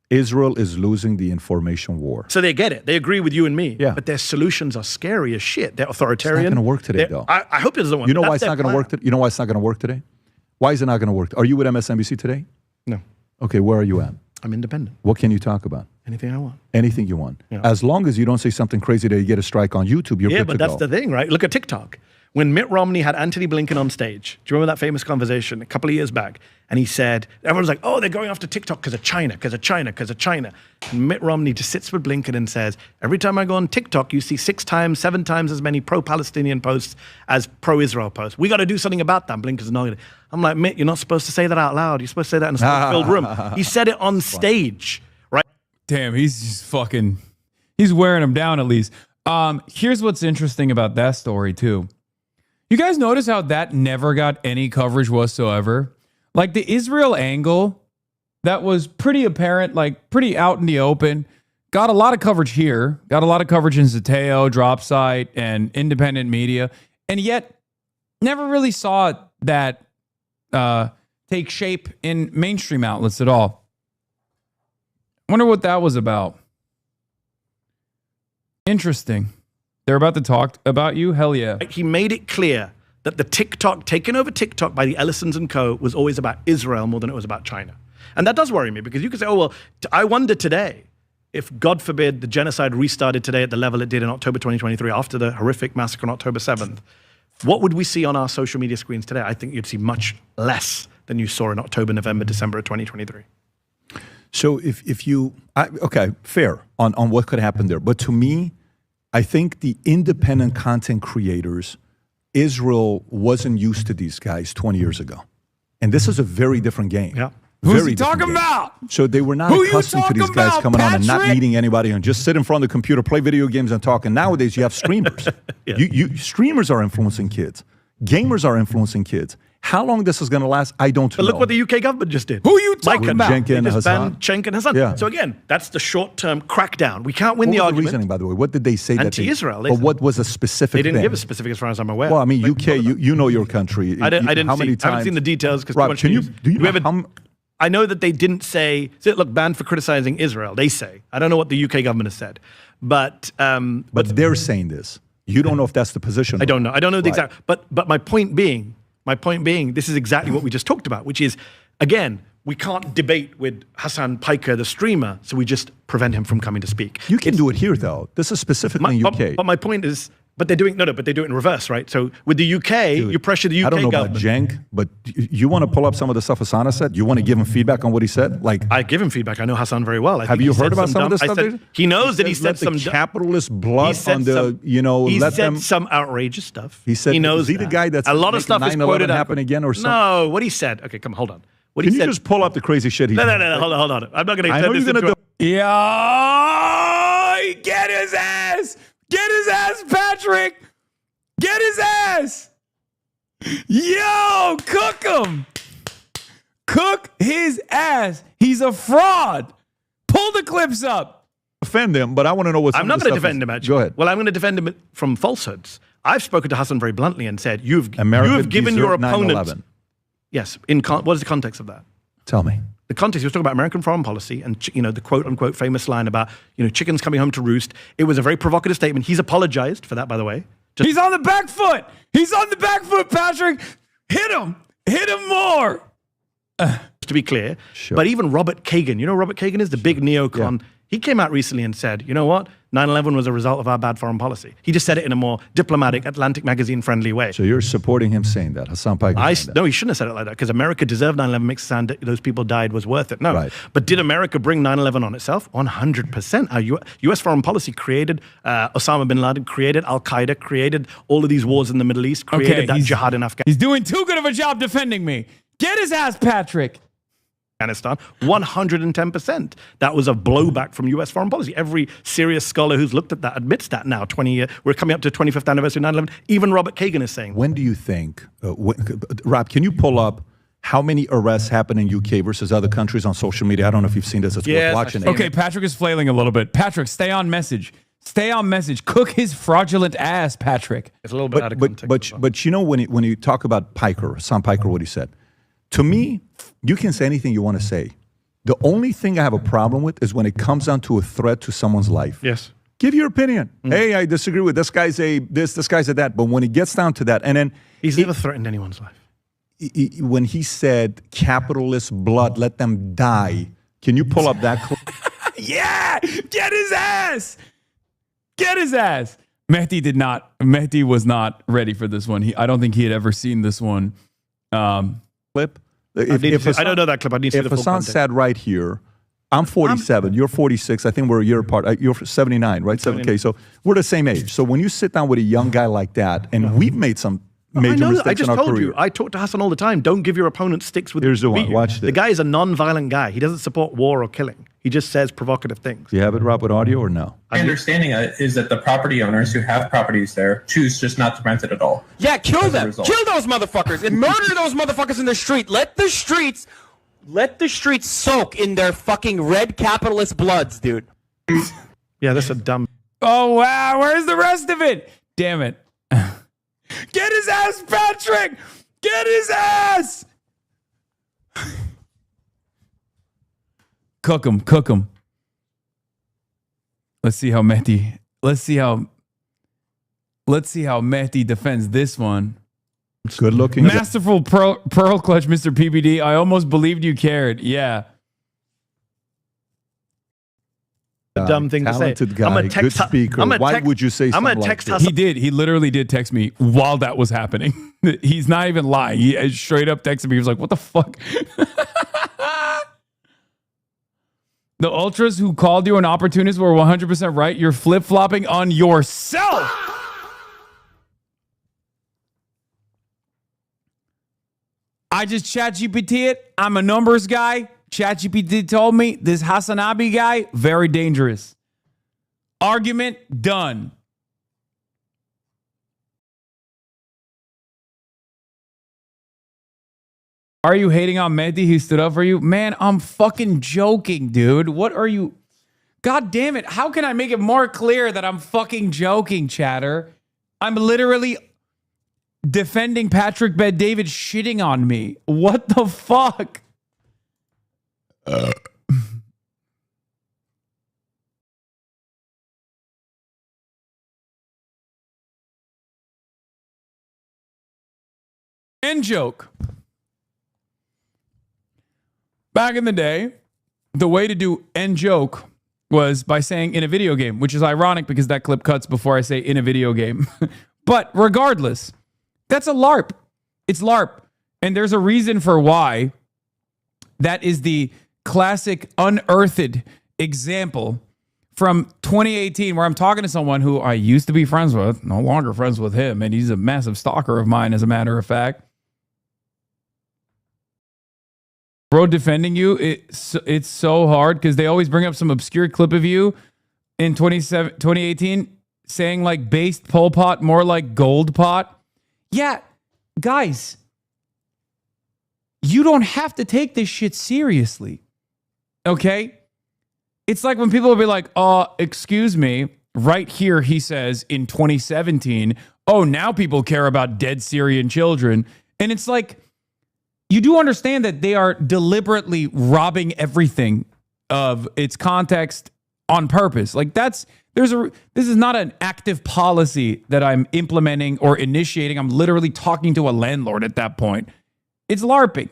Israel is losing the information war. So they get it. They agree with you and me. Yeah. But their solutions are scary as shit. They're authoritarian. It's not going to work today, though. I hope it doesn't work. You know why it's not going to work? You know why it's not going to work today? Why is it not going to work? Are you with MSNBC today? No. Okay, where are you at? I'm independent. What can you talk about? Anything I want. Anything you want. Yeah. As long as you don't say something crazy that you get a strike on YouTube, you're good to go. Yeah, but that's the thing, right? Look at TikTok. When Mitt Romney had Antony Blinken on stage, do you remember that famous conversation a couple of years back? And he said, everyone's like, oh, they're going after TikTok because of China, because of China, because of China. And Mitt Romney just sits with Blinken and says, every time I go on TikTok, you see 6 times, 7 times as many pro-Palestinian posts as pro-Israel posts. We got to do something about that. Blinken's nodding. I'm like, Mitt, you're not supposed to say that out loud. You're supposed to say that in a smoke-filled room. He said it on stage, right? Damn, he's just fucking, he's wearing him down at least. Here's what's interesting about that story too. You guys notice how that never got any coverage whatsoever? Like the Israel angle that was pretty apparent, like pretty out in the open, got a lot of coverage here, got a lot of coverage in Zateo, Dropsite, and independent media, and yet never really saw that take shape in mainstream outlets at all. Wonder what that was about. Interesting. They're about to talk about you? Hell yeah. He made it clear that the TikTok, taken over TikTok by the Ellisons and co. was always about Israel more than it was about China. And that does worry me because you could say, oh, well, I wonder today if, God forbid, the genocide restarted today at the level it did in October 2023 after the horrific massacre on October 7th, what would we see on our social media screens today? I think you'd see much less than you saw in October, November, December of 2023. So if you, okay, fair on what could happen there. But to me, I think the independent content creators, Israel wasn't used to these guys 20 years ago. And this is a very different game. Yeah. Who's he talking about? So they were not accustomed to these guys coming on and not meeting anybody and just sit in front of the computer, play video games and talk. And nowadays you have streamers. Yeah. Streamers are influencing kids. Gamers are influencing kids. How long this is going to last, I don't know. But look what the UK government just did. Who are you talking about? Cenk and Hasan. Cenk and Hasan. Yeah. So again, that's the short-term crackdown. We can't win What the was argument. the reasoning, by the way? What did they say? Anti-Israel. But what was a specific They didn't thing? give a specific as far as I'm aware. Well, I mean, UK, you know your country. I didn't How see, many I haven't times? seen the details because Rob, do you know I know that they didn't say, look, banned for criticizing Israel. They say. I don't know what the UK government has said. But they're saying this. You don't know if that's the position. I don't know. I don't know the Right. exact. But my point being, this is exactly what we just talked about, which is, again, we can't debate with Hassan Piker, the streamer, so we just prevent him from coming to speak. You can do it here, though. This is specifically in UK. But my point is, but they're doing but they do it in reverse, right? So with the UK, you pressure the UK I don't know government. about Cenk, but you want to pull up some of the stuff Hassan said? You want to give him feedback on what he said? Like, I give him feedback. I know Hassan very well. have you heard about some of this stuff? He knows that he said let some the capitalist blood on the, He let said them. some outrageous stuff. He said, he knows is he the that. guy that's a lot of stuff is 9/11 quoted happen again or something? No, what he said. Okay, come on, hold on. What Can he you said. just pull up the crazy shit he No, said? hold on. I'm not going to. I know you're going to do. Yo, get his ass! Get his ass, Patrick! Get his ass! Yo, cook him! Cook his ass! He's a fraud! Pull the clips up! Defend him, but I want to know what's. I'm not going to defend him, actually. Go ahead. Well, I'm going to defend him from falsehoods. I've spoken to Hassan very bluntly and said, you've given your opponent. 9/11. Yes. What is the context of that? Tell me. The context, he was talking about American foreign policy and, the quote-unquote famous line about, chickens coming home to roost. It was a very provocative statement. He's apologized for that, by the way. He's on the back foot! He's on the back foot, Patrick! Hit him! Hit him more! To be clear. Sure. But even Robert Kagan, you know who Robert Kagan is? The big neocon. Yeah. He came out recently and said, you know what? 9/11 was a result of our bad foreign policy. He just said it in a more diplomatic, Atlantic magazine-friendly way. So you're supporting him saying that, Hassan Piker? No, he shouldn't have said it like that because America deserved 9/11 makes it sound that those people died was worth it. No. Right. But did America bring 9/11 on itself? 100%. Our U.S. foreign policy created Osama bin Laden, created Al-Qaeda, created all of these wars in the Middle East, created that jihad in Afghanistan. He's doing too good of a job defending me. Get his ass, Patrick. 110%. That was a blowback from U.S. foreign policy. Every serious scholar who's looked at that admits that now. We're coming up to the 25th anniversary of 9/11. Even Robert Kagan is saying. When do you think, Rob, can you pull up how many arrests happen in UK versus other countries on social media? I don't know if you've seen this. It's worth watching. Okay, Patrick is flailing a little bit. Patrick, stay on message. Stay on message. Cook his fraudulent ass, Patrick. It's a little bit out of context. But you know, when you talk about Piker, Sam Piker, what he said, to me, you can say anything you want to say. The only thing I have a problem with is when it comes down to a threat to someone's life. Yes. Give your opinion. Hey, I disagree with this guy's this guy's a that. But when it gets down to that, and then he's never threatened anyone's life. When he said capitalist blood, let them die. Can you pull up that clip? Yeah, get his ass. Get his ass. Mehdi was not ready for this one. I don't think he had ever seen this one. Clip. I don't know that clip. I need to see the full Hassan context. sat right here, I'm 47, you're 46, I think we're a year apart. You're 79, right? Okay, so we're the same age. So when you sit down with a young guy like that, and we've made some major mistakes in our career. I talk to Hassan all the time. Don't give your opponent sticks with Here's the one. beat. Watch this. The guy is a non-violent guy. He doesn't support war or killing. He just says provocative things. Do you have it, Rob, with audio or no? My understanding is that the property owners who have properties there choose just not to rent it at all. Yeah, kill As a them. result. Kill those motherfuckers and murder those motherfuckers in the street. Let the streets soak in their fucking red capitalist bloods, dude. Yeah, that's a dumb. Oh, wow. Where's the rest of it? Damn it. Get his ass, Patrick. Get his ass. Cook him. Cook him. Let's see how Mehdi defends this one. Good looking. Masterful pearl clutch, Mr. PBD. I almost believed you cared. Yeah. Dumb thing to say. Talented guy, good speaker. Why would you say something like this? He did. He literally did text me while that was happening. He's not even lying. He straight up texted me. He was like, what the fuck? The ultras who called you an opportunist were 100% right. You're flip-flopping on yourself. I just ChatGPT it. I'm a numbers guy. ChatGPT told me this Hasanabi guy, very dangerous. Argument done. Are you hating on Mehdi? He stood up for you? Man, I'm fucking joking, dude. What are you? God damn it. How can I make it more clear that I'm fucking joking, chatter? I'm literally defending Patrick Bet-David shitting on me. What the fuck? End joke. Back in the day, the way to do end joke was by saying in a video game, which is ironic because that clip cuts before I say in a video game. But regardless, that's a LARP. It's LARP. And there's a reason for why. That is the classic unearthed example from 2018 where I'm talking to someone who I used to be friends with, no longer friends with him, and he's a massive stalker of mine, as a matter of fact. Bro, defending you, it's so hard because they always bring up some obscure clip of you in 2018 saying like based Pol Pot, more like gold pot. Yeah, guys, you don't have to take this shit seriously, okay? It's like when people will be like, excuse me, right here he says in 2017, oh, now people care about dead Syrian children. And it's like, you do understand that they are deliberately robbing everything of its context on purpose. Like this is not an active policy that I'm implementing or initiating. I'm literally talking to a landlord at that point. It's LARPing.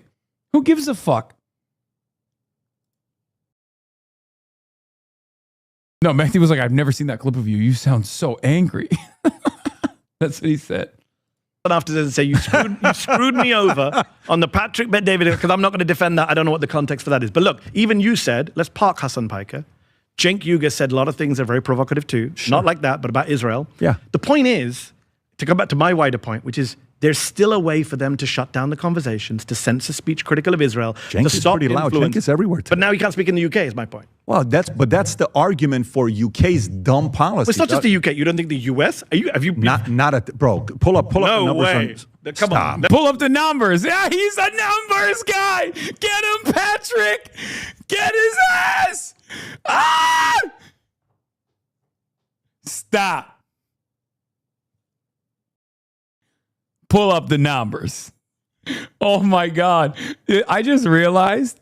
Who gives a fuck? No, Mehdi was like, I've never seen that clip of you. You sound so angry. That's what he said. After this and say, you screwed me over on the Patrick Bet-David, because I'm not going to defend that. I don't know what the context for that is. But look, even you said, let's park Hassan Piker. Cenk Uygur said a lot of things that are very provocative too. Sure. Not like that, but about Israel. Yeah. The point is, to come back to my wider point, which is there's still a way for them to shut down the conversations, to censor speech critical of Israel, Cenk to is stop pretty loud. influence. Cenk is everywhere today. But now he can't speak in the UK, is my point. Well, that's the argument for UK's dumb policy. Well, it's not just the UK. You don't think the US? Not at bro. Pull up No the numbers. way. Come on. Pull up the numbers. Yeah, he's a numbers guy. Get him, Patrick. Get his ass. Ah! Stop. Pull up the numbers. Oh my God. I just realized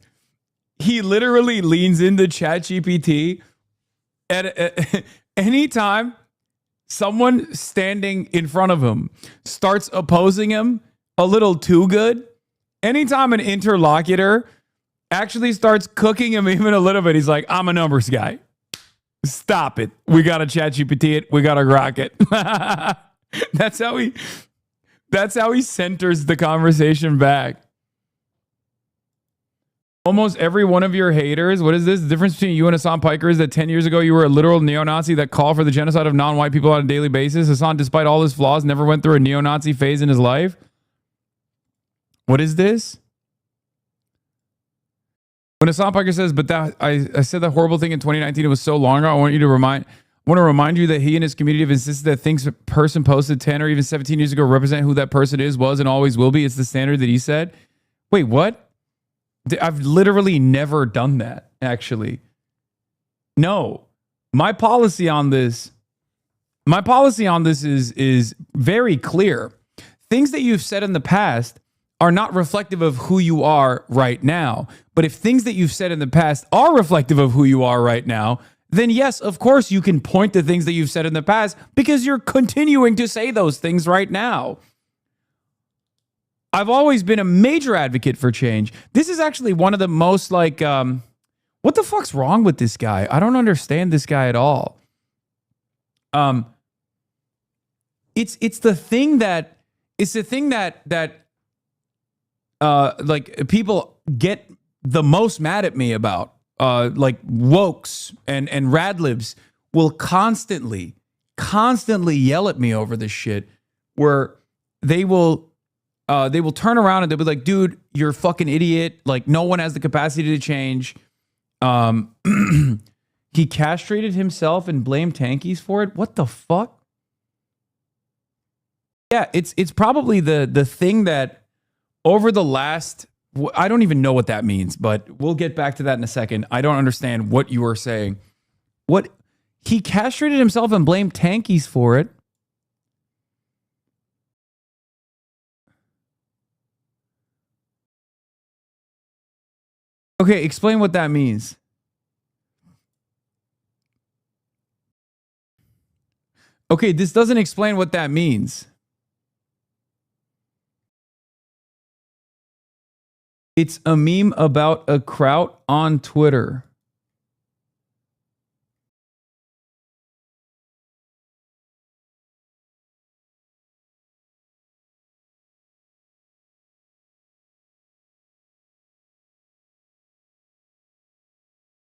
he literally leans into ChatGPT at anytime someone standing in front of him starts opposing him a little too good. Anytime an interlocutor actually starts cooking him even a little bit, he's like, I'm a numbers guy. Stop it. We got to ChatGPT it. We got to grok it. That's how he centers the conversation back. Almost every one of your haters, what is this? The difference between you and Hassan Piker is that 10 years ago you were a literal neo-Nazi that called for the genocide of non-white people on a daily basis. Hassan, despite all his flaws, never went through a neo-Nazi phase in his life. What is this? When Hassan Piker says, but that I said that horrible thing in 2019, it was so long ago, I want to remind you that he and his community have insisted that things a person posted 10 or even 17 years ago represent who that person is, was, and always will be. It's the standard that he said. Wait, what? I've literally never done that, actually. No. My policy on this is very clear. Things that you've said in the past are not reflective of who you are right now. But if things that you've said in the past are reflective of who you are right now, then yes, of course you can point to things that you've said in the past because you're continuing to say those things right now. I've always been a major advocate for change. This is actually one of the most what the fuck's wrong with this guy? I don't understand this guy at all. It's the thing that like people get the most mad at me about. Like wokes and radlibs will constantly yell at me over this shit, where they will turn around and they'll be like, dude, you're a fucking idiot. Like, no one has the capacity to change. He castrated himself and blamed tankies for it. What the fuck? Yeah, it's probably the thing that over the last, I don't even know what that means, but we'll get back to that in a second. I don't understand what you were saying. What? He castrated himself and blamed tankies for it. Okay, explain what that means. Okay, this doesn't explain what that means. It's a meme about a kraut on Twitter.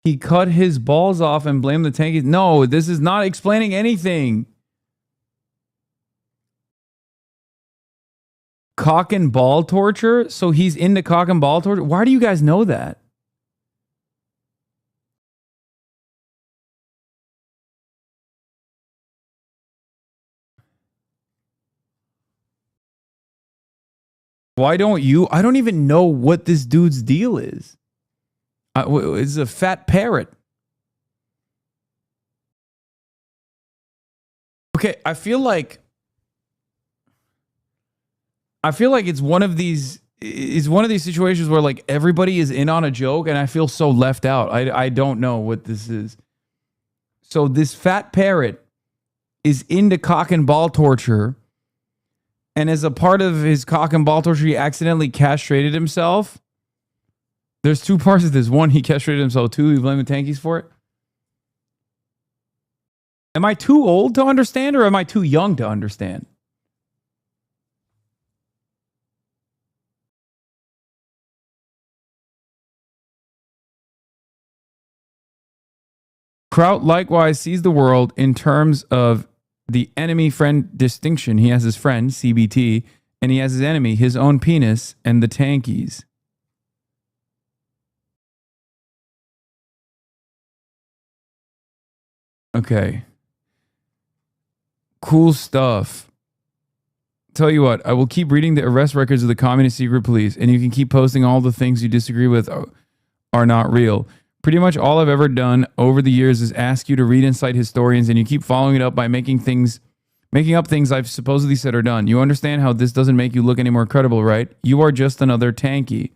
He cut his balls off and blamed the tankies. No, this is not explaining anything. Cock and ball torture? So he's into cock and ball torture? Why do you guys know that? Why don't you? I don't even know what this dude's deal is. It's a fat parrot. Okay, I feel like it's one of these situations where like everybody is in on a joke and I feel so left out. I don't know what this is. So this fat parrot is into cock and ball torture, and as a part of his cock and ball torture, he accidentally castrated himself. There's two parts of this. One, he castrated himself. Two, he blamed the tankies for it. Am I too old to understand, or am I too young to understand? Kraut likewise sees the world in terms of the enemy-friend distinction. He has his friend, CBT, and he has his enemy, his own penis, and the tankies. Okay. Cool stuff. Tell you what, I will keep reading the arrest records of the communist secret police, and you can keep posting all the things you disagree with are not real. Pretty much all I've ever done over the years is ask you to read and cite historians, and you keep following it up by making up things I've supposedly said or done. You understand how this doesn't make you look any more credible, right? You are just another tanky.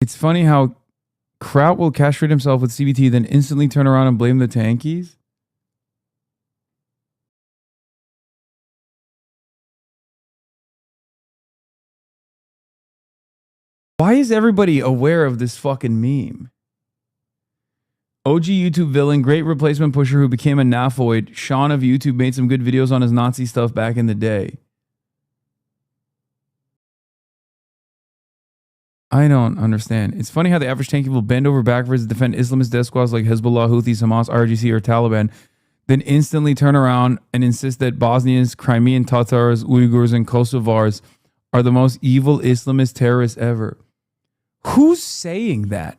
It's funny how Kraut will castrate himself with CBT, then instantly turn around and blame the tankies. Why is everybody aware of this fucking meme? OG YouTube villain, great replacement pusher who became a naphoid. Sean of YouTube made some good videos on his Nazi stuff back in the day. I don't understand. It's funny how the average tanky will bend over backwards to defend Islamist death squads like Hezbollah, Houthis, Hamas, RGC, or Taliban, then instantly turn around and insist that Bosnians, Crimean Tatars, Uyghurs, and Kosovars are the most evil Islamist terrorists ever. Who's saying that?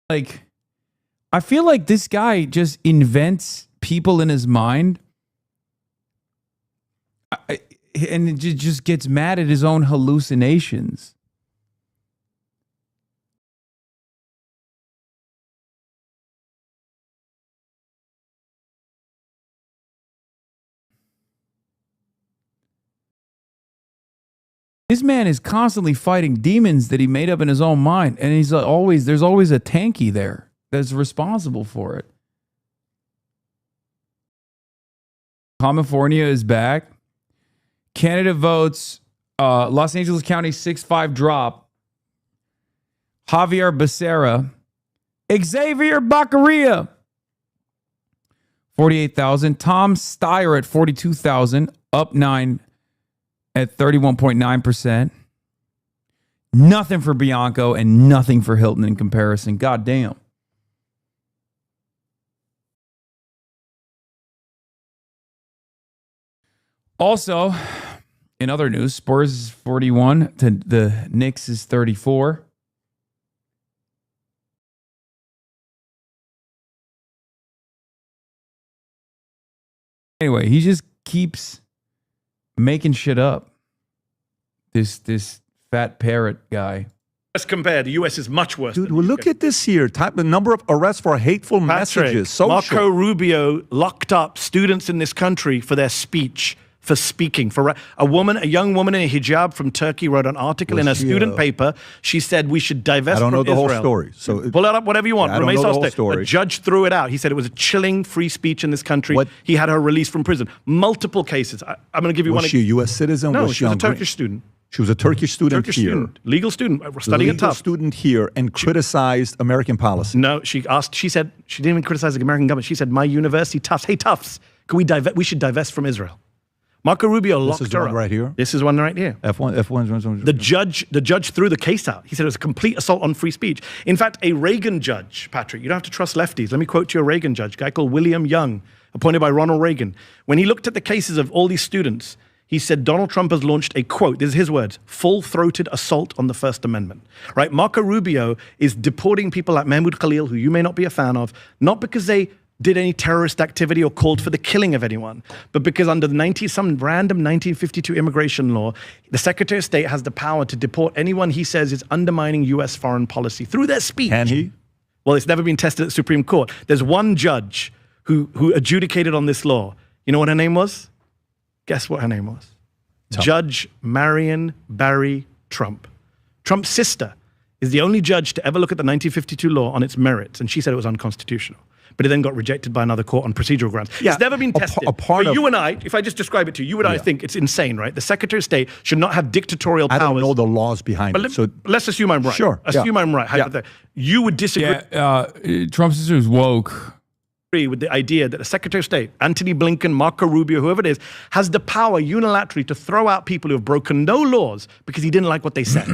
Like, I feel like this guy just invents people in his mind and it just gets mad at his own hallucinations. This man is constantly fighting demons that he made up in his own mind, and there's always a tanky there that's responsible for it. California is back. Canada votes. Los Angeles County 6-5 drop. Javier Becerra. Xavier Baccaria. 48,000. Tom Steyer at 42,000. Up 9 at 31.9%. Nothing for Bianco and nothing for Hilton in comparison. God damn. Also, in other news, Spurs is 41 to the Knicks is 34. Anyway, he just keeps making shit up. This fat parrot guy. Let's compare. The US is much worse. Dude, well, look at this here. The number of arrests for hateful messages. Social. Marco Rubio locked up students in this country for their speech, for speaking. For a young woman in a hijab from Turkey wrote an article in a student paper. She said we should divest from Israel. I don't know the whole story. So pull it up, whatever you want. I don't know the whole story. A judge threw it out. He said it was a chilling free speech in this country. He had her released from prison. Multiple cases. I'm going to give you one. Was she a U.S. citizen? No, she was a Turkish student. She was a Turkish student here. Legal student, studying at Tufts. Student here and criticized American policy. No, she said, she didn't even criticize the American government. She said, my university, Tufts, hey Tufts, we should divest from Israel. Marco Rubio locked her up. This is one right here? This is one right here. F1. The judge threw the case out. He said it was a complete assault on free speech. In fact, a Reagan judge, Patrick, you don't have to trust lefties. Let me quote you a Reagan judge, a guy called William Young, appointed by Ronald Reagan. When he looked at the cases of all these students, he said Donald Trump has launched a, quote, this is his words, full-throated assault on the First Amendment. Right? Marco Rubio is deporting people like Mahmoud Khalil, who you may not be a fan of, not because they did any terrorist activity or called for the killing of anyone, but because under some random 1952 immigration law, the Secretary of State has the power to deport anyone he says is undermining U.S. foreign policy through their speech. Can he? Well, it's never been tested at the Supreme Court. There's one judge who adjudicated on this law. You know what her name was? Guess what her name was? Judge Marion Barry Trump. Trump's sister is the only judge to ever look at the 1952 law on its merits, and she said it was unconstitutional. But it then got rejected by another court on procedural grounds. Yeah, it's never been tested. You and I, if I just describe it to you, you and I think it's insane, right? The Secretary of State should not have dictatorial powers. I don't know the laws behind it. So let's assume I'm right. Sure. Assume I'm right. You would disagree. Trump's sister is woke. With the idea that the Secretary of State, Antony Blinken, Marco Rubio, whoever it is, has the power unilaterally to throw out people who have broken no laws because he didn't like what they said.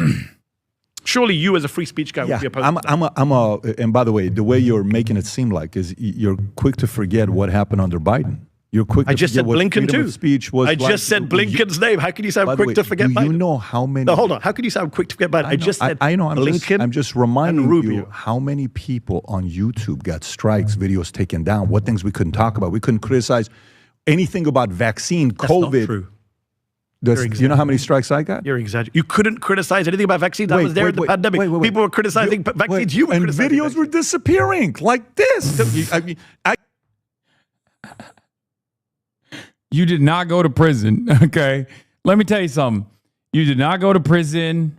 Surely you as a free speech guy would be opposed to that. And by the way, the way you're making it seem like is you're quick to forget what happened under Biden. You're quick. I just said Blinken too. Speech was. I just said Blinken's name. How can you sound quick to forget Biden? You know how many? No, hold on. How can you sound quick to forget Biden? I just said I know. Blinken. I'm just reminding Rubio. you how many people on YouTube got strikes, videos taken down. What things we couldn't talk about. We couldn't criticize anything about vaccine, That's COVID. not true. You know how many strikes I got? You're exaggerating. You couldn't criticize anything about vaccines. I was there in the pandemic. People were criticizing vaccines. You were and criticizing videos vaccines. were disappearing like this. You did not go to prison, okay? Let me tell you something. You did not go to prison.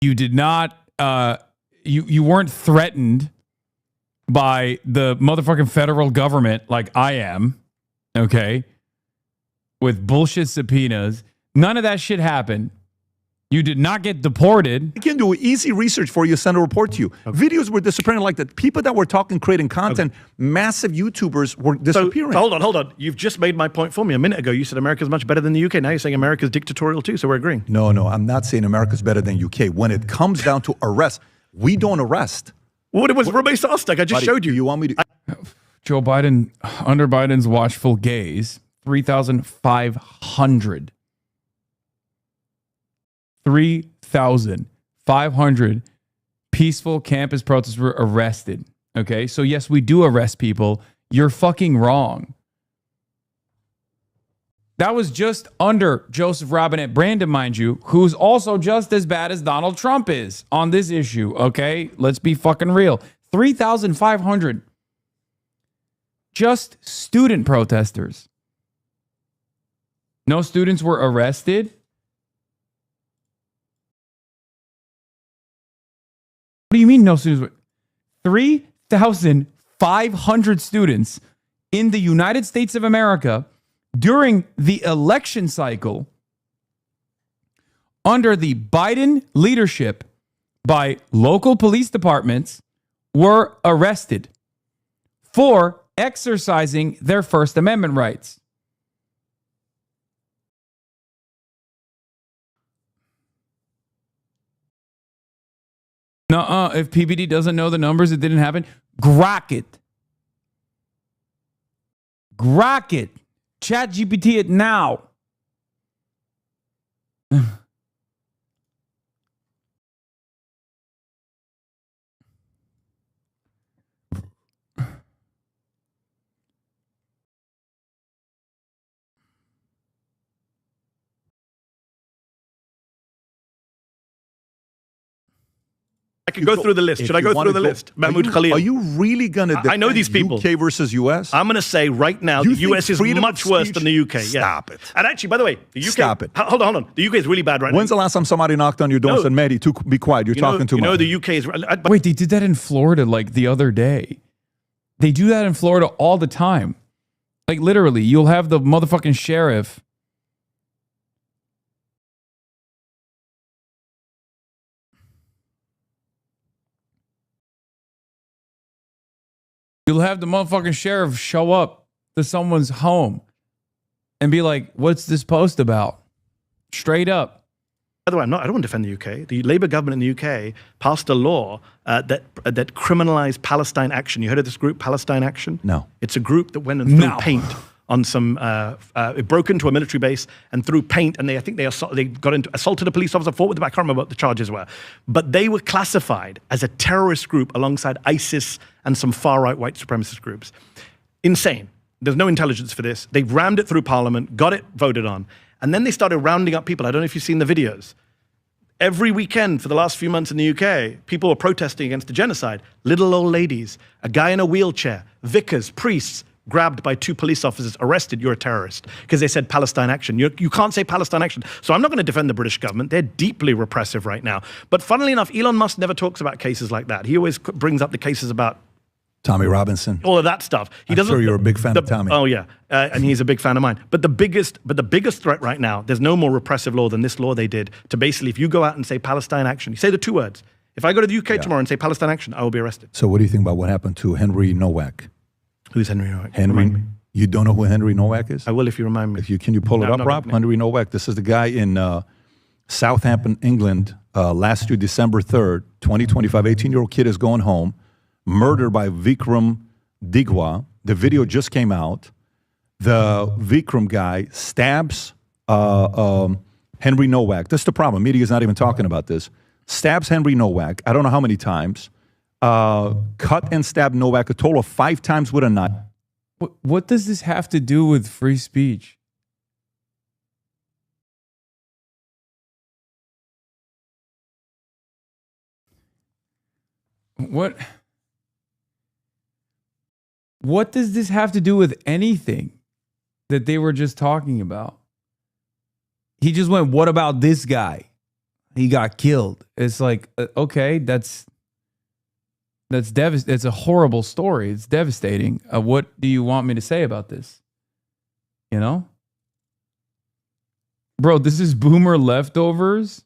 You did not, you weren't threatened by the motherfucking federal government like I am, okay? With bullshit subpoenas. None of that shit happened. You did not get deported. I can do easy research for you, send a report to you. Okay. Videos were disappearing like that. People that were talking, creating content, massive YouTubers were disappearing. So hold on. You've just made my point for me. A minute ago, you said America's much better than the UK. Now you're saying America's dictatorial too, so we're agreeing. No, I'm not saying America's better than UK. When it comes down to arrest, we don't arrest. What it was Ramey Sostek. I just showed you. You want me to... Joe Biden, under Biden's watchful gaze, 3,500 peaceful campus protesters were arrested. Okay, so yes, we do arrest people. You're fucking wrong. That was just under Joseph Robinette Brandon, mind you, who's also just as bad as Donald Trump is on this issue. Okay, let's be fucking real. 3,500 just student protesters. No students were arrested. What do you mean no students? 3,500 students in the United States of America during the election cycle under the Biden leadership by local police departments were arrested for exercising their First Amendment rights. Nuh-uh. If PBD doesn't know the numbers, it didn't happen. Grok it. Grok it. Chat GPT it now. I can go through the list. Should I go through the list? Mahmoud Khalil. Are you really going to defend I know these people. UK versus US? I'm going to say right now the US is much worse than the UK. Stop it. And actually, by the way, the UK... Stop it. Hold on. The UK is really bad right now. When's the last time somebody knocked on your door and said, Medhi, be quiet, you're talking too much? You know the UK is... Wait, they did that in Florida like the other day. They do that in Florida all the time. Like literally, you'll have the motherfucking sheriff... You'll have the motherfucking sheriff show up to someone's home and be like, what's this post about? Straight up. By the way, I don't want to defend the UK. The Labour government in the UK passed a law that criminalized Palestine Action. You heard of this group, Palestine Action? No. It's a group that went and threw paint on some, it broke into a military base and threw paint, and they assaulted a police officer, fought with them. I can't remember what the charges were. But they were classified as a terrorist group alongside ISIS and some far-right white supremacist groups. Insane. There's no intelligence for this. They rammed it through Parliament, got it voted on, and then they started rounding up people. I don't know if you've seen the videos. Every weekend for the last few months in the UK, people were protesting against the genocide. Little old ladies, a guy in a wheelchair, vicars, priests, grabbed by 2 police officers, arrested, you're a terrorist, because they said Palestine Action. You can't say Palestine Action. So I'm not going to defend the British government. They're deeply repressive right now. But funnily enough, Elon Musk never talks about cases like that. He always brings up the cases about Tommy Robinson. All of that stuff. I'm sure you're a big fan of Tommy. Oh, yeah. And he's a big fan of mine. But the biggest threat right now, there's no more repressive law than this law they did to basically, if you go out and say Palestine Action, you say the 2 words. If I go to the UK tomorrow and say Palestine Action, I will be arrested. So what do you think about what happened to Henry Nowak? Who's Henry Nowak? Henry, you don't know who Henry Nowak is? I will if you remind me. Can you pull it up, Rob? Henry Nowak. This is the guy in Southampton, England, last year, December 3rd, 2025. 18-year-old kid is going home, murdered by Vikram Digwa. The video just came out. The Vikram guy stabs Henry Nowak. That's the problem. Media is not even talking about this. Stabs Henry Nowak. I don't know how many times. Cut and stab Nowak a total of 5 times with a knife. What does this have to do with free speech? What does this have to do with anything that they were just talking about? He just went, what about this guy? He got killed. It's like, okay, that's devastating. It's a horrible story. It's devastating. What do you want me to say about this? You know? Bro, this is boomer leftovers.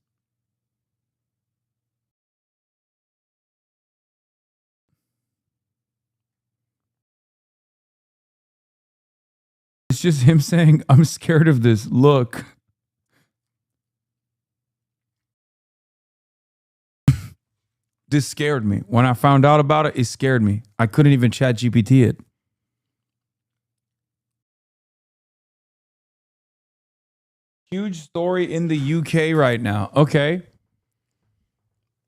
It's just him saying, I'm scared of this. Look. This scared me. When I found out about it, it scared me. I couldn't even chat GPT it. Huge story in the UK right now. Okay.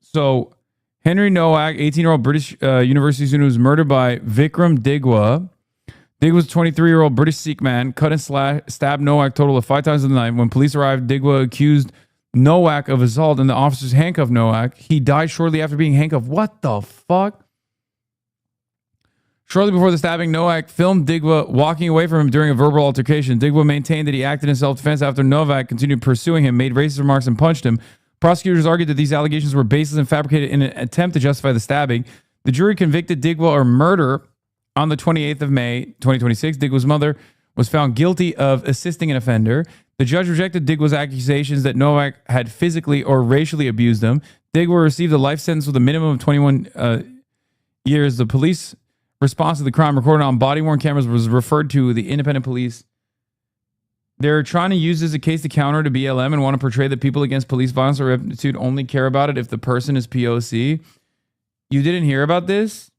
So, Henry Nowak, 18-year-old British university student, was murdered by Vikram Digwa. Digwa was a 23-year-old British Sikh man, cut and stabbed Nowak a total of 5 times in the night. When police arrived, Digwa accused Nowak of assault and the officers handcuffed Nowak. He died shortly after being handcuffed. What the fuck? Shortly before the stabbing, Nowak filmed Digwa walking away from him during a verbal altercation. Digwa maintained that he acted in self-defense after Nowak continued pursuing him, made racist remarks, and punched him. Prosecutors argued that these allegations were baseless and fabricated in an attempt to justify the stabbing. The jury convicted Digwa of murder on the 28th of May, 2026. Digwa's mother was found guilty of assisting an offender. The judge rejected Digwa's accusations that Nowak had physically or racially abused him. Digwa received a life sentence with a minimum of 21 years. The police response to the crime recorded on body-worn cameras was referred to the independent police. They're trying to use this as a case to counter to BLM and want to portray that people against police violence or reptitude only care about it if the person is POC. You didn't hear about this?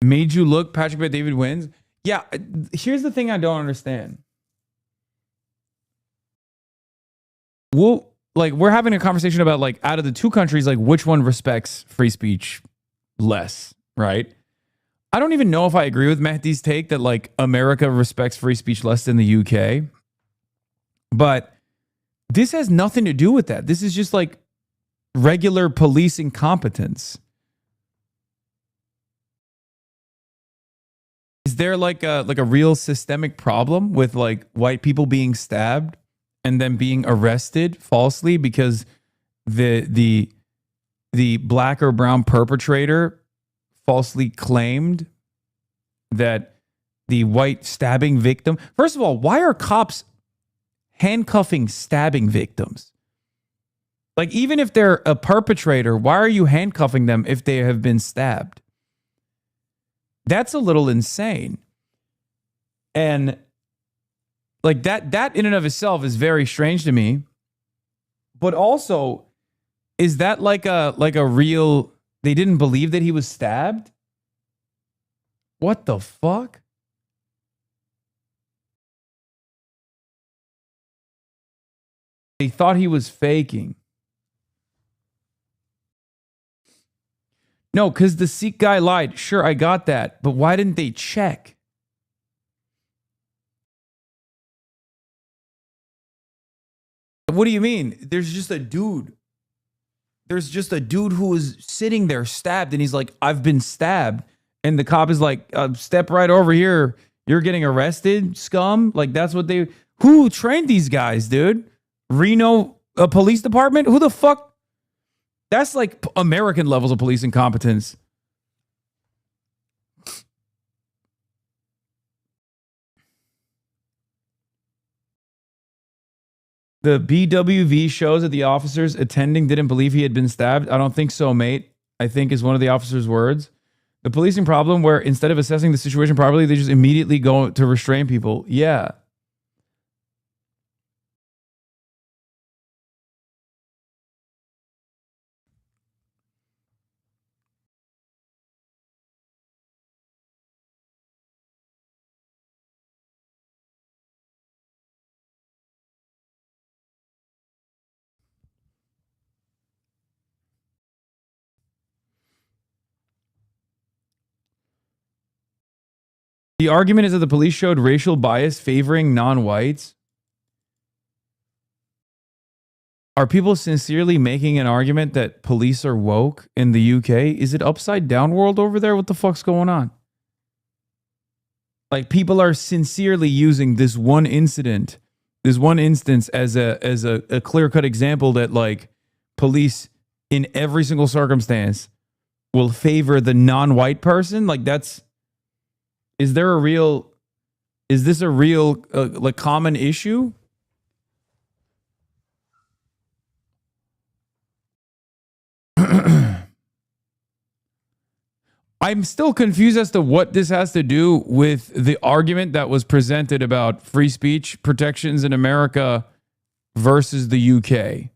Made you look, Patrick Bet David wins. Yeah, here's the thing I don't understand. We're having a conversation about, like, out of the two countries, like, which one respects free speech less, right? I don't even know if I agree with Mehdi's take that, like, America respects free speech less than the UK. But this has nothing to do with that. This is just, like, regular police incompetence. Is there like a real systemic problem with, like, white people being stabbed and then being arrested falsely because the black or brown perpetrator falsely claimed that the white stabbing victim? First of all, why are cops handcuffing stabbing victims? Like, even if they're a perpetrator, why are you handcuffing them if they have been stabbed? That's a little insane. And like that in and of itself is very strange to me. But also, is that like a real, they didn't believe that he was stabbed? What the fuck? They thought he was faking. No, because the Sikh guy lied. Sure, I got that. But why didn't they check? What do you mean? There's just a dude. There's just a dude who was sitting there stabbed. And he's like, I've been stabbed. And the cop is like, step right over here. You're getting arrested, scum. Like, that's what they... Who trained these guys, dude? Reno Police Department? Who the fuck? That's like American levels of police incompetence. The BWV shows that the officers attending didn't believe he had been stabbed. I don't think so, mate. I think is one of the officers' words. The policing problem where instead of assessing the situation properly, they just immediately go to restrain people. Yeah. The argument is that the police showed racial bias favoring non-whites. Are people sincerely making an argument that police are woke in the UK? Is it upside down world over there? What the fuck's going on? Like, people are sincerely using this one incident, this one instance as a clear-cut example that, like, police in every single circumstance will favor the non-white person. Like, is this a real like common issue? I'm still confused as to what this has to do with the argument that was presented about free speech protections in America versus the UK.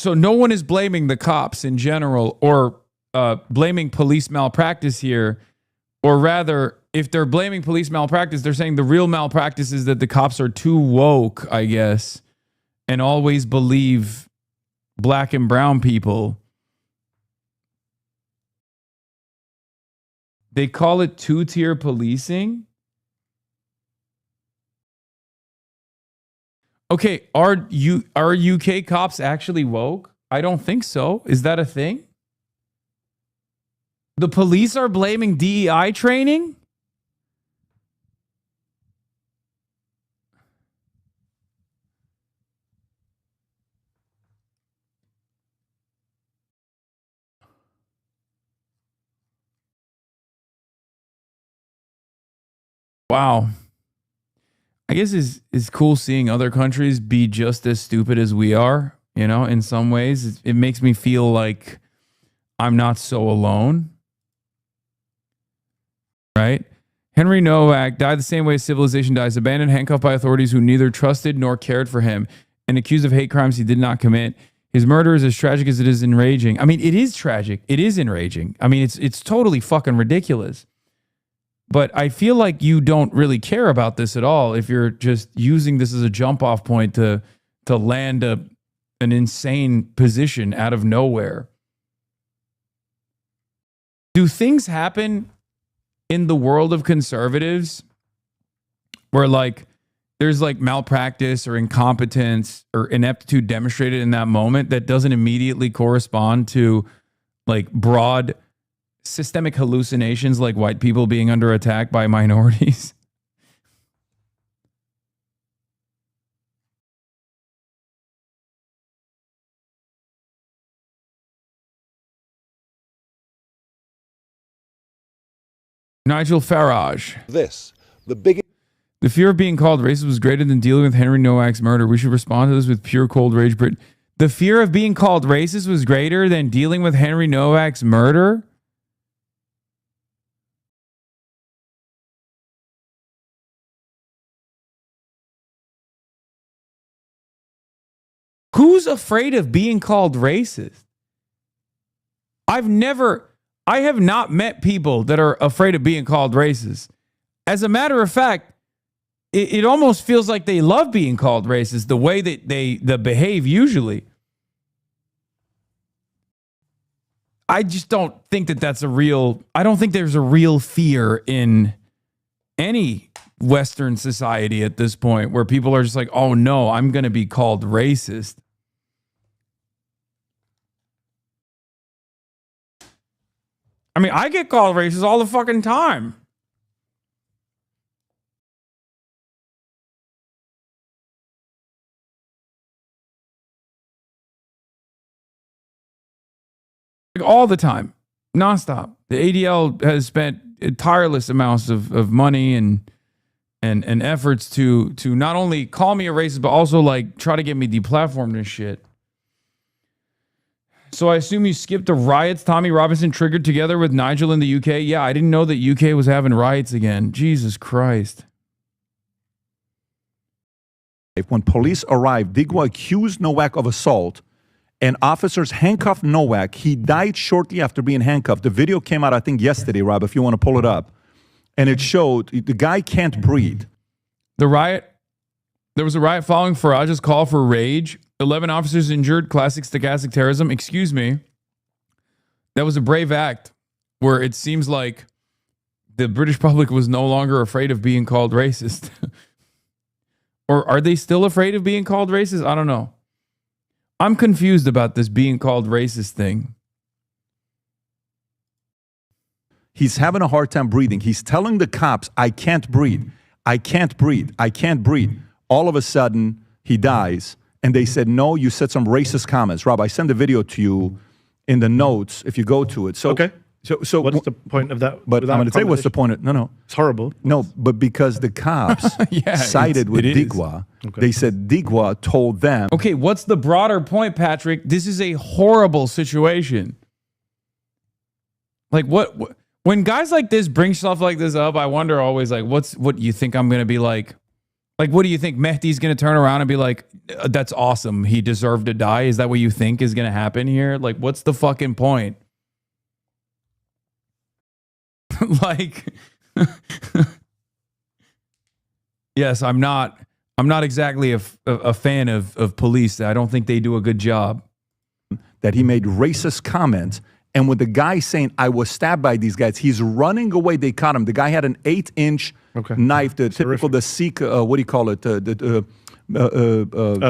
So no one is blaming the cops in general or blaming police malpractice here, or rather, if they're blaming police malpractice, they're saying the real malpractice is that the cops are too woke, I guess, and always believe black and brown people. They call it two-tier policing. Okay, are UK cops actually woke? I don't think so. Is that a thing? The police are blaming DEI training? Wow. I guess it's cool seeing other countries be just as stupid as we are, you know, in some ways. It makes me feel like I'm not so alone. Right? Henry Nowak died the same way civilization dies, abandoned, handcuffed by authorities who neither trusted nor cared for him, and accused of hate crimes he did not commit. His murder is as tragic as it is enraging. I mean, it is tragic. It is enraging. I mean, it's totally fucking ridiculous. But I feel like you don't really care about this at all if you're just using this as a jump off point to land an insane position out of nowhere. Do things happen in the world of conservatives where like there's like malpractice or incompetence or ineptitude demonstrated in that moment that doesn't immediately correspond to like broad systemic hallucinations like white people being under attack by minorities? Nigel Farage. The fear of being called racist was greater than dealing with Henry Nowak's murder. We should respond to this with pure cold rage. But the fear of being called racist was greater than dealing with Henry Nowak's murder? Who's afraid of being called racist? I have not met people that are afraid of being called racist. As a matter of fact, it almost feels like they love being called racist, the way that they behave usually. I just don't think I don't think there's a real fear in any Western society at this point where people are just like, oh no, I'm going to be called racist. I mean, I get called racist all the fucking time. Like all the time, nonstop. The ADL has spent tireless amounts of money and efforts to not only call me a racist, but also like try to get me deplatformed and shit. So I assume you skipped the riots Tommy Robinson triggered together with Nigel in the UK? Yeah, I didn't know that UK was having riots again. Jesus Christ. When police arrived, Digwa accused Nowak of assault, and officers handcuffed Nowak. He died shortly after being handcuffed. The video came out, I think, yesterday, Rob, if you want to pull it up. And it showed the guy can't breathe. The riot. There was a riot following Farage's call for rage. 11 officers injured. Classic stochastic terrorism. Excuse me. That was a brave act where it seems like the British public was no longer afraid of being called racist. Or are they still afraid of being called racist? I don't know. I'm confused about this being called racist thing. He's having a hard time breathing. He's telling the cops, I can't breathe. I can't breathe. I can't breathe. All of a sudden, he dies. And they said, no, you said some racist comments. Rob, I sent the video to you in the notes if you go to it. So, Okay. So What's the point of that? But I'm going to tell you what's the point of, no. It's horrible. No, but because the cops sided with Digwa, they said Digwa told them. Okay, what's the broader point, Patrick? This is a horrible situation. Like what when guys like this bring stuff like this up, I wonder always like what you think I'm going to be like? Like what do you think Mehdi's going to turn around and be like, that's awesome. He deserved to die. Is that what you think is going to happen here? Like what's the fucking point? Like yes, I'm not exactly a fan of police. I don't think they do a good job. That he made racist comments, and with the guy saying I was stabbed by these guys, he's running away. They caught him. The guy had an 8-inch knife, the typical the Sikh what do you call it,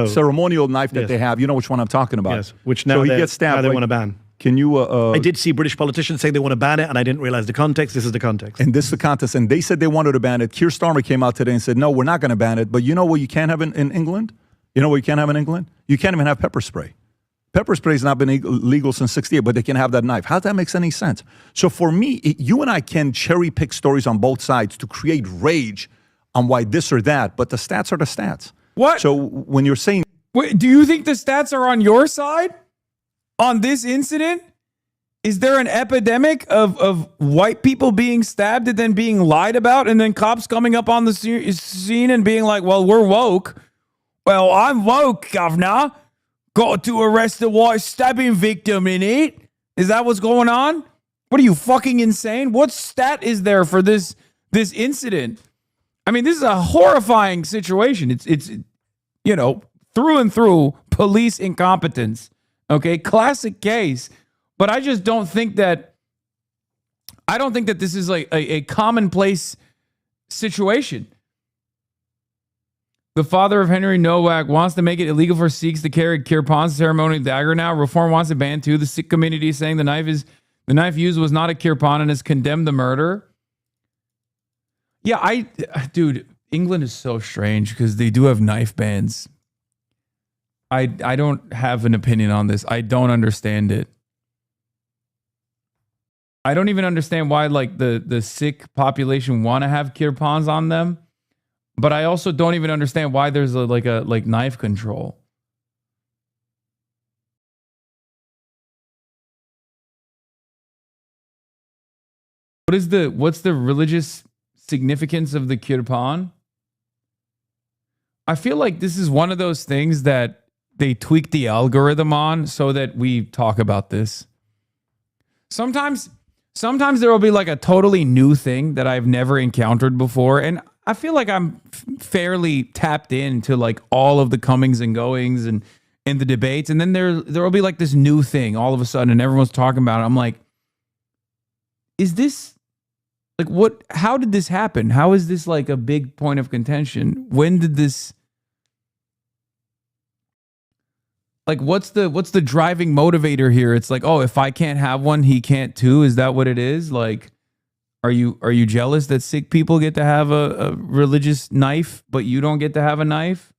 ceremonial knife that they have. You know which one I'm talking about. Yes, which now so he gets stabbed. Now they want to ban. Can you? I did see British politicians say they want to ban it, and I didn't realize the context. This is the context. And this is the context. And they said they wanted to ban it. Keir Starmer came out today and said, no, we're not going to ban it. But you know what you can't have in England? You know what you can't have in England? You can't even have pepper spray. Pepper spray has not been legal since 68, but they can have that knife. How that makes any sense? So for me, you and I can cherry pick stories on both sides to create rage on why this or that, but the stats are the stats. What? So when you're saying... Wait, do you think the stats are on your side? On this incident? Is there an epidemic of white people being stabbed and then being lied about and then cops coming up on the scene and being like, well, we're woke. Well, I'm woke, governor. Got to arrest a white stabbing victim in it. Is that what's going on? What are you, fucking insane? What stat is there for this incident? I mean, this is a horrifying situation. It's you know, through and through police incompetence. Okay, classic case. But I just don't think that this is like a commonplace situation. The father of Henry Nowak wants to make it illegal for Sikhs to carry kirpan's ceremonial dagger now. Reform wants to ban too. The Sikh community is saying the knife used was not a kirpan and has condemned the murder. Yeah, dude, England is so strange because they do have knife bans. I don't have an opinion on this. I don't understand it. I don't even understand why like the Sikh population want to have kirpans on them, but I also don't even understand why there's like knife control. What's the religious significance of the kirpan? I feel like this is one of those things that they tweak the algorithm on so that we talk about this. Sometimes there will be like a totally new thing that I've never encountered before. And I feel like I'm fairly tapped into like all of the comings and goings and the debates. And then there will be like this new thing all of a sudden and everyone's talking about it. I'm like, is this like what, how did this happen? How is this like a big point of contention? When did this, like, what's the driving motivator here? It's like, oh, if I can't have one, he can't too. Is that what it is? Like, are you jealous that Sikh people get to have a religious knife, but you don't get to have a knife?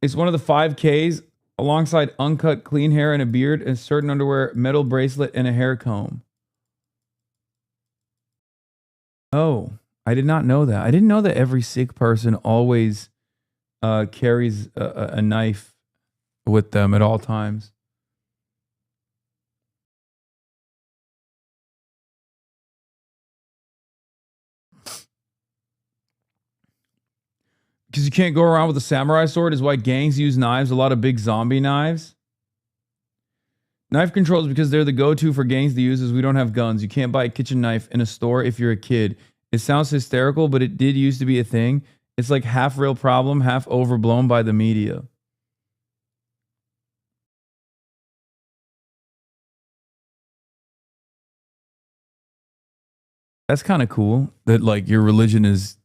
It's one of the 5 Ks alongside uncut clean hair and a beard and certain underwear, metal bracelet, and a hair comb. Oh, I did not know that. I didn't know that every Sikh person always carries a knife with them at all times. Because you can't go around with a samurai sword is why gangs use knives, a lot of big zombie knives. Knife controls because they're the go-to for gangs to use as we don't have guns. You can't buy a kitchen knife in a store if you're a kid. It sounds hysterical, but it did used to be a thing. It's like half real problem, half overblown by the media. That's kind of cool that like your religion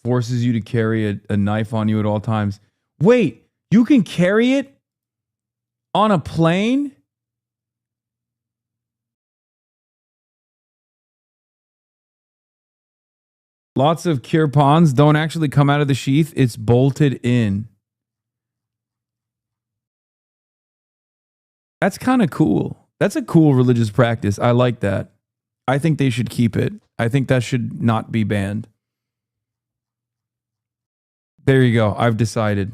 forces you to carry a knife on you at all times. Wait, you can carry it on a plane? Lots of kirpans don't actually come out of the sheath. It's bolted in. That's kind of cool. That's a cool religious practice. I like that. I think they should keep it. I think that should not be banned. There you go. I've decided.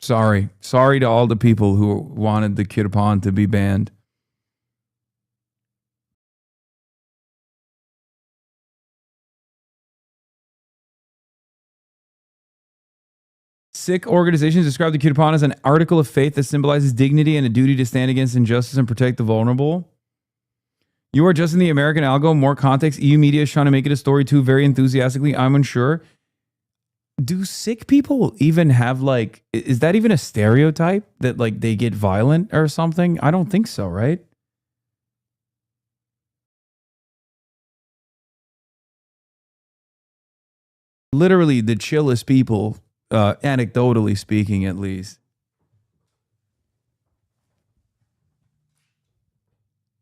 Sorry. Sorry to all the people who wanted the kirpan to be banned. Sikh organizations describe the kirpan as an article of faith that symbolizes dignity and a duty to stand against injustice and protect the vulnerable. You are just in the American algo. More context. EU media is trying to make it a story too, very enthusiastically. I'm unsure. Do Sikh people even have like, is that even a stereotype that like they get violent or something? I don't think so, right? Literally the chillest people, anecdotally speaking, at least.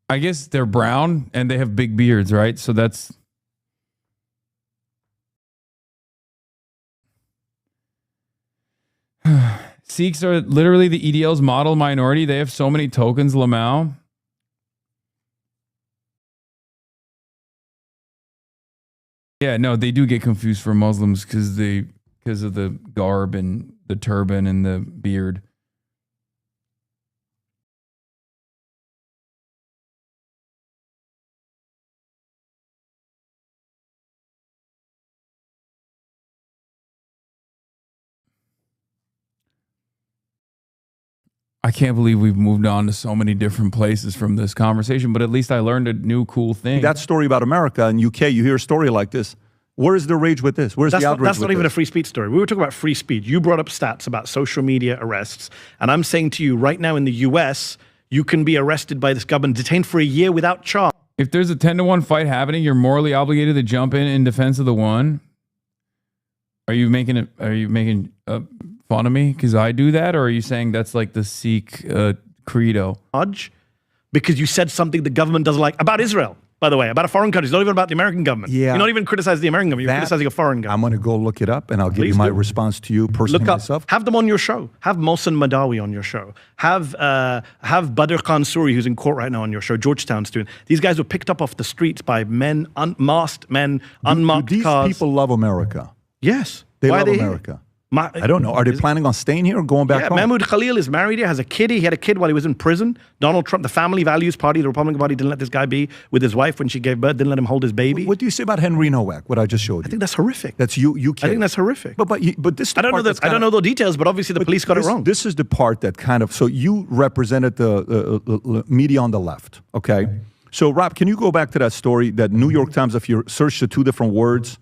I guess they're brown and they have big beards, right? So that's... Sikhs are literally the EDL's model minority. They have so many tokens, Lamau. Yeah, no, they do get confused for Muslims because of the garb and the turban and the beard. I can't believe we've moved on to so many different places from this conversation, but at least I learned a new cool thing. That story about America and UK, you hear a story like this. Where is the rage with this? Where's the outrage That's not with even this? a free speech story. We were talking about free speech. You brought up stats about social media arrests. And I'm saying to you, right now in the US, you can be arrested by this government, detained for a year without charge. If there's a 10-to-1 fight happening, you're morally obligated to jump in defense of the one. Are you making fun of me because I do that, or are you saying that's like the Sikh credo? Because you said something the government doesn't like about Israel, by the way, about a foreign country. It's not even about the American government. Yeah. You're not even criticizing the American government. You're criticizing a foreign government. I'm going to go look it up, and I'll give you my response to you personally myself. Have them on your show. Have Mohsen Madawi on your show. Have Badr Khan Suri, who's in court right now, on your show. Georgetown student. These guys were picked up off the streets by men, unmasked men, unmarked cars. These people love America. Yes. They Why love are they America. Here? I don't know. Are they planning on staying here or going back home? Mahmoud Khalil is married here, has a kid. He had a kid while he was in prison. Donald Trump, the Family Values Party, the Republican Party, didn't let this guy be with his wife when she gave birth, didn't let him hold his baby. What do you say about Henry Nowak, what I just showed you? I think that's horrific. That's UK. I think that's horrific. But this is the I don't know part that's I don't know the details, but obviously the police got it wrong. This is the part that kind of, so you represented the media on the left, okay? So Rob, can you go back to that story, that New York Times, if you search the two different words,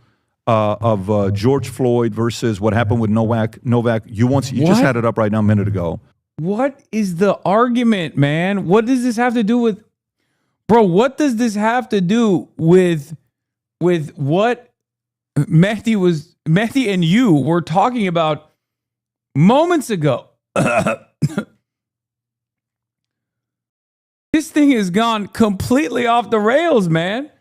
of George Floyd versus what happened with Novak. You just had it up right now a minute ago. What is the argument, man? What does this have to do with, bro? What does this have to do with what Medhi and you were talking about moments ago? This thing has gone completely off the rails, man.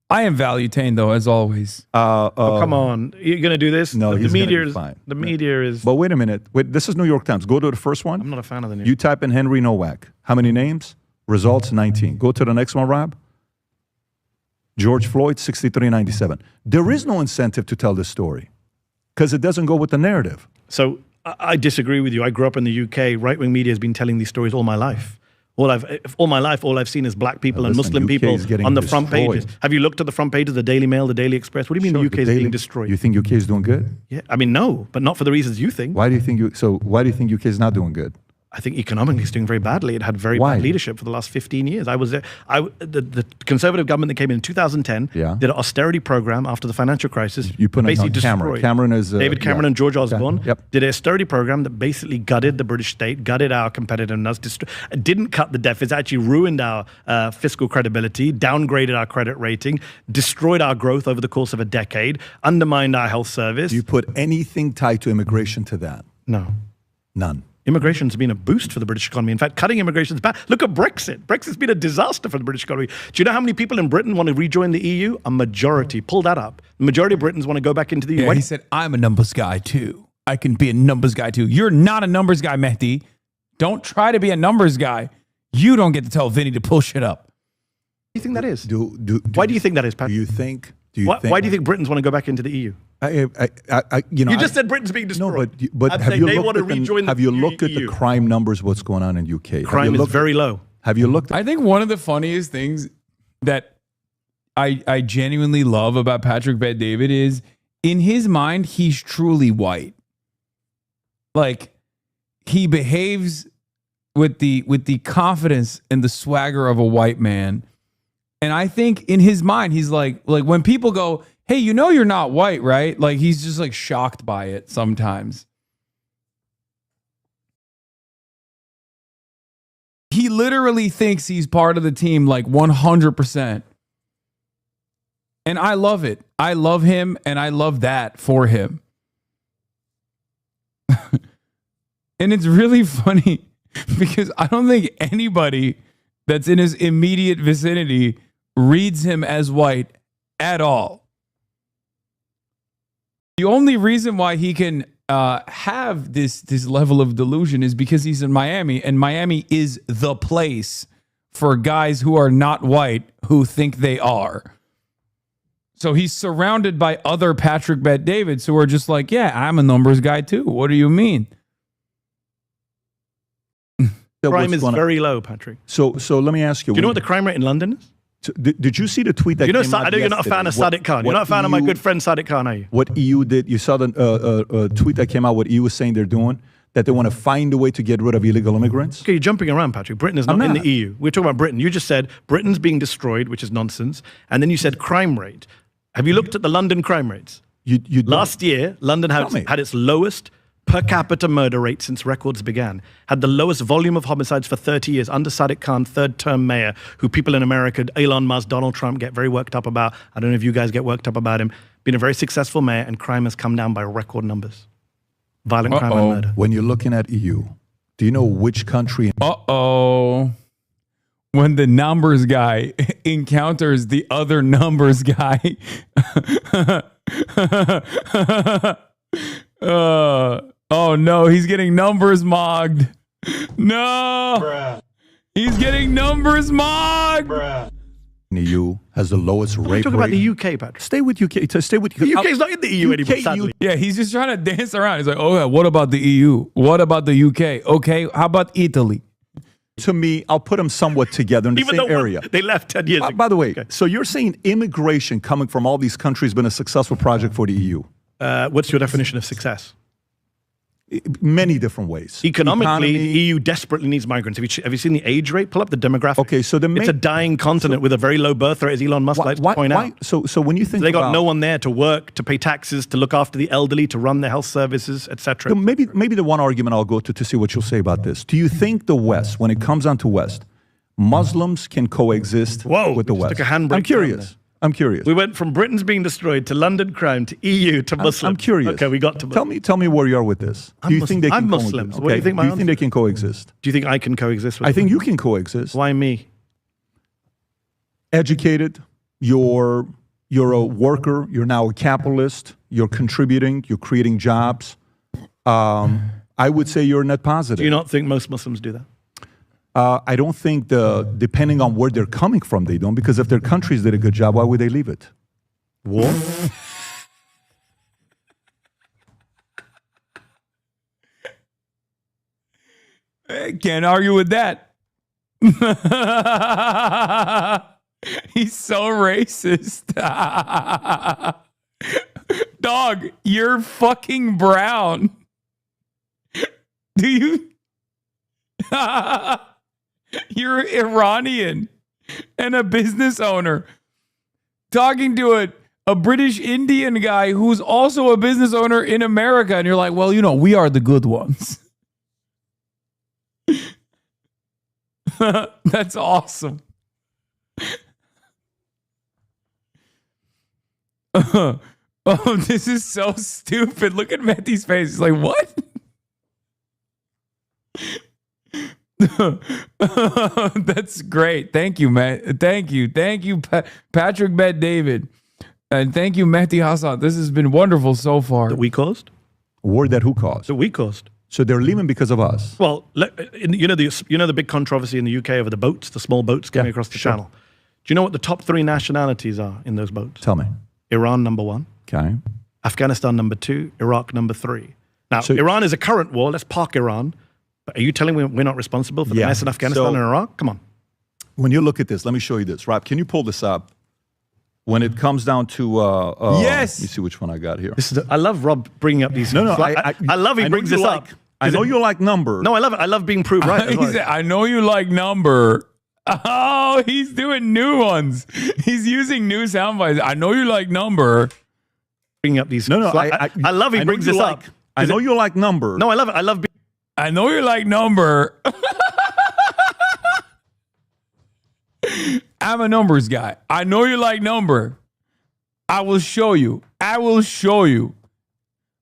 I am value-tained, though, as always. Come on. You're going to do this? No, the media is fine. The media is... But wait a minute. This is New York Times. Go to the first one. I'm not a fan of the news. You type in Henry Nowak. How many names? Results, 19. Go to the next one, Rob. George Floyd, 6397. There is no incentive to tell this story because it doesn't go with the narrative. So I disagree with you. I grew up in the UK. Right-wing media has been telling these stories all my life. All my life, all I've seen is black people and listen, Muslim UK people is getting on the front destroyed. pages. Have you looked at the front page of the Daily Mail, the Daily Express? What do you mean Sure, the UK is being destroyed? You think UK is doing good? Yeah, I mean, no, but not for the reasons you think. Why do you think why do you think UK is not doing good? I think economically it's doing very badly. It had very Why? bad leadership for the last 15 years. The Conservative government that came in 2010 Yeah. did an austerity program after the financial crisis. You put it basically on Cameron. destroyed. Cameron is David Cameron yeah. and George Osborne Yep. did an austerity program that basically gutted the British state, gutted our competitiveness, didn't cut the deficits, actually ruined our fiscal credibility, downgraded our credit rating, destroyed our growth over the course of a decade, undermined our health service. Do you put anything tied to immigration to that? No. None. Immigration's been a boost for the British economy. In fact, cutting immigration is bad. Look at Brexit. Brexit's been a disaster for the British economy. Do you know how many people in Britain want to rejoin the EU? A majority. Pull that up. The majority of Britons want to go back into the EU. Yeah, he said, I'm a numbers guy too. I can be a numbers guy too. You're not a numbers guy, Mehdi. Don't try to be a numbers guy. You don't get to tell Vinny to pull shit up. What do you think that is? Why do you think that is, Pat? Do you think? Why do you think Britons want to go back into the EU? You just said Britain's being destroyed. No, but I'm have saying you they looked want to at the, rejoin the have you looked at the EU. crime numbers? What's going on in UK? Crime is very low. Have you looked? I think one of the funniest things that I genuinely love about Patrick Bet-David is in his mind, he's truly white. Like he behaves with the confidence and the swagger of a white man. And I think in his mind, he's like when people go, hey, you know you're not white, right? Like he's just like shocked by it sometimes. He literally thinks he's part of the team like 100%. And I love it. I love him and I love that for him. And it's really funny because I don't think anybody that's in his immediate vicinity reads him as white at all. The only reason why he can have this level of delusion is because he's in Miami, and Miami is the place for guys who are not white who think they are. So he's surrounded by other Patrick Bet-Davids who are just like, yeah, I'm a numbers guy too. What do you mean? Crime is very low, Patrick. So let me ask you. Do you know what the crime rate in London is? Did you see the tweet that came out I know you're not a fan of Sadiq Khan. You're not a fan of my good friend Sadiq Khan, are you? What EU did, you saw the tweet that came out, what EU was saying they're doing, that they want to find a way to get rid of illegal immigrants? Okay, you're jumping around, Patrick. Britain is not in the EU. We're talking about Britain. You just said Britain's being destroyed, which is nonsense. And then you said crime rate. Have you looked at the London crime rates? Last year, London had its lowest per capita murder rate since records began, had the lowest volume of homicides for 30 years under Sadiq Khan, third-term mayor, who people in America, Elon Musk, Donald Trump, get very worked up about. I don't know if you guys get worked up about him. Been a very successful mayor, and crime has come down by record numbers. Violent crime and murder. When you're looking at EU, do you know which country? When the numbers guy encounters the other numbers guy. Oh no, he's getting numbers mogged. No. Bruh. He's getting numbers mogged. Bruh. EU has the lowest rape rate. Talk about the UK, Patrick. Stay with UK. Stay with The UK is not in the EU anymore, sadly. Yeah, he's just trying to dance around. He's like, oh yeah, what about the EU? What about the UK? Okay, how about Italy? To me, I'll put them somewhat together in the same area. They left 10 years ago. By the way, so you're saying immigration coming from all these countries has been a successful project for the EU? What's your definition of success? Many different ways. Economically, the EU desperately needs migrants. Have you seen the age rate? Pull up the demographic. Okay, so it's a dying continent with a very low birth rate, as Elon Musk likes to point out. So when you think they got no one there to work, to pay taxes, to look after the elderly, to run their health services, etc. Maybe the one argument I'll go to see what you'll say about this. Do you think the West, when it comes on to West, Muslims can coexist with the West? Took a handbrake. I'm curious. We went from Britain's being destroyed to London crime to EU to Muslim. I'm curious. Okay, we got to Muslim. Tell me where you are with this. Do you think they can I'm coexist? Muslim. Okay. What do you think do you think they can coexist? Do you think I can coexist with I think you can coexist. Why me? Educated, you're a worker, you're now a capitalist, you're contributing, you're creating jobs. I would say you're net positive. Do you not think most Muslims do that? I don't think depending on where they're coming from, they don't, because if their countries did a good job, why would they leave it? War? Can't argue with that. He's so racist. Dog, you're fucking brown. Do you? You're Iranian and a business owner talking to a British Indian guy who's also a business owner in America. And you're like, well, you know, we are the good ones. That's awesome. Oh, this is so stupid. Look at Mehdi's face. He's like, what? That's great. Thank you, Matt. Thank you. Thank you, Patrick Bet David. And thank you, Medhi Hasan. This has been wonderful so far. That we caused? War that who caused? That we caused. So they're leaving because of us. Well, you know the big controversy in the UK over the boats, the small boats coming across the channel. Do you know what the top 3 nationalities are in those boats? Tell me. Iran number 1. Okay. Afghanistan number 2. Iraq number 3. Now, So- Iran is a current war. Let's park Iran. But are you telling me we're not responsible for the mess in Afghanistan and Iraq? Come on. When you look at this, let me show you this. Rob, can you pull this up? When it comes down to Yes. let me see which one I got here. I love Rob bringing up these. No, I love he know brings you this like, up. I know you like numbers. No, I love it. I love being proved right. as He well. said, I know you like number. Oh, he's doing new ones. He's using new sound bites. I know you like number. Bringing up these. No, I love he I know brings you this like, up. I know you like numbers. No, I love it. I love being. I know you like number. I'm a numbers guy. I know you like number. I will show you. I will show you.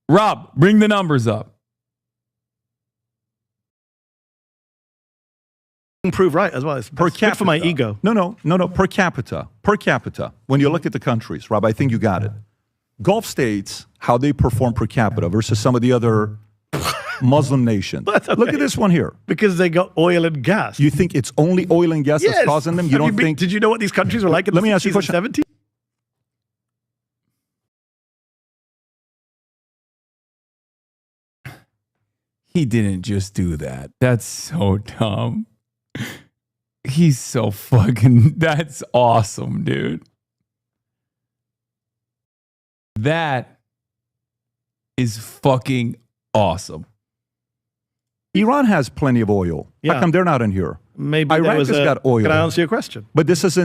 Rob, bring the numbers up. Prove right as well. It's Per good capita. for my ego. No. Per capita. Per capita. When you look at the countries, Rob, I think you got it. Gulf states, how they perform per capita versus some of the other Muslim nations. That's okay. Look at this one here. Because they got oil and gas. You think it's only oil and gas that's causing them? You Have don't been- think? Did you know what these countries were like in Let the me ask you a 60s and question. 70s? He didn't just do that. That's so dumb. He's so fucking. That's awesome, dude. That is fucking awesome. Iran has plenty of oil. Yeah. How come they're not in here? Maybe there Iraq was has got oil. Can I answer your question? But this has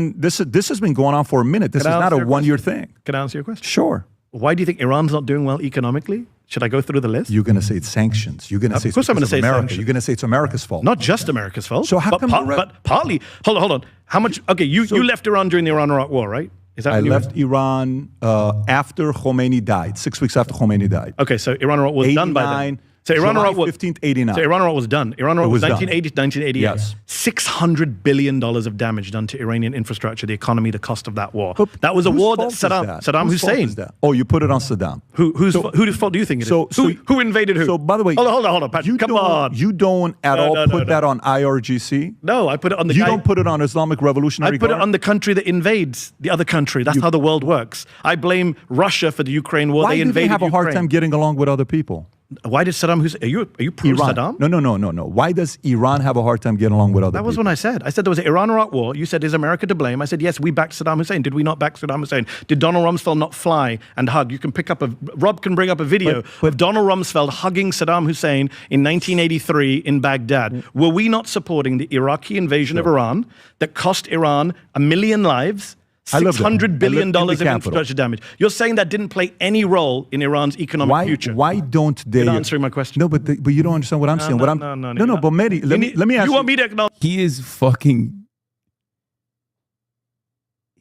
been going on for a minute. This Can is I not a answer your 1 year thing. Can I answer your question? Sure. Why do you think Iran's not doing well economically? Should I go through the list? You're going to say it's sanctions. You're going to Of say it's course I'm because gonna of say America. sanctions. You're going to say it's America's fault. Not just America's fault. So how but, come you're but partly, hold on. How much, okay, you left Iran during the Iran-Iraq war, right? Is that I when you left Iran after Khomeini died, 6 weeks after Khomeini died. Okay, so Iran-Iraq was done by then. 89, So Iran-Iraq July was 15th, 89. So Iran-Iraq was done. Iran-Iraq It was was done. 1980 to 1988. Yes. $600 billion of damage done to Iranian infrastructure, the economy, the cost of that war. But that was a whose war that fault is Saddam Whose fault Hussein. is that? Oh, you put it on Saddam. Whose fault do you think it is? Who invaded who? So, by the way, hold on, Patrick. Come on. You don't at No, all no, put no. that on IRGC? No, I put it on the You guy. don't put it on Islamic Revolutionary I put it Guard? on the country that invades the other country. That's how the world works. I blame Russia for the Ukraine war. Why They do they invaded have a hard Ukraine. time getting along with other people? Why did Saddam Hussein? Are you pro Iran. Saddam? No. Why does Iran have a hard time getting along with other That was people? when I said. I said there was an Iran-Iraq war. You said, is America to blame? I said, yes, we backed Saddam Hussein. Did we not back Saddam Hussein? Did Donald Rumsfeld not fly and hug? You can pick up Rob can bring up a video of Donald Rumsfeld hugging Saddam Hussein in 1983 in Baghdad. Were we not supporting the Iraqi invasion of Iran that cost Iran 1 million lives? I lived there. $600 billion I lived in the of capital. infrastructure damage. You're saying that didn't play any role in Iran's economic future. Why don't they? You're not answering my question. No, but you don't understand what I'm saying. No, what I'm no. But Mehdi, let me ask you. Want me to acknowledge? He is fucking.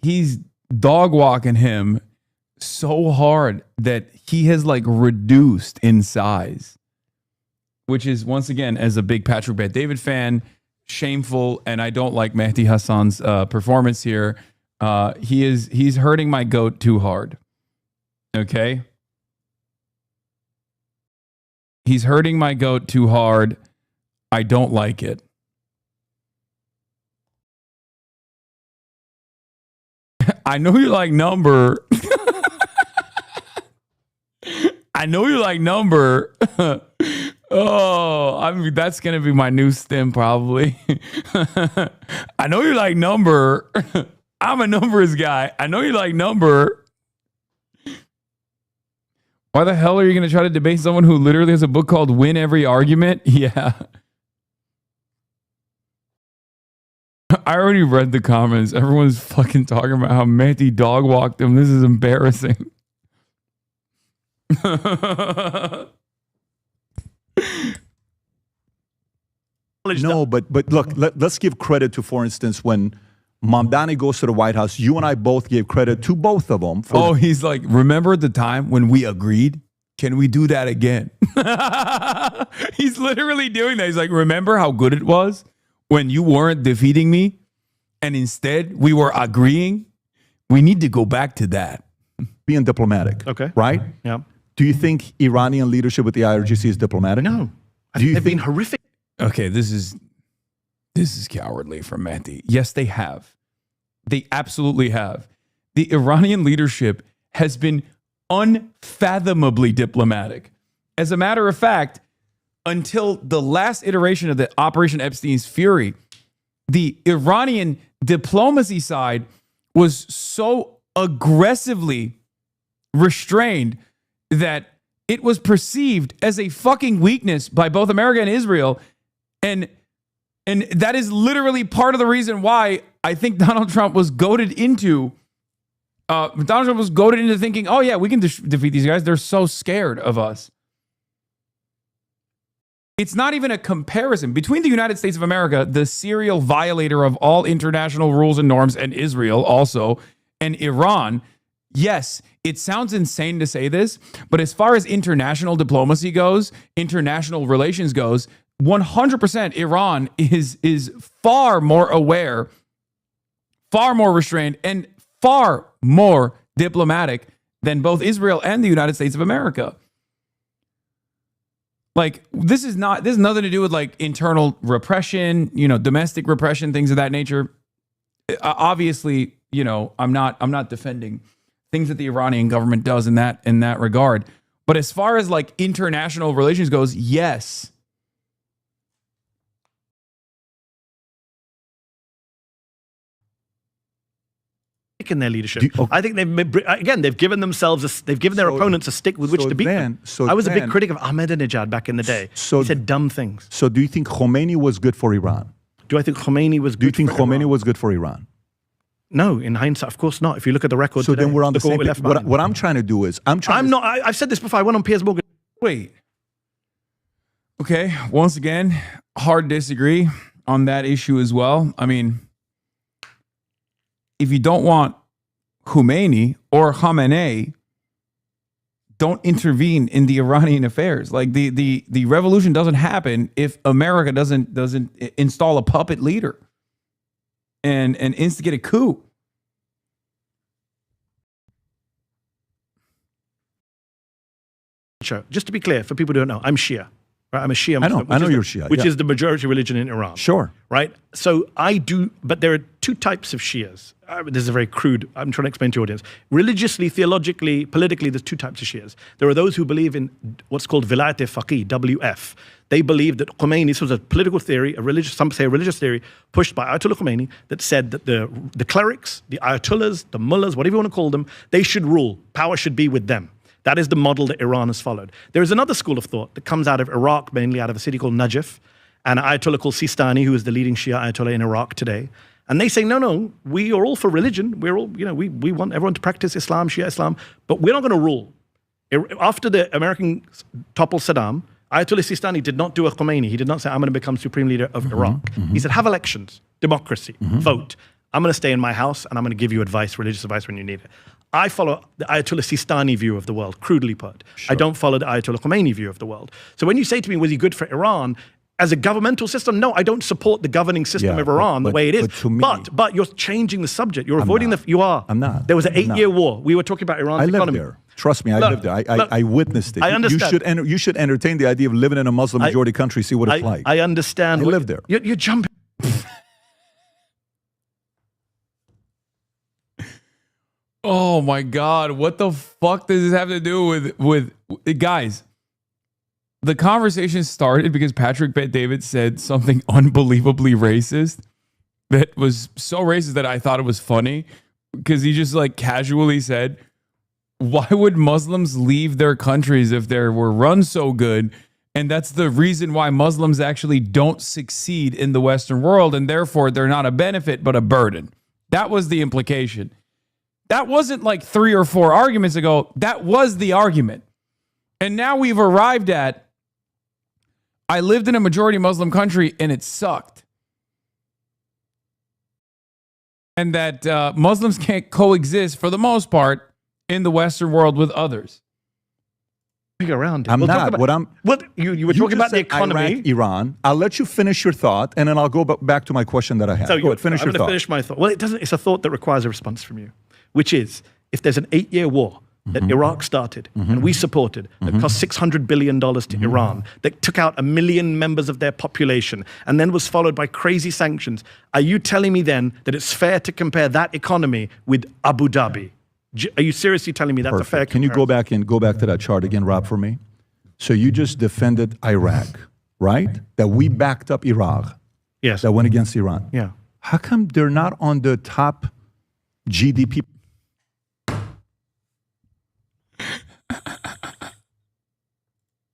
He's dog walking him so hard that he has like reduced in size, which is once again, as a big Patrick Bet David fan, shameful. And I don't like Medhi Hasan's performance here. He's hurting my goat too hard. Okay. He's hurting my goat too hard. I don't like it. I know you like number. I know you like number. Oh, I mean, that's going to be my new stem probably. I know you like number. I'm a numbers guy. I know you like number. Why the hell are you going to try to debate someone who literally has a book called Win Every Argument? Yeah. I already read the comments. Everyone's fucking talking about how Medhi dog walked him. This is embarrassing. No, but look, let's give credit to, for instance, when Mamdani goes to the White House, you and I both gave credit to both of them. Oh, he's like, remember the time when we agreed? Can we do that again? He's literally doing that. He's like, remember how good it was when you weren't defeating me and instead we were agreeing? We need to go back to that. Being diplomatic. Okay. Right? Yeah. Do you think Iranian leadership with the IRGC is diplomatic? No. They've been horrific. Okay, this is cowardly from Medhi. Yes, they have. They absolutely have. The Iranian leadership has been unfathomably diplomatic. As a matter of fact, until the last iteration of the Operation Epstein's Fury, the Iranian diplomacy side was so aggressively restrained that it was perceived as a fucking weakness by both America and Israel. And that is literally part of the reason why I think Donald Trump was goaded into thinking, oh yeah, we can defeat these guys. They're so scared of us. It's not even a comparison between the United States of America, the serial violator of all international rules and norms, and Israel also, and Iran. Yes, it sounds insane to say this, but as far as international diplomacy goes, international relations goes, 100% Iran is far more aware, far more restrained, and far more diplomatic than both Israel and the United States of America. Like, this is nothing to do with like internal repression, domestic repression, things of that nature. Obviously, I'm not defending things that the Iranian government does in that regard. But as far as like international relations goes, yes. In their leadership, I think they've given themselves their opponents a stick with which to beat them. I was a big critic of Ahmadinejad back in the day. He said dumb things. So do you think Khomeini was good for Iran? Do I think Khomeini was good? Do you think Khomeini was good for Iran? No, in hindsight, of course not. If you look at the record, so today, then we're on the same page. What I'm trying to do is I've said this before. I went on Piers Morgan. Wait. Okay. Once again, hard disagree on that issue as well. I mean, if you don't want Khomeini or Khamenei, don't intervene in the Iranian affairs. Like the revolution doesn't happen if America doesn't install a puppet leader and instigate a coup. Sure. Just to be clear, for people who don't know, I'm Shia. Right? I'm a Shia Muslim. I know you're Shia. Which is the majority religion in Iran. Sure. Right? So but there are two types of Shias. This is a very crude, I'm trying to explain to your audience. Religiously, theologically, politically, there's two types of Shias. There are those who believe in what's called Vilayat-e-Faqih, WF. They believe that Khomeini, this was a political theory, some say a religious theory, pushed by Ayatollah Khomeini, that said that the clerics, the ayatollahs, the mullahs, whatever you want to call them, they should rule. Power should be with them. That is the model that Iran has followed. There is another school of thought that comes out of Iraq, mainly out of a city called Najaf, and an Ayatollah called Sistani, who is the leading Shia Ayatollah in Iraq today. And they say, no, we are all for religion. We're all, we want everyone to practice Islam, Shia Islam, but we're not going to rule. After the Americans toppled Saddam, Ayatollah Sistani did not do a Khomeini. He did not say, I'm going to become supreme leader of Iraq. He said, have elections, democracy, vote. I'm going to stay in my house and I'm going to give you advice, religious advice when you need it. I follow the Ayatollah Sistani view of the world, crudely put. Sure. I don't follow the Ayatollah Khomeini view of the world. So when you say to me, was he good for Iran? As a governmental system, no, I don't support the governing system of Iran the way it is. But you're changing the subject. You're avoiding you are. I'm not. There was an 8-year war. We were talking about Iran's economy. I lived there. Trust me, I lived there. I witnessed it. I understand. You should entertain the idea of living in a Muslim majority country, see what it's like. I understand. I lived there. You're jumping. Oh my God, what the fuck does this have to do with guys? the conversation started because Patrick Bet-David said something unbelievably racist that was so racist that I thought it was funny because he just like casually said, why would Muslims leave their countries if they were run so good? And that's the reason why Muslims actually don't succeed in the Western world, and therefore they're not a benefit but a burden. That was the implication. That wasn't like 3 or 4 arguments ago. That was the argument. And now we've arrived at, I lived in a majority Muslim country and it sucked. And that Muslims can't coexist for the most part in the Western world with others. Around it. I'm not. You were talking about the economy. Iraq, Iran. I'll let you finish your thought, and then I'll go back to my question that I have. So go ahead, finish I'm your going to thought. finish my thought. Well, it doesn't. It's a thought that requires a response from you, which is if there's an 8-year war that Iraq started and we supported that cost $600 billion to Iran, that took out 1 million members of their population, and then was followed by crazy sanctions. Are you telling me then that it's fair to compare that economy with Abu Dhabi? Are you seriously telling me that's a fair Can you go back to that chart again, Rob, for me? So you just defended Iraq, right? That we backed up Iraq. Yes. That went against Iran. Yeah. How come they're not on the top GDP?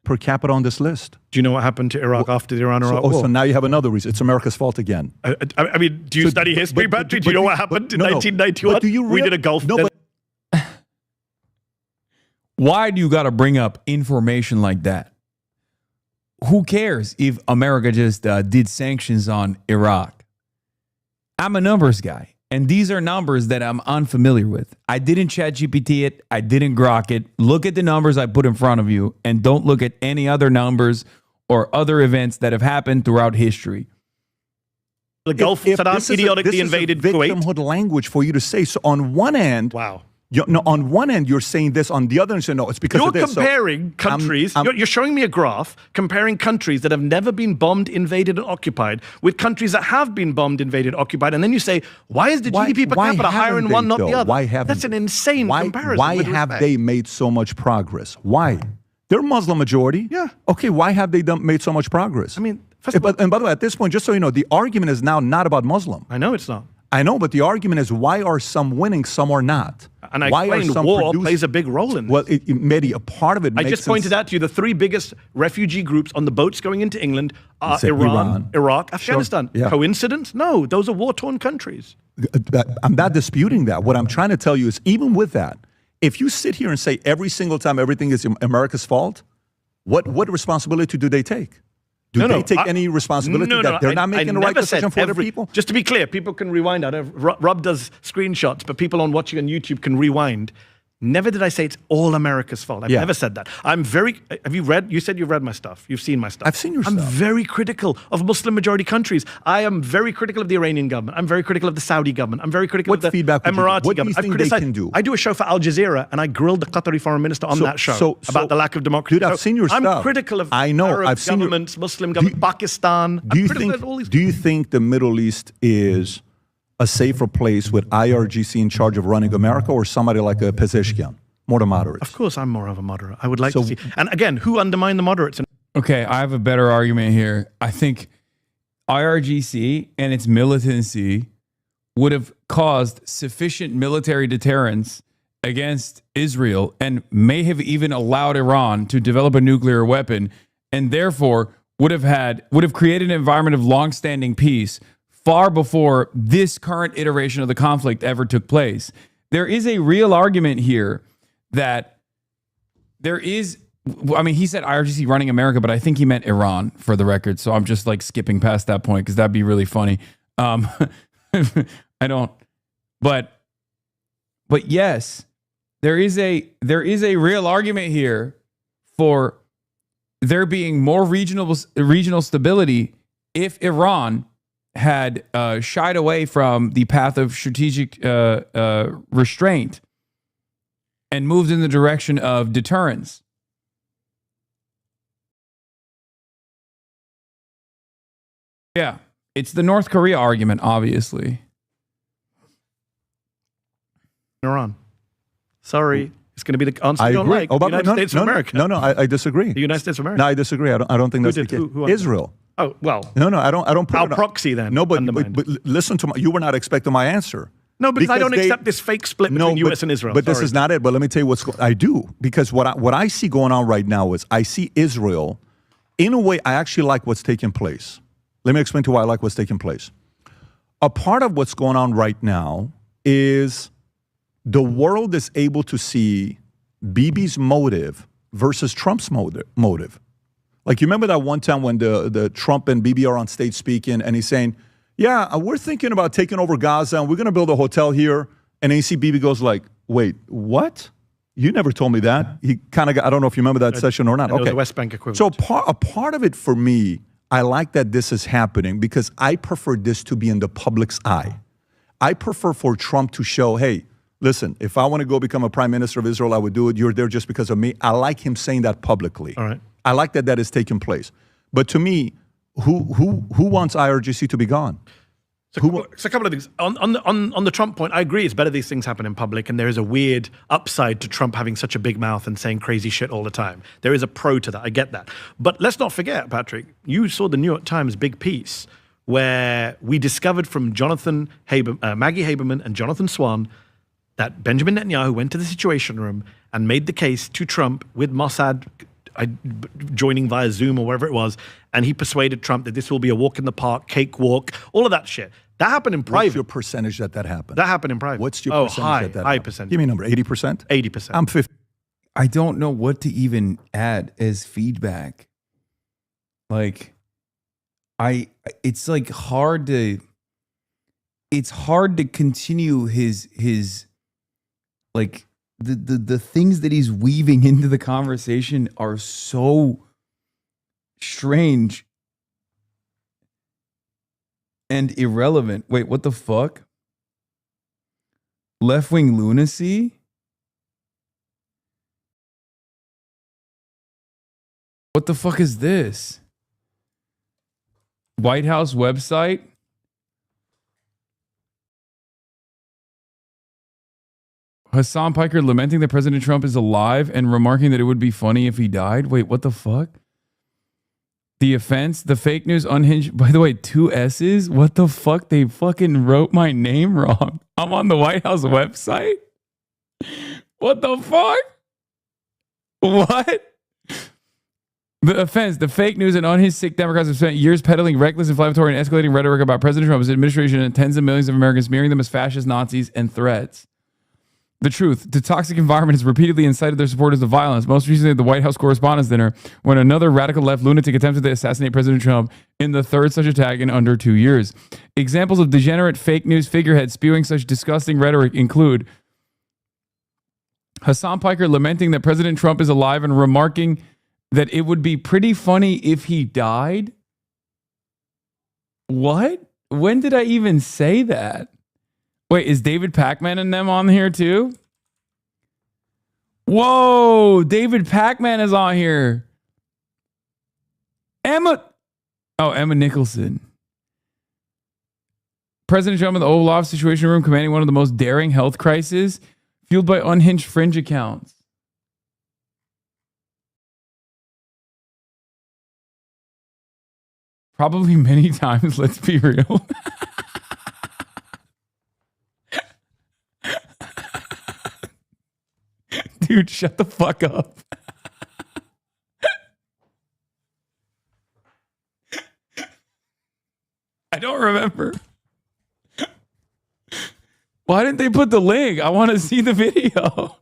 Per capita on this list. Do you know what happened to Iraq after the Iran-Iraq war? So now you have another reason. It's America's fault again. I mean, do you study history, Patrick? Do you know what happened in 1991? But do you we did a Gulf. No, but Why do you got to bring up information like that? Who cares if America just did sanctions on Iraq? I'm a numbers guy, and these are numbers that I'm unfamiliar with. I didn't ChatGPT it. I didn't grok it. Look at the numbers I put in front of you, and don't look at any other numbers or other events that have happened throughout history. The Gulf, Saddam idiotically invaded Kuwait. Victimhood language for you to say. So on one end, Wow. On one end, you're saying this. On the other end, no, it's because You're of this. comparing countries. You're showing me a graph comparing countries that have never been bombed, invaded, and occupied with countries that have been bombed, invaded, occupied, and then you say, why is the GDP per capita higher in one, not the other? Why haven't That's an insane comparison. Why with have respect. they made so much progress? Why? They're Muslim majority. Yeah. Okay. Why have they made so much progress? I mean, first of all, and by the way, at this point, just so you know, the argument is now not about Muslim. I know it's not. I know, but the argument is why are some winning, some are not? And I why explained war plays a big role in this. Well, Mehdi, a part of it I makes just pointed out to you the 3 biggest refugee groups on the boats going into England are said Iran, Iraq, Afghanistan. Yeah. Coincidence? No, those are war-torn countries. I'm not disputing that. What I'm trying to tell you is even with that, if you sit here and say every single time everything is America's fault, what responsibility do they take? Do they take any responsibility that they're not making the right decision for other people? Just to be clear, people can rewind. I know Rob does screenshots, but people watching on YouTube can rewind. Never did I say it's all America's fault. I've never said that. Have you read? You said you've read my stuff. You've seen my stuff. I've seen your I'm stuff. very critical of Muslim majority countries. I am very critical of the Iranian government. I'm very critical of the Saudi government. I'm very critical of the feedback would you give? Emirati What do you government. think they can do? I do a show for Al Jazeera, and I grilled the Qatari foreign minister on that show about the lack of democracy. Dude, I've seen your stuff. I'm critical of Arab governments, Muslim government, Pakistan. Do you think the Middle East is a safer place with IRGC in charge of running America or somebody like a Pezeshkian? More to moderates. Of course, I'm more of a moderate. I would like to see. And again, who undermined the moderates? Okay, I have a better argument here. I think IRGC and its militancy would have caused sufficient military deterrence against Israel and may have even allowed Iran to develop a nuclear weapon, and therefore would have created an environment of longstanding peace far before this current iteration of the conflict ever took place. There is a real argument here that there is, I mean, he said IRGC running America, but I think he meant Iran for the record. So I'm just like skipping past that point because that'd be really funny. I don't, but yes, there is a real argument here for there being more regional stability if Iran had shied away from the path of strategic restraint and moved in the direction of deterrence. Yeah, it's the North Korea argument, obviously. Iran. Sorry. It's going to be the answer I you don't agree. like. Oh, The by the way, United States of America. No, I disagree. The United States of America. No, I disagree. I don't think that's the did? case. Who Israel. Oh, well. No, I don't put Our it on- proxy then. No, but undermined. listen to you were not expecting my answer. No, because I don't they- accept this fake split between US and Israel. But this Sorry. is not it. But let me tell you I do, because what I see going on right now is I see Israel, in a way, I actually like what's taking place. Let me explain to you why I like what's taking place. A part of what's going on right now is the world is able to see Bibi's motive versus Trump's motive. Like, you remember that one time when the Trump and Bibi are on stage speaking, and he's saying, yeah, we're thinking about taking over Gaza, and we're going to build a hotel here. And then you see Bibi goes like, wait, what? You never told me that. He kind of got, I don't know if you remember that session or not. It was Okay. the West Bank equivalent. So a part of it for me, I like that this is happening because I prefer this to be in the public's eye. I prefer for Trump to show, hey, listen, if I want to go become a prime minister of Israel, I would do it. You're there just because of me. I like him saying that publicly. All right. I like that is taking place. But to me, who wants IRGC to be gone? So a couple of things. On the Trump point, I agree. It's better these things happen in public, and there is a weird upside to Trump having such a big mouth and saying crazy shit all the time. There is a pro to that. I get that. But let's not forget, Patrick, you saw the New York Times big piece where we discovered from Maggie Haberman and Jonathan Swan that Benjamin Netanyahu went to the Situation Room and made the case to Trump with Mossad joining via Zoom or wherever it was, and he persuaded Trump that this will be a walk in the park, cakewalk, all of that shit. That happened in private. What's your percentage that happened? That happened in private. What's your percentage that high happened? percentage. Give me a number, 80%? 80%. I'm 50. I don't know what to even add as feedback. Like, it's like hard to continue his like the things that he's weaving into the conversation are so strange and irrelevant. Wait, what the fuck? Left-wing lunacy? What the fuck is this? White House website? Hassan Piker lamenting that President Trump is alive and remarking that it would be funny if he died. Wait, what the fuck? The offense, the fake news unhinged. By the way, 2 S's? What the fuck? They fucking wrote my name wrong. I'm on the White House website? What the fuck? What? The offense, the fake news and unhinged sick Democrats have spent years peddling reckless, inflammatory, and escalating rhetoric about President Trump, his administration, and tens of millions of Americans, smearing them as fascist, Nazis, and threats. The truth, the toxic environment has repeatedly incited their supporters to violence, most recently at the White House Correspondents' Dinner, when another radical left lunatic attempted to assassinate President Trump in the third such attack in under 2 years. Examples of degenerate fake news figureheads spewing such disgusting rhetoric include Hassan Piker lamenting that President Trump is alive and remarking that it would be pretty funny if he died. What? When did I even say that? Wait, is David Pacman and them on here too? Whoa, David Pacman is on here. Emma Nicholson. President Trump in the Oval Office Situation Room commanding one of the most daring health crises, fueled by unhinged fringe accounts. Probably many times, let's be real. Dude, shut the fuck up. I don't remember. Why didn't they put the link? I want to see the video.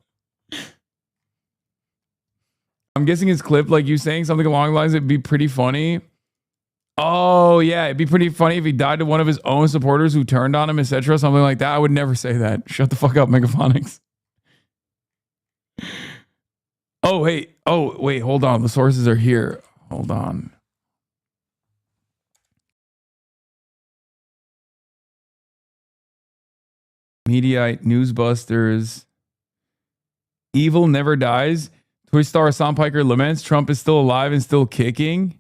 I'm guessing it's clipped like you saying something along the lines, it'd be pretty funny. Oh, yeah, it'd be pretty funny if he died to one of his own supporters who turned on him, etc. Something like that. I would never say that. Shut the fuck up, Megaphonics. Oh, wait, hold on. The sources are here. Hold on. Mediaite, Newsbusters. Evil never dies. Twitch star Hassan Piker laments Trump is still alive and still kicking.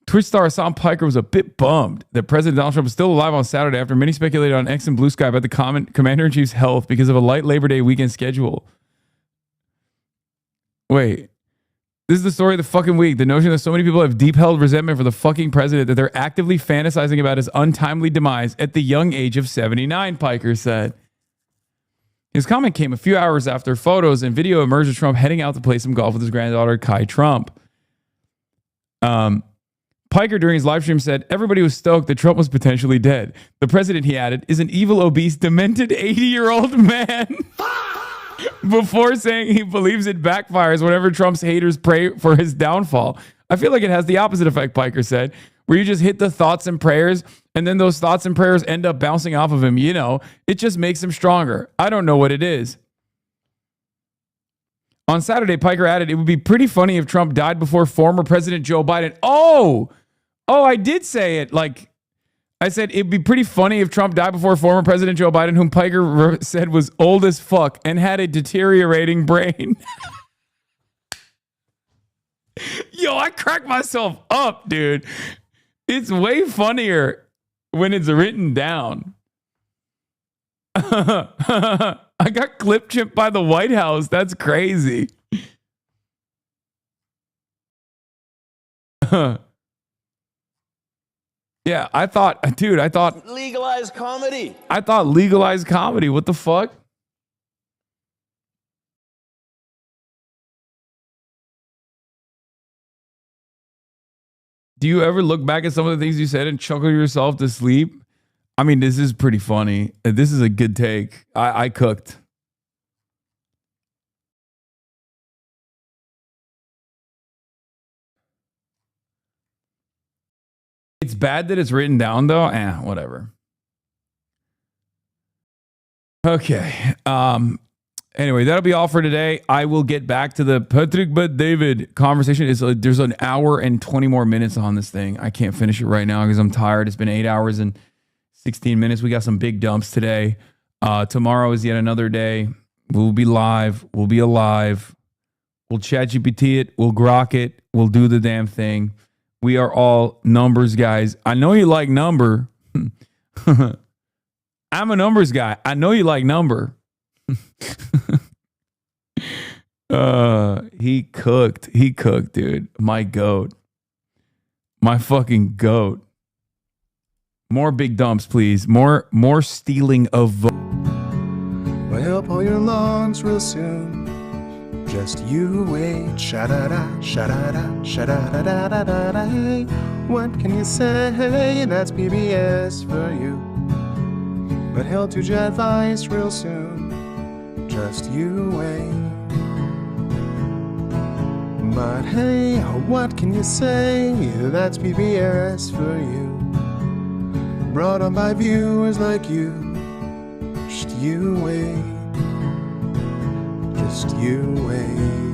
Twitch star Hassan Piker was a bit bummed that President Donald Trump was still alive on Saturday after many speculated on X and Blue Sky about the Commander-in-Chief's health because of a light Labor Day weekend schedule. Wait. This is the story of the fucking week. The notion that so many people have deep-held resentment for the fucking president that they're actively fantasizing about his untimely demise at the young age of 79, Piker said. His comment came a few hours after photos and video emerged of Trump heading out to play some golf with his granddaughter, Kai Trump. Piker, during his live stream, said everybody was stoked that Trump was potentially dead. The president, he added, is an evil, obese, demented 80-year-old man. Before saying he believes it backfires whenever Trump's haters pray for his downfall. I feel like it has the opposite effect, Piker said, where you just hit the thoughts and prayers, and then those thoughts and prayers end up bouncing off of him. You know, it just makes him stronger. I don't know what it is. On Saturday, Piker added, it would be pretty funny if Trump died before former President Joe Biden. Oh, I did say it. Like, I said it'd be pretty funny if Trump died before former President Joe Biden, whom Piker said was old as fuck and had a deteriorating brain. Yo, I cracked myself up, dude. It's way funnier when it's written down. I got clip chipped by the White House. That's crazy. Yeah, I thought Legalized comedy. I thought legalized comedy. What the fuck? Do you ever look back at some of the things you said and chuckle yourself to sleep? I mean, this is pretty funny. This is a good take. I cooked. It's bad that it's written down, though. Whatever. Okay. Anyway, that'll be all for today. I will get back to the Patrick but David conversation. There's an hour and 20 more minutes on this thing. I can't finish it right now because I'm tired. It's been 8 hours and 16 minutes. We got some big dumps today. Tomorrow is yet another day. We'll be live. We'll be alive. We'll ChatGPT it. We'll grok it. We'll do the damn thing. We are all numbers guys. I know you like number. I'm a numbers guy. I know you like number. He cooked, dude. My goat. My fucking goat. More big dumps, please. More stealing of votes. We'll help all your lawns real soon. Just you wait. Sha-da-da, sha-da-da, sha-da-da-da-da-da. Hey, what can you say? That's PBS for you. But held to your advice real soon. Just you wait. But hey, what can you say? That's PBS for you. Brought on by viewers like you. Just you wait. Just you wait.